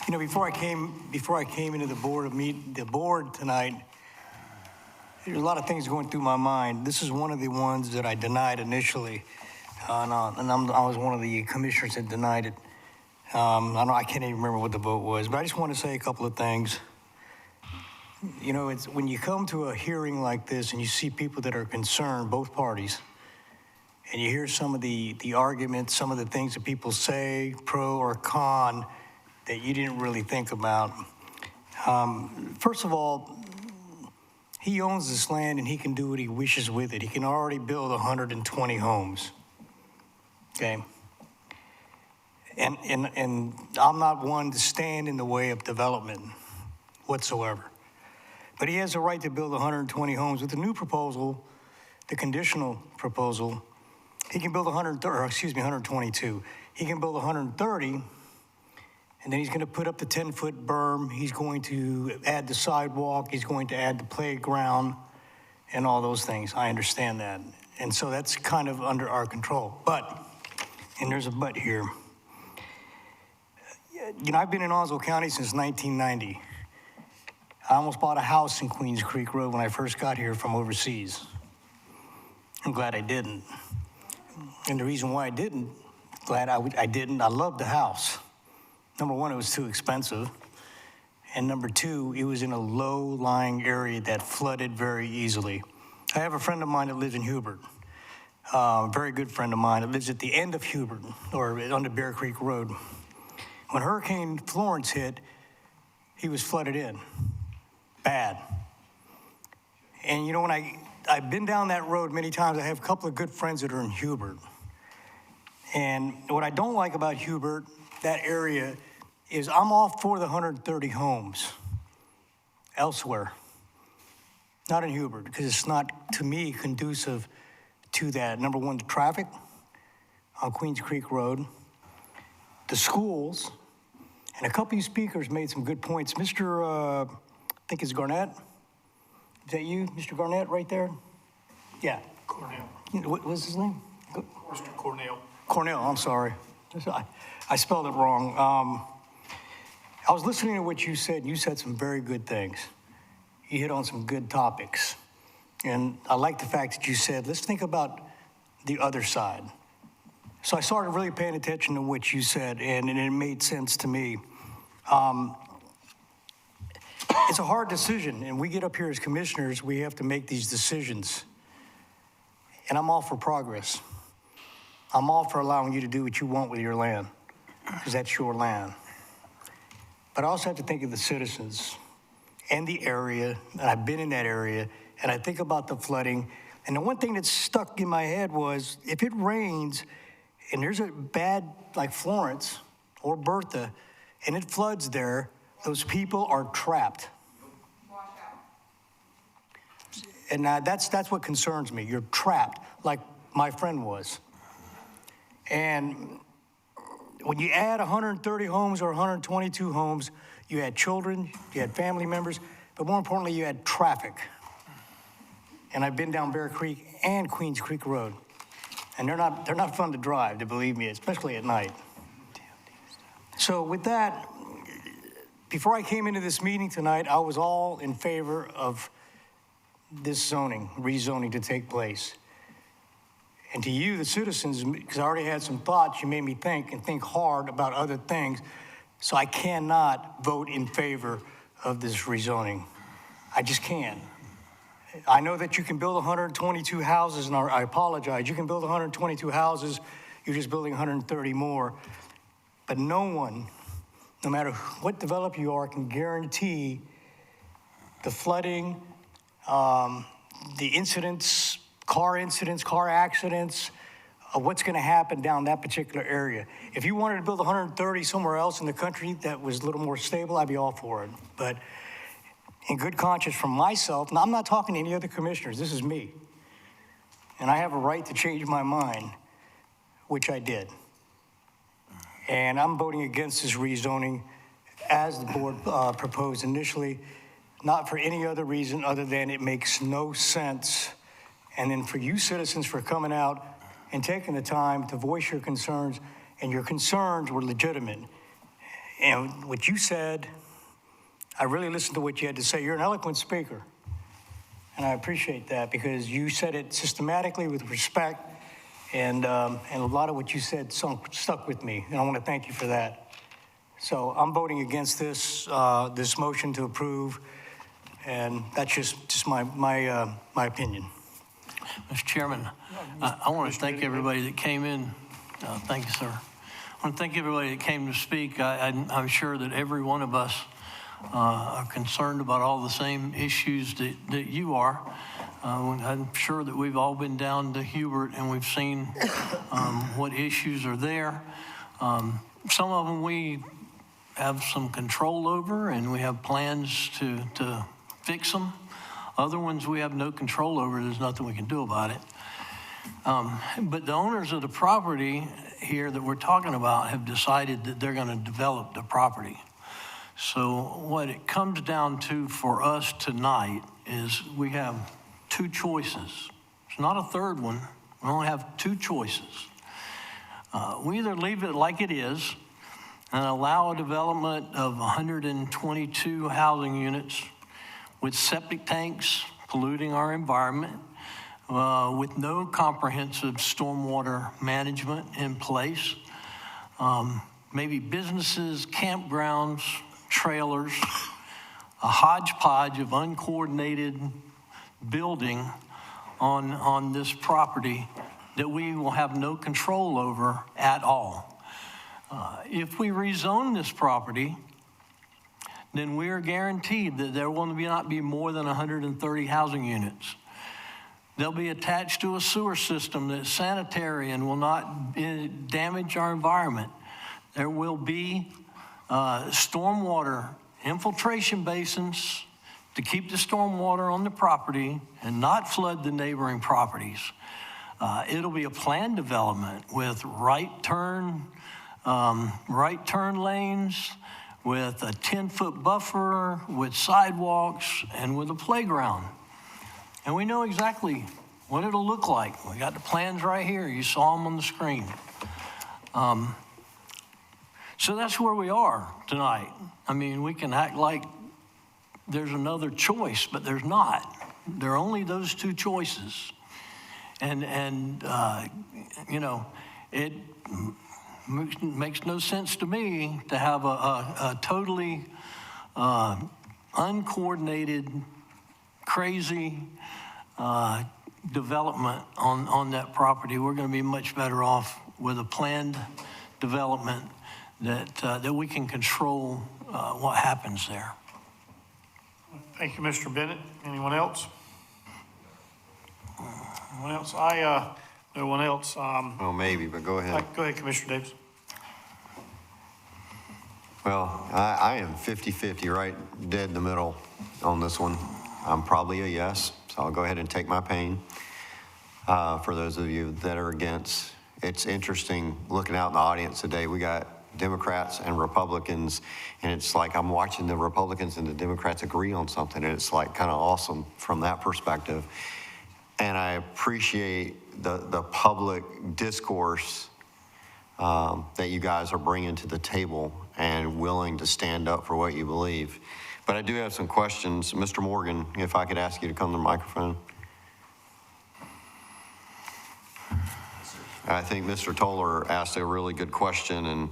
Before I came into the board tonight, there's a lot of things going through my mind. This is one of the ones that I denied initially, and I was one of the commissioners that denied it. I can't even remember what the vote was, but I just want to say a couple of things. It's when you come to a hearing like this and you see people that are concerned, both parties, and you hear some of the arguments, some of the things that people say, pro or con, that you didn't really think about. First of all, he owns this land and he can do what he wishes with it. He can already build 120 homes, okay? And I'm not one to stand in the way of development whatsoever. But he has a right to build 120 homes. With the new proposal, the conditional proposal, he can build 122. He can build 130, and then he's going to put up the 10-foot berm. He's going to add the sidewalk. He's going to add the playground and all those things. I understand that. And so that's kind of under our control. But, and there's a but here. I've been in Onslow County since 1990. I almost bought a house in Queens Creek Road when I first got here from overseas. I'm glad I didn't. And the reason why I didn't, I didn't, I loved the house. Number one, it was too expensive. And number two, it was in a low-lying area that flooded very easily. I have a friend of mine that lives in Hubert, a very good friend of mine that lives at the end of Hubert, or under Bear Creek Road. When Hurricane Florence hit, he was flooded in, bad. And when I've been down that road many times, I have a couple of good friends that are in Hubert. And what I don't like about Hubert, that area, is I'm all for the 130 homes elsewhere, not in Hubert, because it's not, to me, conducive to that. Number one, the traffic on Queens Creek Road, the schools, and a couple of you speakers made some good points. Mr. I think it's Garnett. Is that you, Mr. Garnett, right there? Yeah. Cornell. What was his name? Mr. Cornell. Cornell, I'm sorry. I spelled it wrong. I was listening to what you said. You said some very good things. You hit on some good topics. And I like the fact that you said, let's think about the other side. So I started really paying attention to what you said, and it made sense to me. It's a hard decision, and we get up here as commissioners, we have to make these decisions. And I'm all for progress. I'm all for allowing you to do what you want with your land, because that's your land. But I also have to think of the citizens and the area, and I've been in that area, and I think about the flooding. And the one thing that stuck in my head was, if it rains, and there's a bad, like Florence or Bertha, and it floods there, those people are trapped. And that's what concerns me. You're trapped, like my friend was. And when you add 130 homes or 122 homes, you had children, you had family members, but more importantly, you had traffic. And I've been down Bear Creek and Queens Creek Road, and they're not fun to drive, to believe me, especially at night. So with that, before I came into this meeting tonight, I was all in favor of this rezoning to take place. And to you, the citizens, because I already had some thoughts, you made me think and think hard about other things. So I cannot vote in favor of this rezoning. I just can't. I know that you can build 122 houses, and I apologize. You can build 122 houses, you're just building 130 more. But no one, no matter what developer you are, can guarantee the flooding, the incidents, car accidents, what's going to happen down that particular area. If you wanted to build 130 somewhere else in the country that was a little more stable, I'd be all for it. But in good conscience from myself, and I'm not talking to any other commissioners, this is me. And I have a right to change my mind, which I did. And I'm voting against this rezoning as the board proposed initially, not for any other reason other than it makes no sense. And then for you citizens for coming out and taking the time to voice your concerns, and your concerns were legitimate. And what you said, I really listened to what you had to say. You're an eloquent speaker, and I appreciate that because you said it systematically with respect, and a lot of what you said stuck with me, and I want to thank you for that. So I'm voting against this motion to approve, and that's just my opinion. Mr. Chairman, I want to thank everybody that came in. Thank you, sir. I want to thank everybody that came to speak. I'm sure that every one of us are concerned about all the same issues that you are. I'm sure that we've all been down to Hubert and we've seen what issues are there. Some of them we have some control over and we have plans to fix them. Other ones we have no control over. There's nothing we can do about it. But the owners of the property here that we're talking about have decided that they're going to develop the property. So what it comes down to for us tonight is we have two choices. It's not a third one. We only have two choices. We either leave it like it is and allow a development of 122 housing units with septic tanks polluting our environment, with no comprehensive stormwater management in place, maybe businesses, campgrounds, trailers, a hodgepodge of uncoordinated building on this property that we will have no control over at all. If we rezone this property, then we are guaranteed that there will not be more than 130 housing units. They'll be attached to a sewer system that's sanitary and will not damage our environment. There will be stormwater infiltration basins to keep the stormwater on the property and not flood the neighboring properties. It'll be a planned development with right turn lanes, with a 10-foot buffer, with sidewalks, and with a playground. And we know exactly what it'll look like. We got the plans right here. You saw them on the screen. So that's where we are tonight. I mean, we can act like there's another choice, but there's not. There are only those two choices. And you know, it makes no sense to me to have a totally uncoordinated, crazy development on that property. We're going to be much better off with a planned development that we can control what happens there. Thank you, Mr. Bennett. Anyone else? Anyone else? No one else. Well, maybe, but go ahead. Go ahead, Commissioner Davis. Well, I am 50-50, right dead in the middle on this one. I'm probably a yes, so I'll go ahead and take my pain. For those of you that are against, it's interesting looking out in the audience today. We got Democrats and Republicans, and it's like I'm watching the Republicans and the Democrats agree on something, and it's like kind of awesome from that perspective. And I appreciate the public discourse that you guys are bringing to the table. and willing to stand up for what you believe. But I do have some questions. Mr. Morgan, if I could ask you to come to the microphone. I think Mr. Toller asked a really good question, and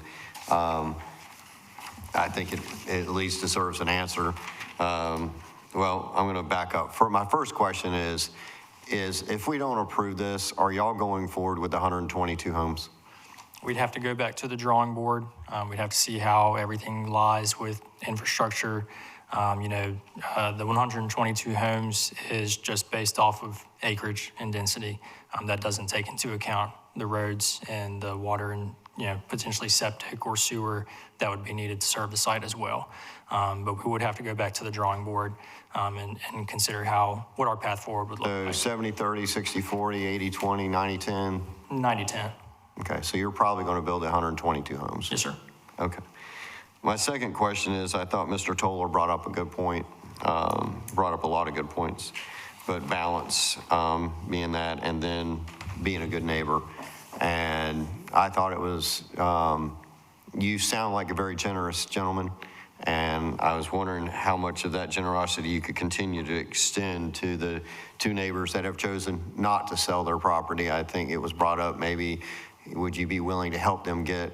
I think it at least deserves an answer. Well, I'm going to back up. For my first question is if we don't approve this, are y'all going forward with the 122 homes? We'd have to go back to the drawing board. We'd have to see how everything lies with infrastructure. The 122 homes is just based off of acreage and density. That doesn't take into account the roads and the water and, potentially septic or sewer that would be needed to serve the site as well. But we would have to go back to the drawing board and consider what our path forward would look like. So 70-30, 60-40, 80-20, 90-10? 90-10. Okay, so you're probably going to build 122 homes? Yes, sir. Okay. My second question is, I thought Mr. Toller brought up a good point, brought up a lot of good points, but balance being that, and then being a good neighbor. And I thought it was, you sound like a very generous gentleman, and I was wondering how much of that generosity you could continue to extend to the two neighbors that have chosen not to sell their property. I think it was brought up, maybe, would you be willing to help them get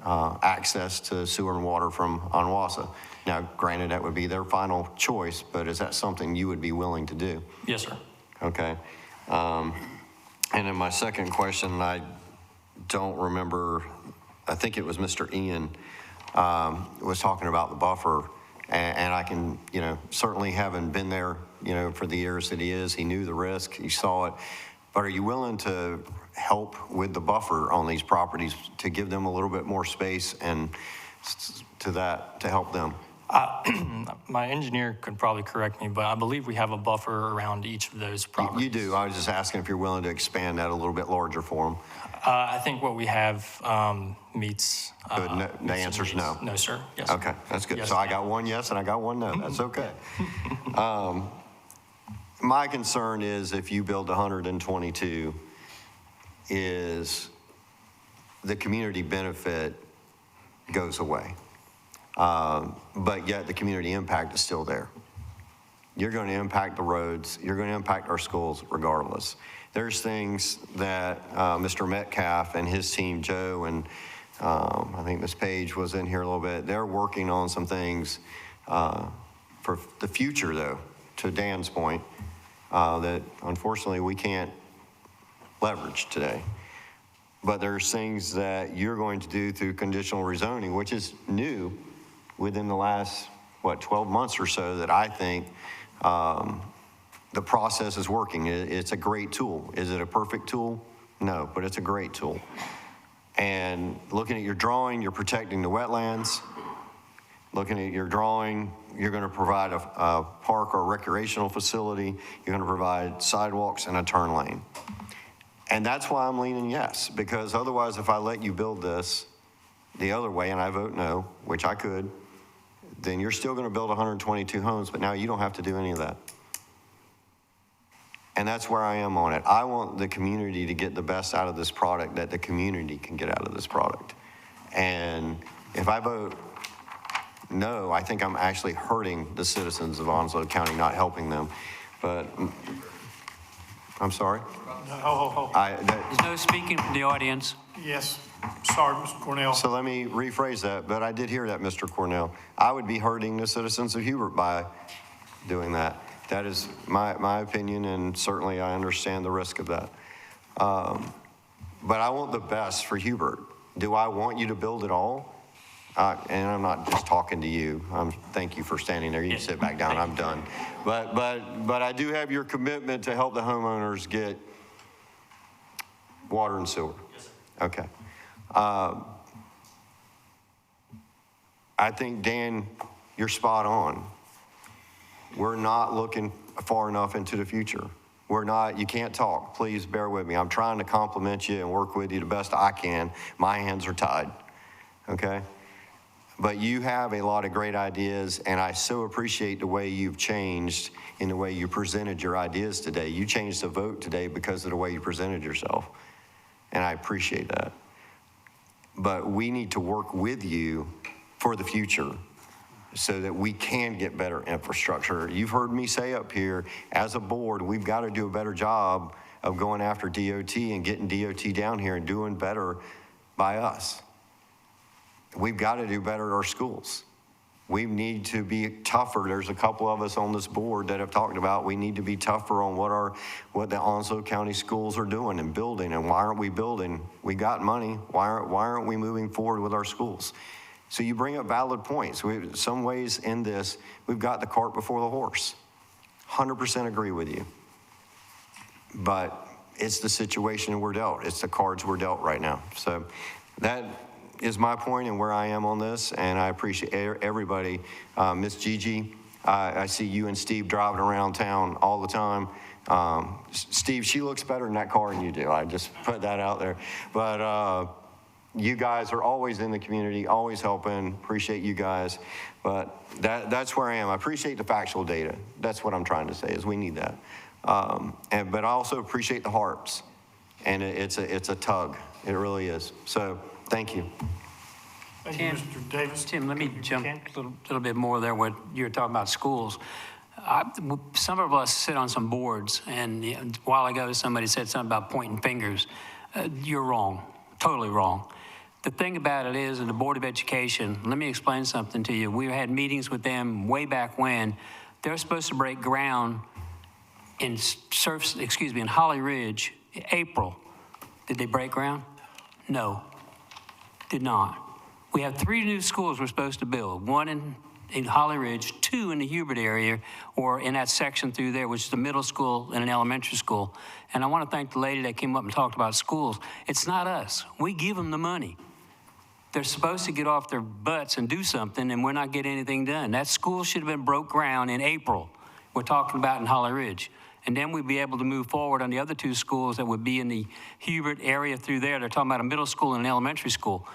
access to sewer and water from Onwassa? Now, granted, that would be their final choice, but is that something you would be willing to do? Yes, sir. Okay. And then my second question, I don't remember, I think it was Mr. Ian was talking about the buffer, and I can, certainly haven't been there, for the years that he knew the risk, he saw it, but are you willing to help with the buffer on these properties to give them a little bit more space and to help them? My engineer could probably correct me, but I believe we have a buffer around each of those properties. You do. I was just asking if you're willing to expand that a little bit larger for them. I think what we have meets. The answer's no. No, sir. Yes. Okay, that's good. Yes, So I got one yes and I got one no. That's okay. My concern is if you build 122, is the community benefit goes away. But yet the community impact is still there. You're going to impact the roads. You're going to impact our schools regardless. There's things that Mr. Metcalf and his team, Joe, and I think Ms. Page was in here a little bit. They're working on some things for the future, though, to Dan's point, that unfortunately we can't leverage today. But there's things that you're going to do through conditional rezoning, which is new within the last, 12 months or so, that I think the process is working. It's a great tool. Is it a perfect tool? No, but it's a great tool. And looking at your drawing, you're protecting the wetlands. Looking at your drawing, you're going to provide a park or recreational facility. You're going to provide sidewalks and a turn lane. And that's why I'm leaning yes, because otherwise if I let you build this the other way and I vote no, which I could, then you're still going to build 122 homes, but now you don't have to do any of that. And that's where I am on it. I want the community to get the best out of this product that the community can get out of this product. And if I vote no, I think I'm actually hurting the citizens of Onslow County, not helping them. But I'm sorry? There's no speaking from the audience. Yes. Sorry, Mr. Cornell. So let me rephrase that, but I did hear that, Mr. Cornell. I would be hurting the citizens of Hubert by doing that. That is my opinion, and certainly I understand the risk of that. But I want the best for Hubert. Do I want you to build it all? And I'm not just talking to you. Thank you for standing there. You can sit back down. I'm done. But I do have your commitment to help the homeowners get water and sewer. Yes, sir. Okay. I think, Dan, you're spot on. We're not looking far enough into the future. We're not, you can't talk. Please bear with me. I'm trying to compliment you and work with you the best I can. My hands are tied, okay? But you have a lot of great ideas, and I so appreciate the way you've changed in the way you presented your ideas today. You changed the vote today because of the way you presented yourself, and I appreciate that. But we need to work with you for the future so that we can get better infrastructure. You've heard me say up here, as a board, we've got to do a better job of going after DOT and getting DOT down here and doing better by us. We've got to do better at our schools. We need to be tougher. There's a couple of us on this board that have talked about we need to be tougher on what the Onslow County schools are doing and building, and why aren't we building? We got money. Why aren't we moving forward with our schools? So you bring up valid points. Some ways in this, we've got the cart before the horse. 100% agree with you. But it's the situation we're dealt. It's the cards we're dealt right now. So that is my point and where I am on this, and I appreciate everybody. Miss Gigi, I see you and Steve driving around town all the time. Steve, she looks better in that car than you do. I just put that out there. But you guys are always in the community, always helping. Appreciate you guys. But that's where I am. I appreciate the factual data. That's what I'm trying to say, is we need that. But I also appreciate the hearts, and it's a tug. It really is. So thank you. Thank you, Mr. Davis. Tim, let me jump a little bit more there. What you were talking about schools. Some of us sit on some boards, and a while ago somebody said something about pointing fingers. You're wrong, totally wrong. The thing about it is, in the Board of Education, let me explain something to you. We had meetings with them way back when. They're supposed to break ground in Holly Ridge, April. Did they break ground? No, did not. We have 3 new schools we're supposed to build, one in Holly Ridge, 2 in the Hubert area, or in that section through there, which is the middle school and an elementary school. And I want to thank the lady that came up and talked about schools. It's not us. We give them the money. They're supposed to get off their butts and do something, and we're not getting anything done. That school should have been broke ground in April. We're talking about in Holly Ridge. And then we'd be able to move forward on the other 2 schools that would be in the Hubert area through there. They're talking about a middle school and an elementary school.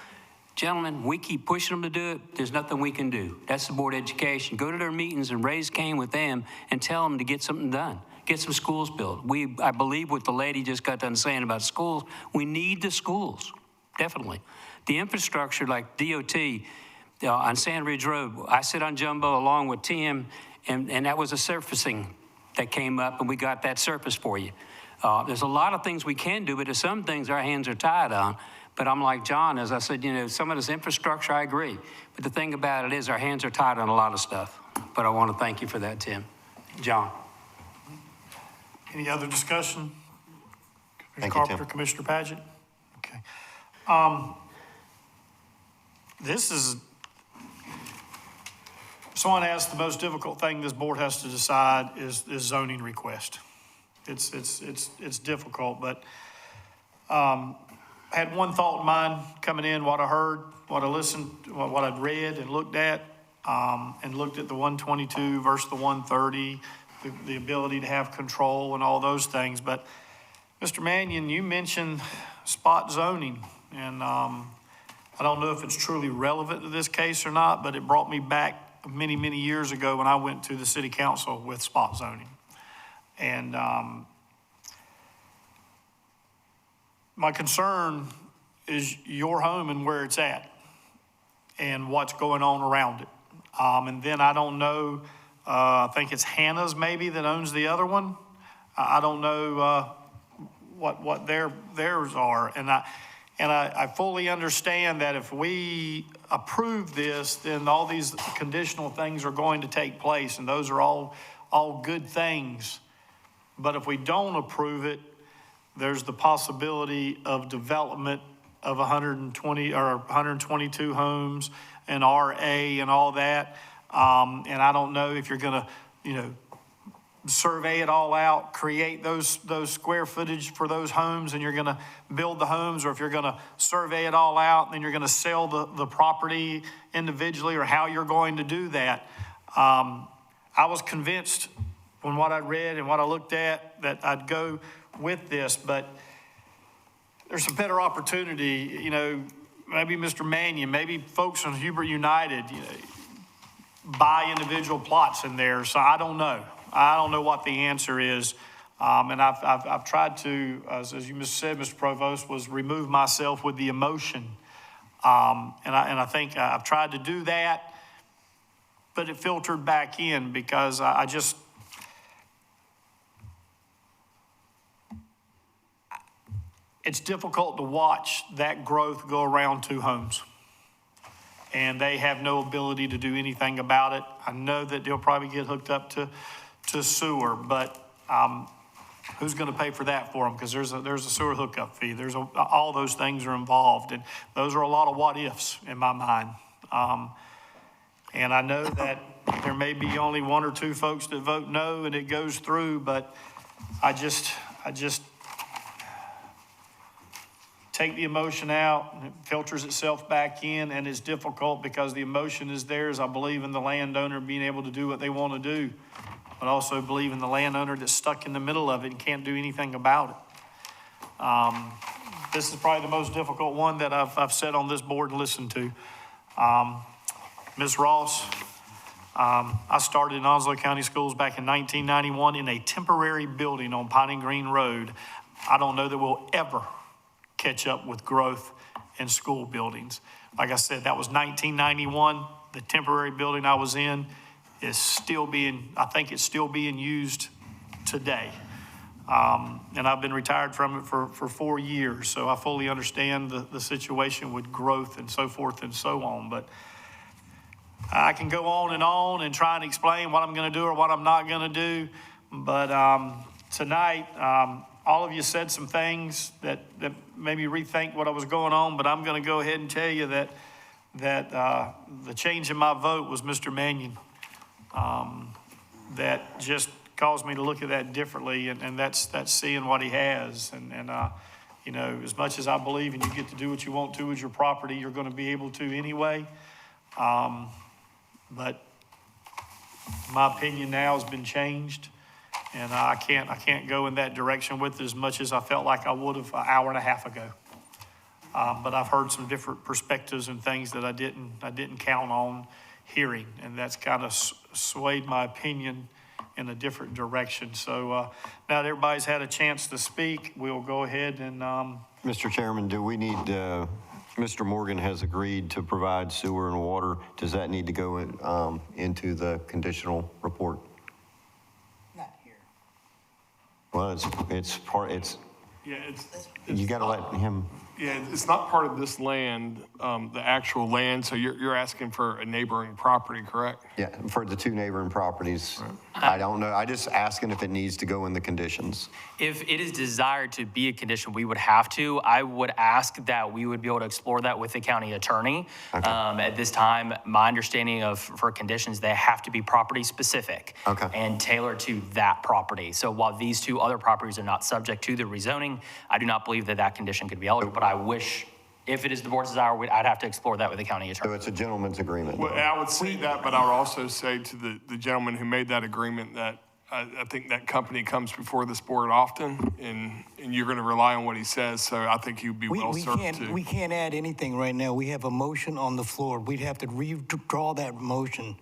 Gentlemen, we keep pushing them to do it. There's nothing we can do. That's the Board of Education. Go to their meetings and raise Cain with them and tell them to get something done. Get some schools built. I believe what the lady just got done saying about schools, we need the schools, definitely. The infrastructure like DOT on Sand Ridge Road, I sit on Jumbo along with Tim, and that was a surfacing that came up, and we got that surface for you. There's a lot of things we can do, but there's some things our hands are tied on. But I'm like John, as I said, some of this infrastructure, I agree. But the thing about it is our hands are tied on a lot of stuff. But I want to thank you for that, Tim. John. Any other discussion? Thank you, Carpenter, Tim. Commissioner Paget? Okay. Someone asked, the most difficult thing this board has to decide is zoning request. It's difficult, but I had one thought in mind coming in, what I heard, what I listened, what I'd read and looked at the 122 versus the 130, the ability to have control and all those things. But Mr. Mannion, you mentioned spot zoning, and I don't know if it's truly relevant to this case or not, but it brought me back many, many years ago when I went to the city council with spot zoning. And my concern is your home and where it's at and what's going on around it. And then I don't know, I think it's Hannah's maybe that owns the other one. I don't know what theirs are. And I fully understand that if we approve this, then all these conditional things are going to take place, and those are all good things. But if we don't approve it, there's the possibility of development of 120 or 122 homes and RA and all that. And I don't know if you're going to, survey it all out, create those square footage for those homes, and you're going to build the homes, or if you're going to survey it all out and then you're going to sell the property individually, or how you're going to do that. I was convinced from what I read and what I looked at that I'd go with this, but there's a better opportunity, maybe Mr. Mannion, maybe folks from Hubert United, buy individual plots in there. So I don't know. I don't know what the answer is. And I've tried to, as you said, Mr. Provost, was remove myself with the emotion. And I think I've tried to do that, but it filtered back in because I just, it's difficult to watch that growth go around two homes. And they have no ability to do anything about it. I know that they'll probably get hooked up to sewer, but who's going to pay for that for them? Because there's a sewer hookup fee. All those things are involved, and those are a lot of what ifs in my mind. And I know that there may be only one or two folks that vote no, and it goes through. But I just take the emotion out, and it filters itself back in, and it's difficult because the emotion is theirs. I believe in the landowner being able to do what they want to do, but also believe in the landowner that's stuck in the middle of it and can't do anything about it. This is probably the most difficult one that I've sat on this board and listened to. Ms. Ross, I started in Onslow County Schools back in 1991 in a temporary building on Piney Green Road. I don't know that we'll ever catch up with growth in school buildings. Like I said, that was 1991. The temporary building I was in is still I think it's still being used today. And I've been retired from it for 4 years, so I fully understand the situation with growth and so forth and so on. But I can go on and try and explain what I'm going to do or what I'm not going to do. But tonight, all of you said some things that made me rethink what I was going on, but I'm going to go ahead and tell you that the change in my vote was Mr. Mannion. That just caused me to look at that differently, and that's seeing what he has. And you know, as much as I believe in you get to do what you want to with your property, you're going to be able to anyway. But my opinion now has been changed. And I can't go in that direction with it as much as I felt like I would have an hour and a half ago. But I've heard some different perspectives and things that I didn't count on hearing, and that's kind of swayed my opinion in a different direction. So now that everybody's had a chance to speak, we'll go ahead and. Mr. Chairman, do we need? Mr. Morgan has agreed to provide sewer and water. Does that need to go into the conditional report? Well, you got to let him. Yeah, it's not part of this land, the actual land, so you're asking for a neighboring property, correct? Yeah, for the two neighboring properties. Right. I don't know. I just asking if it needs to go in the conditions. If it is desired to be a condition, we would have to. I would ask that we would be able to explore that with the county attorney. Okay. At this time, my understanding for conditions, they have to be property specific and tailored to that property. So while these two other properties are not subject to the rezoning, I do not believe that condition could be eligible, but I wish, if it is the board's desire, I'd have to explore that with the county attorney. So it's a gentleman's agreement. Well, I would say that, but I would also say to the gentleman who made that agreement that I think that company comes before this board often, and you're going to rely on what he says, so I think he would be well served too. We can't add anything right now. We have a motion on the floor. We'd have to redraw that motion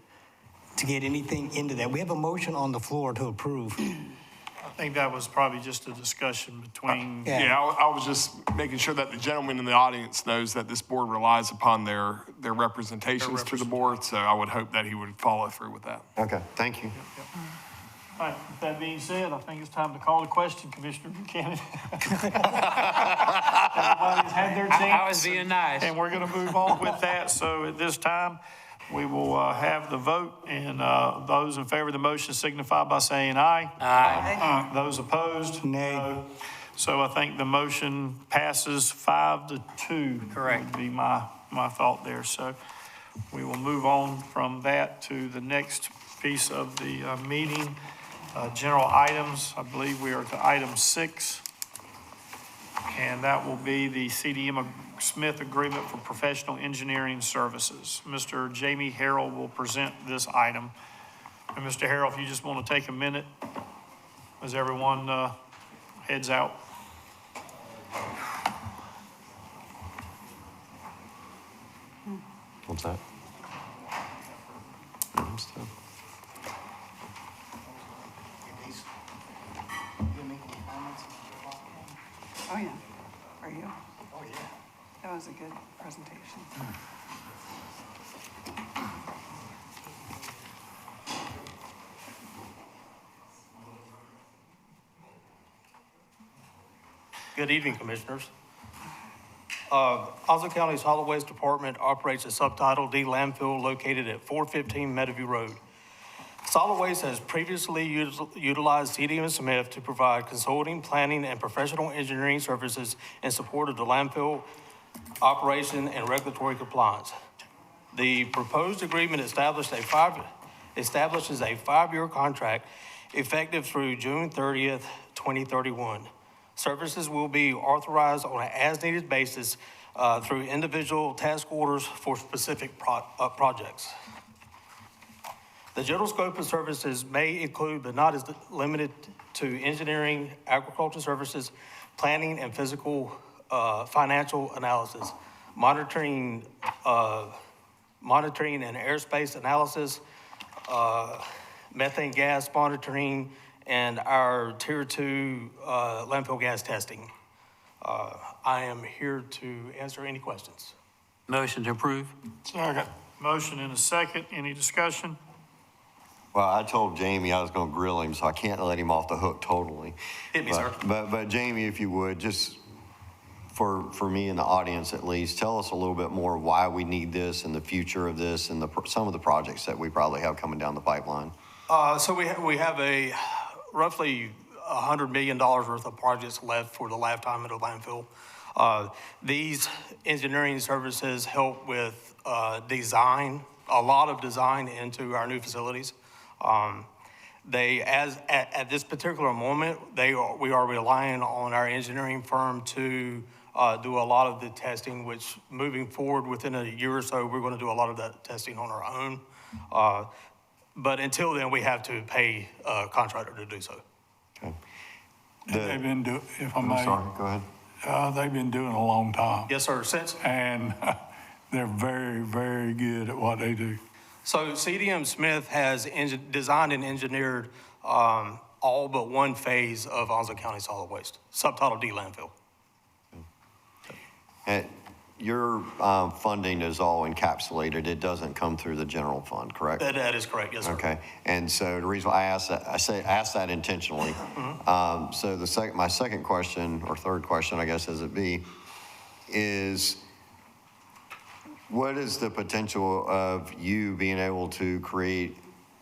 to get anything into that. We have a motion on the floor to approve. I think that was probably just a discussion between. Yeah, I was just making sure that the gentleman in the audience knows that this board relies upon their representations to the board, so I would hope that he would follow through with that. Okay, thank you. Yep. All right, with that being said, I think it's time to call the question, Commissioner Buchanan. Everybody's had their chance. I was being nice. And we're going to move on with that. So at this time, we will have the vote, and those in favor of the motion signify by saying aye. Aye. Those opposed? Nay. No. So I think the motion passes 5-2. Correct. Would be my thought there. So we will move on from that to the next piece of the meeting. General items, I believe we are to item 6, and that will be the CDM Smith Agreement for Professional Engineering Services. Mr. Jamie Harrell will present this item. And Mr. Harrell, if you just want to take a minute as everyone heads out. What's that? Oh, yeah. Are you? Oh, yeah. That was a good presentation. Good evening, Commissioners. Onslow County Solid Waste Department operates a Subtitle D landfill located at 415 Meadowview Road. Solid Waste has previously utilized CDM Smith to provide consulting, planning, and professional engineering services in support of the landfill operation and regulatory compliance. The proposed agreement establishes a five-year contract effective through June 30th, 2031. Services will be authorized on an as-needed basis through individual task orders for specific projects. The general scope of services may include, but not is limited to, engineering, agriculture services, planning and physical financial analysis, monitoring and airspace analysis, methane gas monitoring, and our Tier 2 landfill gas testing. I am here to answer any questions. Motion to approve. Second. Motion and a second. Any discussion? Well, I told Jamie I was going to grill him, so I can't let him off the hook totally. Hit me, sir. But Jamie, if you would, just for me and the audience at least, tell us a little bit more why we need this and the future of this and some of the projects that we probably have coming down the pipeline. So we have a roughly $100 million worth of projects left for the lifetime of the landfill. These engineering services help with design, a lot of design into our new facilities. At this particular moment, we are relying on our engineering firm to do a lot of the testing, which moving forward within a year or so, we're going to do a lot of that testing on our own. But until then, we have to pay a contractor to do so. Okay. They've been doing, if I may. I'm sorry, go ahead. They've been doing a long time. Yes, sir, since. And they're very, very good at what they do. So CDM Smith has designed and engineered all but one phase of Onslow County Solid Waste, Subtitle D landfill. And your funding is all encapsulated. It doesn't come through the general fund, correct? That is correct, yes, sir. Okay. And so the reason why I asked that, I asked that intentionally. So my second question, or third question, I guess, as it be, is what is the potential of you being able to create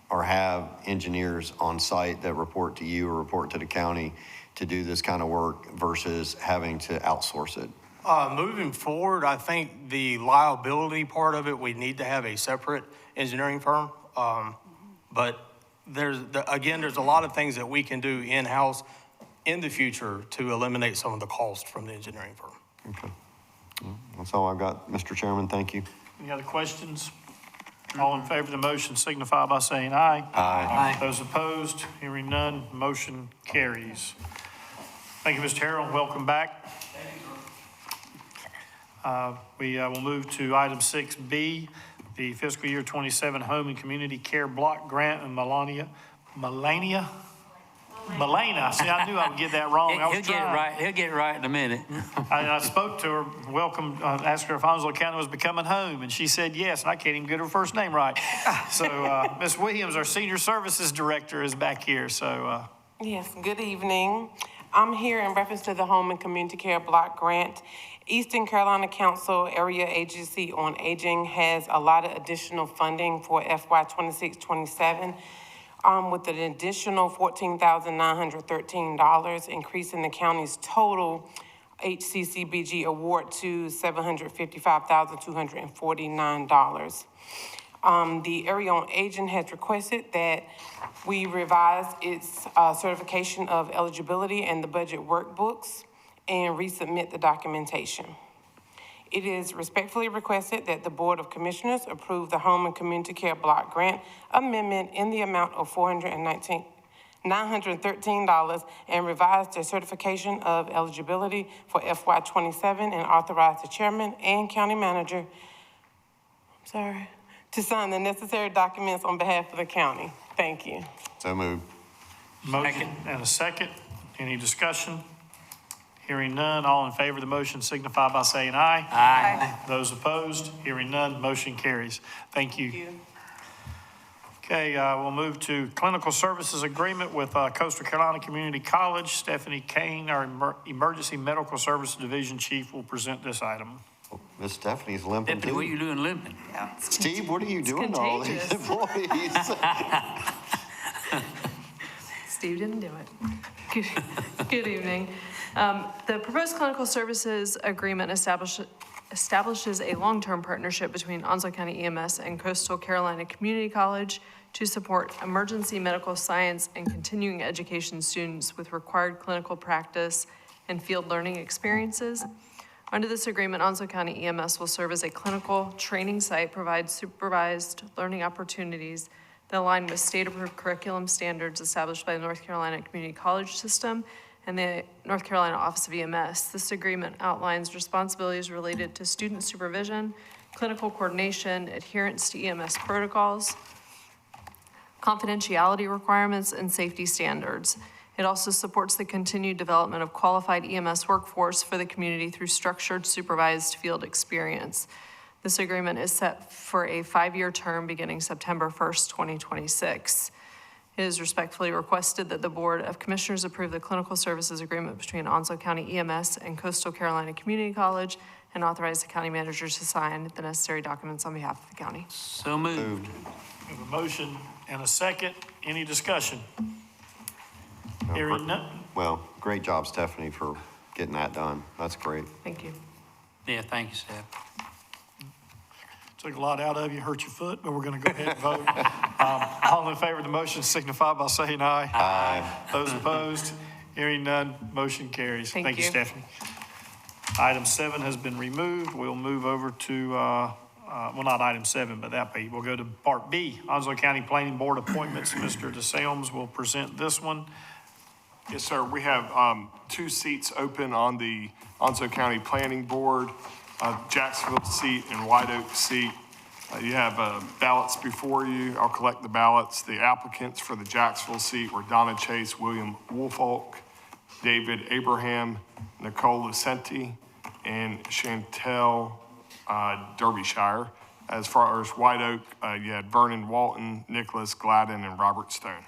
or have engineers on site that report to you or report to the county to do this kind of work versus having to outsource it? Moving forward, I think the liability part of it, we need to have a separate engineering firm. But there's a lot of things that we can do in-house in the future to eliminate some of the cost from the engineering firm. Okay. That's all I've got, Mr. Chairman. Thank you. Any other questions? All in favor of the motion signify by saying aye. Aye. Those opposed, hearing none, motion carries. Thank you, Mr. Harrell. Welcome back. We will move to item 6B, the fiscal year 27 Home and Community Care Block Grant and Melania. See, I knew I would get that wrong. He'll get it right. He'll get it right in a minute. I spoke to her, asked her if Onslow County was becoming home, and she said yes, and I can't even get her first name right. So Ms. Williams, our Senior Services Director, is back here. So Yes, good evening. I'm here in reference to the Home and Community Care Block Grant. Eastern Carolina Council Area Agency on Aging has allotted additional funding for FY 26-27 with an additional $14,913, increasing the county's total HCCBG award to $755,249. The Area on Aging has requested that we revise its certification of eligibility and the budget workbooks and resubmit the documentation. It is respectfully requested that the Board of Commissioners approve the Home and Community Care Block Grant amendment in the amount of $913 and revise the certification of eligibility for FY 27 and authorize the chairman and county manager, to sign the necessary documents on behalf of the county. Thank you. So moved. motion and a second. Any discussion? Hearing none, all in favor of the motion signify by saying aye. Aye. Those opposed, hearing none, motion carries. Thank you. Okay, we'll move to clinical services agreement with Coastal Carolina Community College. Stephanie Kane, our Emergency Medical Services Division Chief, will present this item. Miss Stephanie's limping Stephanie, too. what are you doing limping? Steve, what are you doing to all these employees? Steve didn't do it. Good evening. The proposed clinical services agreement establishes a long-term partnership between Onslow County EMS and Coastal Carolina Community College to support emergency medical science and continuing education students with required clinical practice and field learning experiences. Under this agreement, Onslow County EMS will serve as a clinical training site, provide supervised learning opportunities that align with state-approved curriculum standards established by the North Carolina Community College System and the North Carolina Office of EMS. This agreement outlines responsibilities related to student supervision, clinical coordination, adherence to EMS protocols, confidentiality requirements, and safety standards. It also supports the continued development of qualified EMS workforce for the community through structured supervised field experience. This agreement is set for a 5-year term beginning September 1st, 2026. It is respectfully requested that the Board of Commissioners approve the clinical services agreement between Onslow County EMS and Coastal Carolina Community College and authorize the county manager to sign the necessary documents on behalf of the county. So moved. We have a motion and a second. Any discussion? Hearing none. Well, great job, Stephanie, for getting that done. That's great. Thank you. Yeah, thank you, Steph. Took a lot out of you, hurt your foot, but we're going to go ahead and vote. All in favor of the motion signify by saying aye. Aye. Those opposed, hearing none, motion carries. Thank you. Stephanie. Item 7 has been removed. We'll move over to, well, not item 7, but that be. We'll go to Part B, Onslow County Planning Board appointments. Mr. DeSalms will present this one. Yes, sir. We have 2 seats open on the Onslow County Planning Board, Jacksonville seat and White Oak seat. You have ballots before you. I'll collect the ballots. The applicants for the Jacksonville seat were Donna Chase, William Woolfolk, David Abraham, Nicole Lucenti, and Chantel Derbyshire. As far as White Oak, you had Vernon Walton, Nicholas Gladden, and Robert Stone.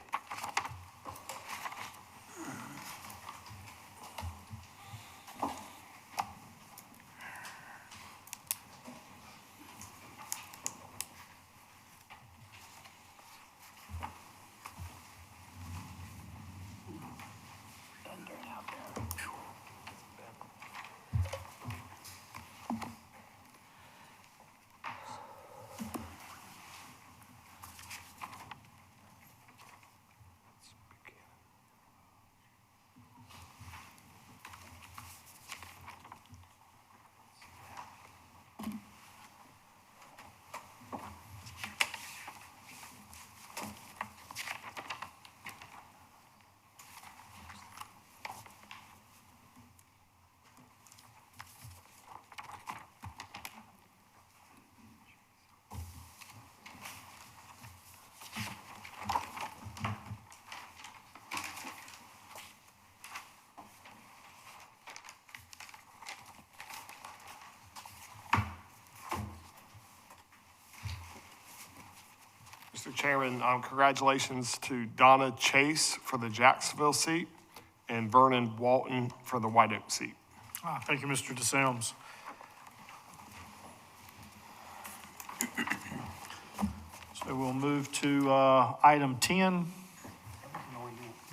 Mr. Chairman, congratulations to Donna Chase for the Jacksonville seat and Vernon Walton for the White Oak seat. Thank you, Mr. DeSalms. So we'll move to item 10,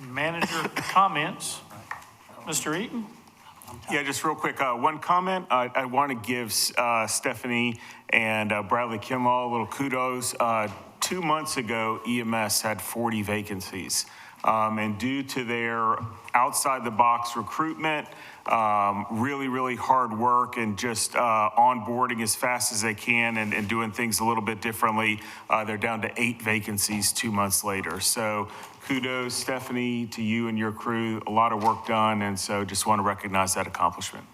manager comments. Mr. Eaton? Yeah, just real quick, one comment. I want to give Stephanie and Bradley Kimmel a little kudos. 2 months ago, EMS had 40 vacancies. And due to their outside-the-box recruitment, really hard work and just onboarding as fast as they can and doing things a little bit differently, they're down to 8 vacancies 2 months later. So kudos, Stephanie, to you and your crew. A lot of work done, and so just want to recognize that accomplishment.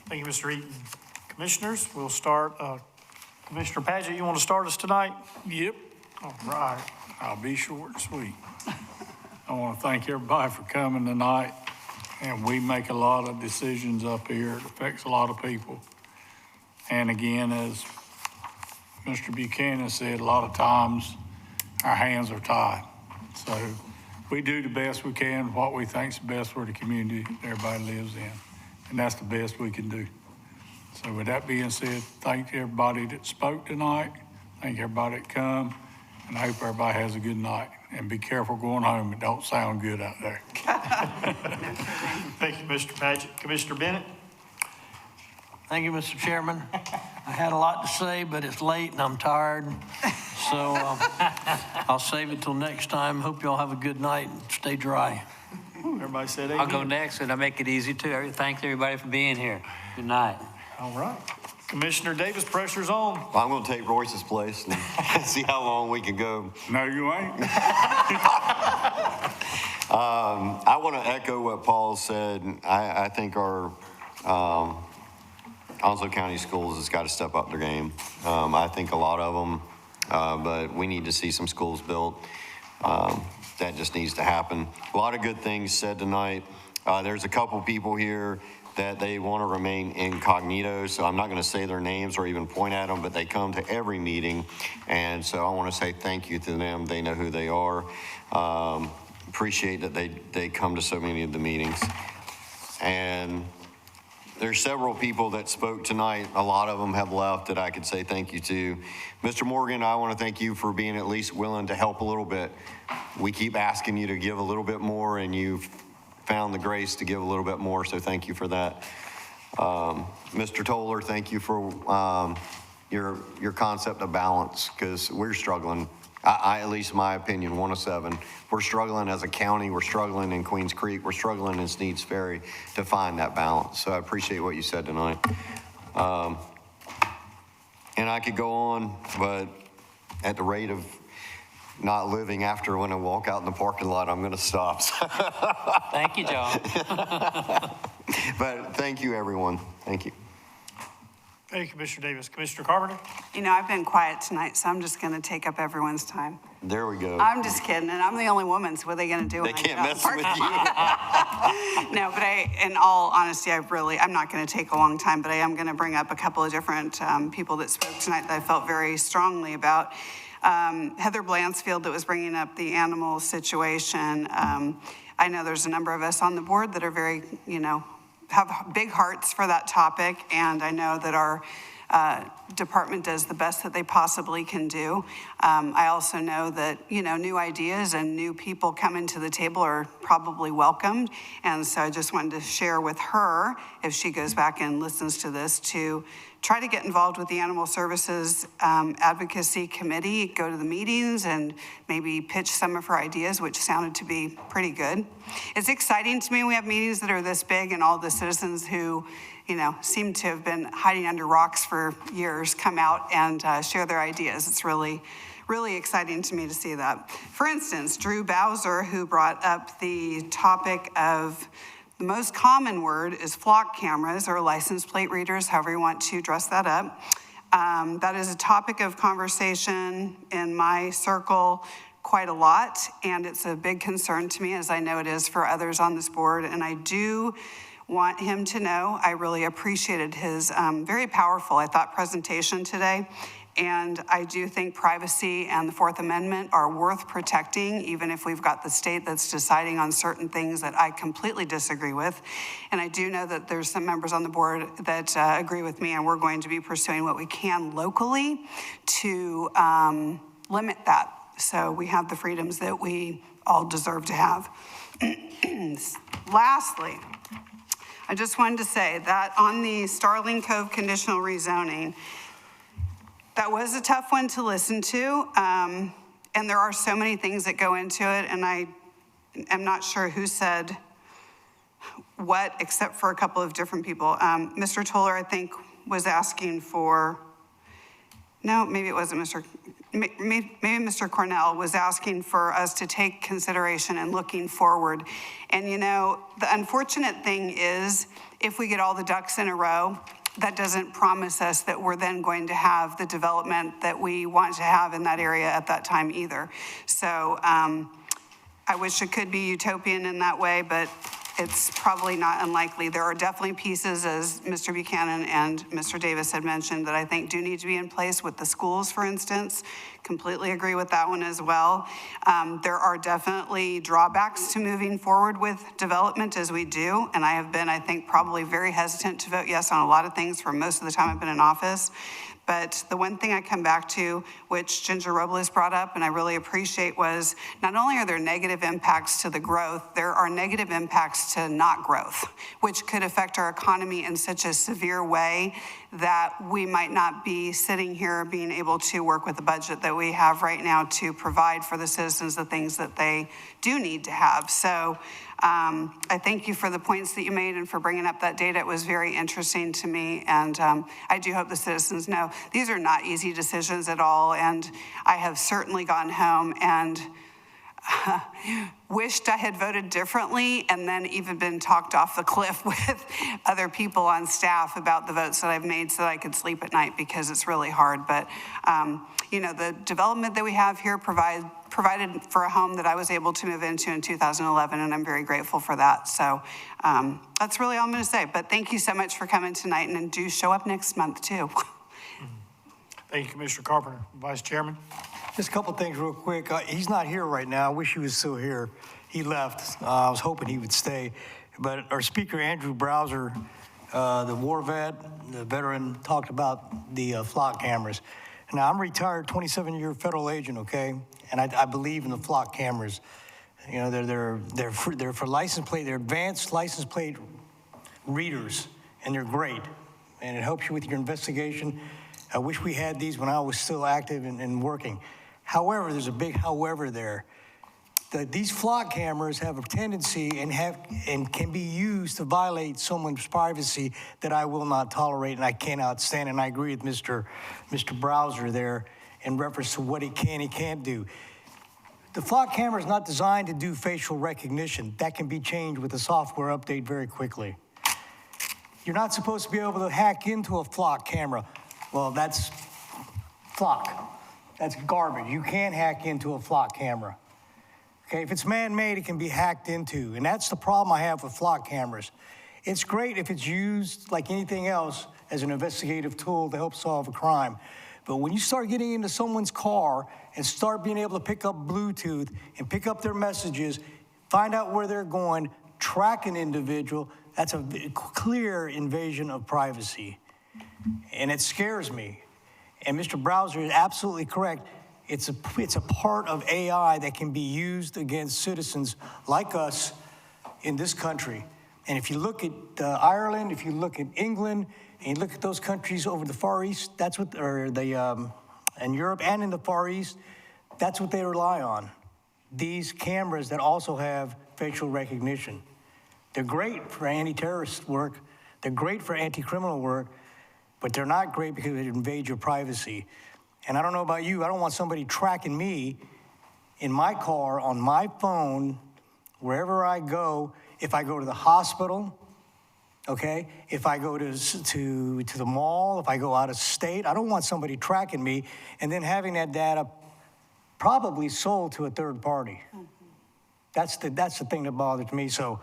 Thank you, Mr. Eaton. Commissioners, we'll start. Commissioner Padgett, you want to start us tonight? Yep. All right. I'll be short and sweet. I want to thank everybody for coming tonight. and we make a lot of decisions up here. It affects a lot of people. And again, as Mr. Buchanan said, a lot of times our hands are tied. So we do the best we can, what we think's best for the community everybody lives in. And that's the best we can do. So with that being said, thank everybody that spoke tonight. Thank everybody that come. And I hope everybody has a good night. And be careful going home. It don't sound good out there. Thank you, Mr. Paget. Commissioner Bennett? Thank you, Mr. Chairman. I had a lot to say, but it's late and I'm tired. So I'll save it till next time. Hope y'all have a good night and stay dry. Everybody said amen. I'll go next, and I'll make it easy, too. Thanks, everybody, for being here. Good night. All right. Commissioner Davis, pressure's on. Well, I'm going to take Royce's place and see how long we can go. No, you ain't. I want to echo what Paul said. I think our Onslow County Schools has got to step up their game. I think a lot of them, but we need to see some schools built. That just needs to happen. A lot of good things said tonight. There's a couple people here that they want to remain incognito, so I'm not going to say their names or even point at them, but they come to every meeting, and so I want to say thank you to them. They know who they are. Appreciate that they come to so many of the meetings. And there's several people that spoke tonight. A lot of them have left that I could say thank you to. Mr. Morgan, I want to thank you for being at least willing to help a little bit. We keep asking you to give a little bit more, and you've found the grace to give a little bit more, so thank you for that. Mr. Toller, thank you for your concept of balance, because we're struggling. I, at least my opinion, 1 of 7. We're struggling as a county. We're struggling in Queens Creek. We're struggling in Sneads Ferry to find that balance. So I appreciate what you said tonight. And I could go on, but at the rate of not living after when I walk out in the parking lot, I'm going to stop. Thank you, John. But thank you, everyone. Thank you. Thank you, Commissioner Davis. Commissioner Carpenter? You know, I've been quiet tonight, so I'm just going to take up everyone's time. There we go. I'm just kidding, and I'm the only woman, so what are they going to do? They can't mess with you. No, but in all honesty, I'm not going to take a long time, but I am going to bring up a couple of different people that spoke tonight that I felt very strongly about. Heather Blansfield that was bringing up the animal situation. I know there's a number of us on the board that are very, have big hearts for that topic, and I know that our department does the best that they possibly can do. I also know that, new ideas and new people coming to the table are probably welcomed, and so I just wanted to share with her, if she goes back and listens to this, to try to get involved with the Animal Services Advocacy Committee, go to the meetings and maybe pitch some of her ideas, which sounded to be pretty good. It's exciting to me we have meetings that are this big and all the citizens who, seem to have been hiding under rocks for years come out and share their ideas. It's really, really exciting to me to see that. For instance, Drew Bowser, who brought up the topic of the most common word is flock cameras or license plate readers, however you want to dress that up. That is a topic of conversation in my circle quite a lot, and it's a big concern to me, as I know it is for others on this board. And I do want him to know I really appreciated his very powerful, I thought, presentation today. And I do think privacy and the Fourth Amendment are worth protecting, even if we've got the state that's deciding on certain things that I completely disagree with. And I do know that there's some members on the board that agree with me, and we're going to be pursuing what we can locally to limit that. So we have the freedoms that we all deserve to have. Lastly, I just wanted to say that on the Starling Cove conditional rezoning, that was a tough one to listen to, and there are so many things that go into it, and I am not sure who said what, except for a couple of different people. Mr. Toller, I think, was asking for, no, maybe it wasn't maybe Mr. Cornell was asking for us to take consideration and looking forward. And the unfortunate thing is, if we get all the ducks in a row, that doesn't promise us that we're then going to have the development that we want to have in that area at that time either. So I wish it could be utopian in that way, but it's probably not unlikely. There are definitely pieces, as Mr. Buchanan and Mr. Davis had mentioned, that I think do need to be in place with the schools, for instance. Completely agree with that one as well. There are definitely drawbacks to moving forward with development as we do, and I have been, I think, probably very hesitant to vote yes on a lot of things for most of the time I've been in office. But the one thing I come back to, which Ginger Robles brought up, and I really appreciate, was not only are there negative impacts to the growth, there are negative impacts to not growth, which could affect our economy in such a severe way that we might not be sitting here being able to work with the budget that we have right now to provide for the citizens the things that they do need to have. So I thank you for the points that you made and for bringing up that data. It was very interesting to me, and I do hope the citizens know these are not easy decisions at all, and I have certainly gone home and wished I had voted differently and then even been talked off the cliff with other people on staff about the votes that I've made so that I could sleep at night, because it's really hard. But, you know, the development that we have here provided for a home that I was able to move into in 2011, and I'm very grateful for that. So that's really all I'm going to say. But thank you so much for coming tonight, and do show up next month, too. Thank you, Commissioner Carpenter. Vice Chairman. Just a couple things real quick. He's not here right now. I wish he was still here. He left. I was hoping he would stay. But our speaker, Andrew Browser, the war vet, the veteran, talked about the flock cameras. Now, I'm a retired 27-year federal agent, okay? And I believe in the flock cameras. You know, they're for license plate, they're advanced license plate readers, and they're great. And it helps you with your investigation. I wish we had these when I was still active and working. However, there's a big however there. These flock cameras have a tendency and can be used to violate someone's privacy that I will not tolerate and I cannot stand. And I agree with Mr. Browser there in reference to what he can and can't do. The flock camera is not designed to do facial recognition. That can be changed with a software update very quickly. You're not supposed to be able to hack into a flock camera. Well, that's flock. That's garbage. You can't hack into a flock camera. Okay, if it's man-made, it can be hacked into, and that's the problem I have with flock cameras. It's great if it's used like anything else as an investigative tool to help solve a crime. But when you start getting into someone's car and start being able to pick up Bluetooth and pick up their messages, find out where they're going, track an individual, that's a clear invasion of privacy. And it scares me. And Mr. Browser is absolutely correct. It's a part of AI that can be used against citizens like us in this country. And if you look at Ireland, if you look at England, and you look at those countries over the Far East, that's what, in Europe and in the Far East, that's what they rely on. These cameras that also have facial recognition. They're great for anti-terrorist work. They're great for anti-criminal work. But they're not great because it invades your privacy. And I don't know about you, I don't want somebody tracking me in my car, on my phone, wherever I go. If I go to the hospital, okay? If I go to the mall, if I go out of state, I don't want somebody tracking me and then having that data probably sold to a third party. That's the thing that bothers me. So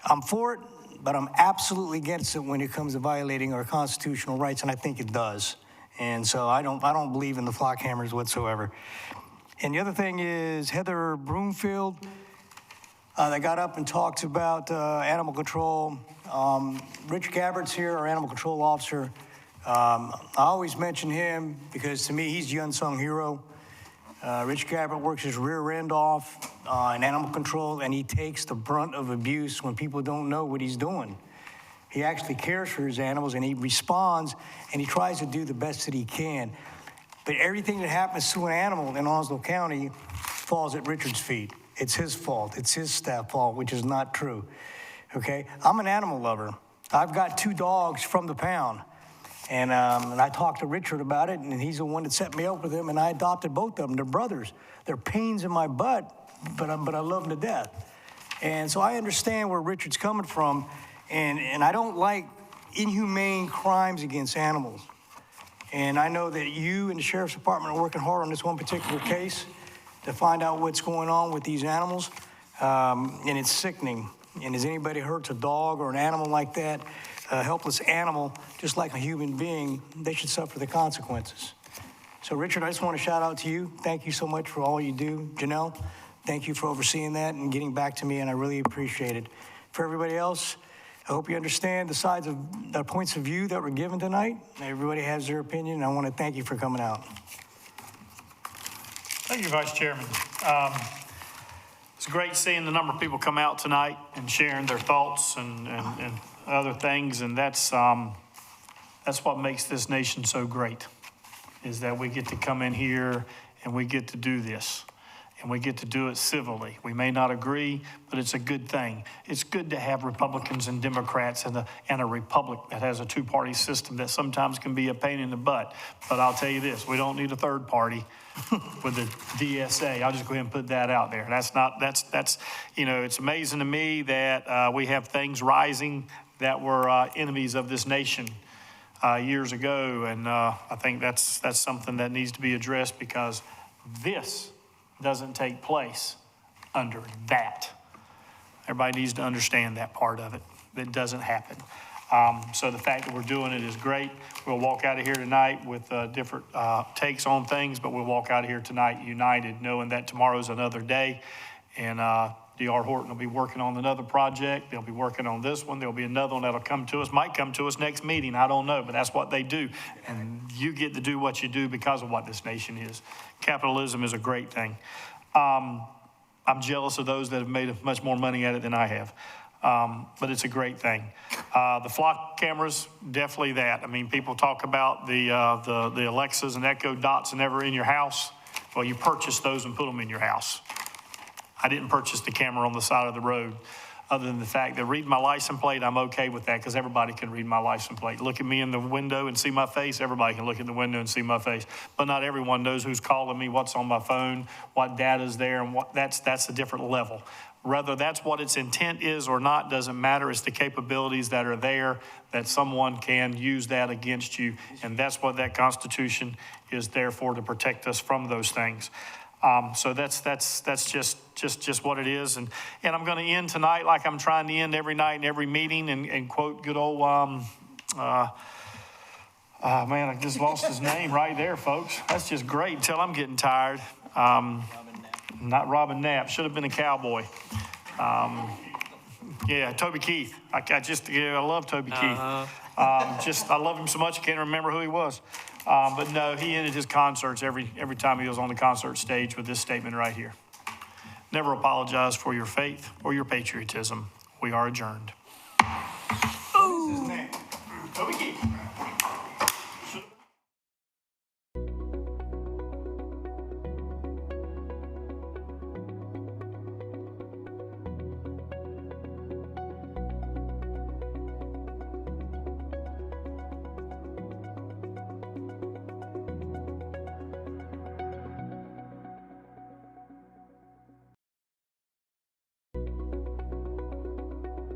I'm for it, but I'm absolutely against it when it comes to violating our constitutional rights, and I think it does. And so I don't believe in the flock cameras whatsoever. And the other thing is Heather Broomfield, that got up and talked about animal control. Rich Gabbert's here, our animal control officer. I always mention him because to me, he's the unsung hero. Rich Gabbert works his rear end off in animal control, and he takes the brunt of abuse when people don't know what he's doing. He actually cares for his animals, and he responds, and he tries to do the best that he can. But everything that happens to an animal in Onslow County falls at Richard's feet. It's his fault. It's his staff fault, which is not true, okay? I'm an animal lover. I've got 2 dogs from the pound. And I talked to Richard about it, and he's the one that set me up with them, and I adopted both of them. They're brothers. They're pains in my butt, but I love them to death. And so I understand where Richard's coming from, and I don't like inhumane crimes against animals. And I know that you and the Sheriff's Department are working hard on this one particular case to find out what's going on with these animals, and it's sickening. And as anybody hurts a dog or an animal like that, a helpless animal, just like a human being, they should suffer the consequences. So Richard, I just want to shout out to you. Thank you so much for all you do. Janelle, thank you for overseeing that and getting back to me, and I really appreciate it. For everybody else, I hope you understand the points of view that were given tonight. Everybody has their opinion, and I want to thank you for coming out. Thank you, Vice Chairman. It's great seeing the number of people come out tonight and sharing their thoughts and other things, and that's what makes this nation so great, is that we get to come in here and we get to do this, and we get to do it civilly. We may not agree, but it's a good thing. It's good to have Republicans and Democrats and a republic that has a two-party system that sometimes can be a pain in the butt. But I'll tell you this, we don't need a third party with the DSA. I'll just go ahead and put that out there. That's it's amazing to me that we have things rising that were enemies of this nation years ago, and I think that's something that needs to be addressed, because this doesn't take place under that. Everybody needs to understand that part of it. That doesn't happen. So the fact that we're doing it is great. We'll walk out of here tonight with different takes on things, but we'll walk out of here tonight united, knowing that tomorrow's another day, and D.R. Horton will be working on another project. They'll be working on this one. There'll be another one that'll come to us, might come to us next meeting. I don't know, but that's what they do. And you get to do what you do because of what this nation is. Capitalism is a great thing. I'm jealous of those that have made much more money at it than I have. But it's a great thing. The flock cameras, definitely that. I mean, people talk about the Alexas and Echo Dots and ever in your house. Well, you purchase those and put them in your house. I didn't purchase the camera on the side of the road, other than the fact that reading my license plate, I'm okay with that, because everybody can read my license plate. Look at me in the window and see my face. Everybody can look in the window and see my face. But not everyone knows who's calling me, what's on my phone, what data's there, and that's a different level. Whether that's what its intent is or not doesn't matter. It's the capabilities that are there that someone can use that against you, and that's what that Constitution is there for, to protect us from those things. So that's just what it is. And I'm going to end tonight like I'm trying to end every night and every meeting, and quote good old, man, I just lost his name right there, folks. That's just great until I'm getting tired. Not Robin Knapp, should have been a cowboy. Yeah, Toby Keith. I love Toby Keith. I love him so much I can't remember who he was. But no, he ended his concerts every time he was on the concert stage with this statement right here. Never apologize for your faith or your patriotism. We are adjourned.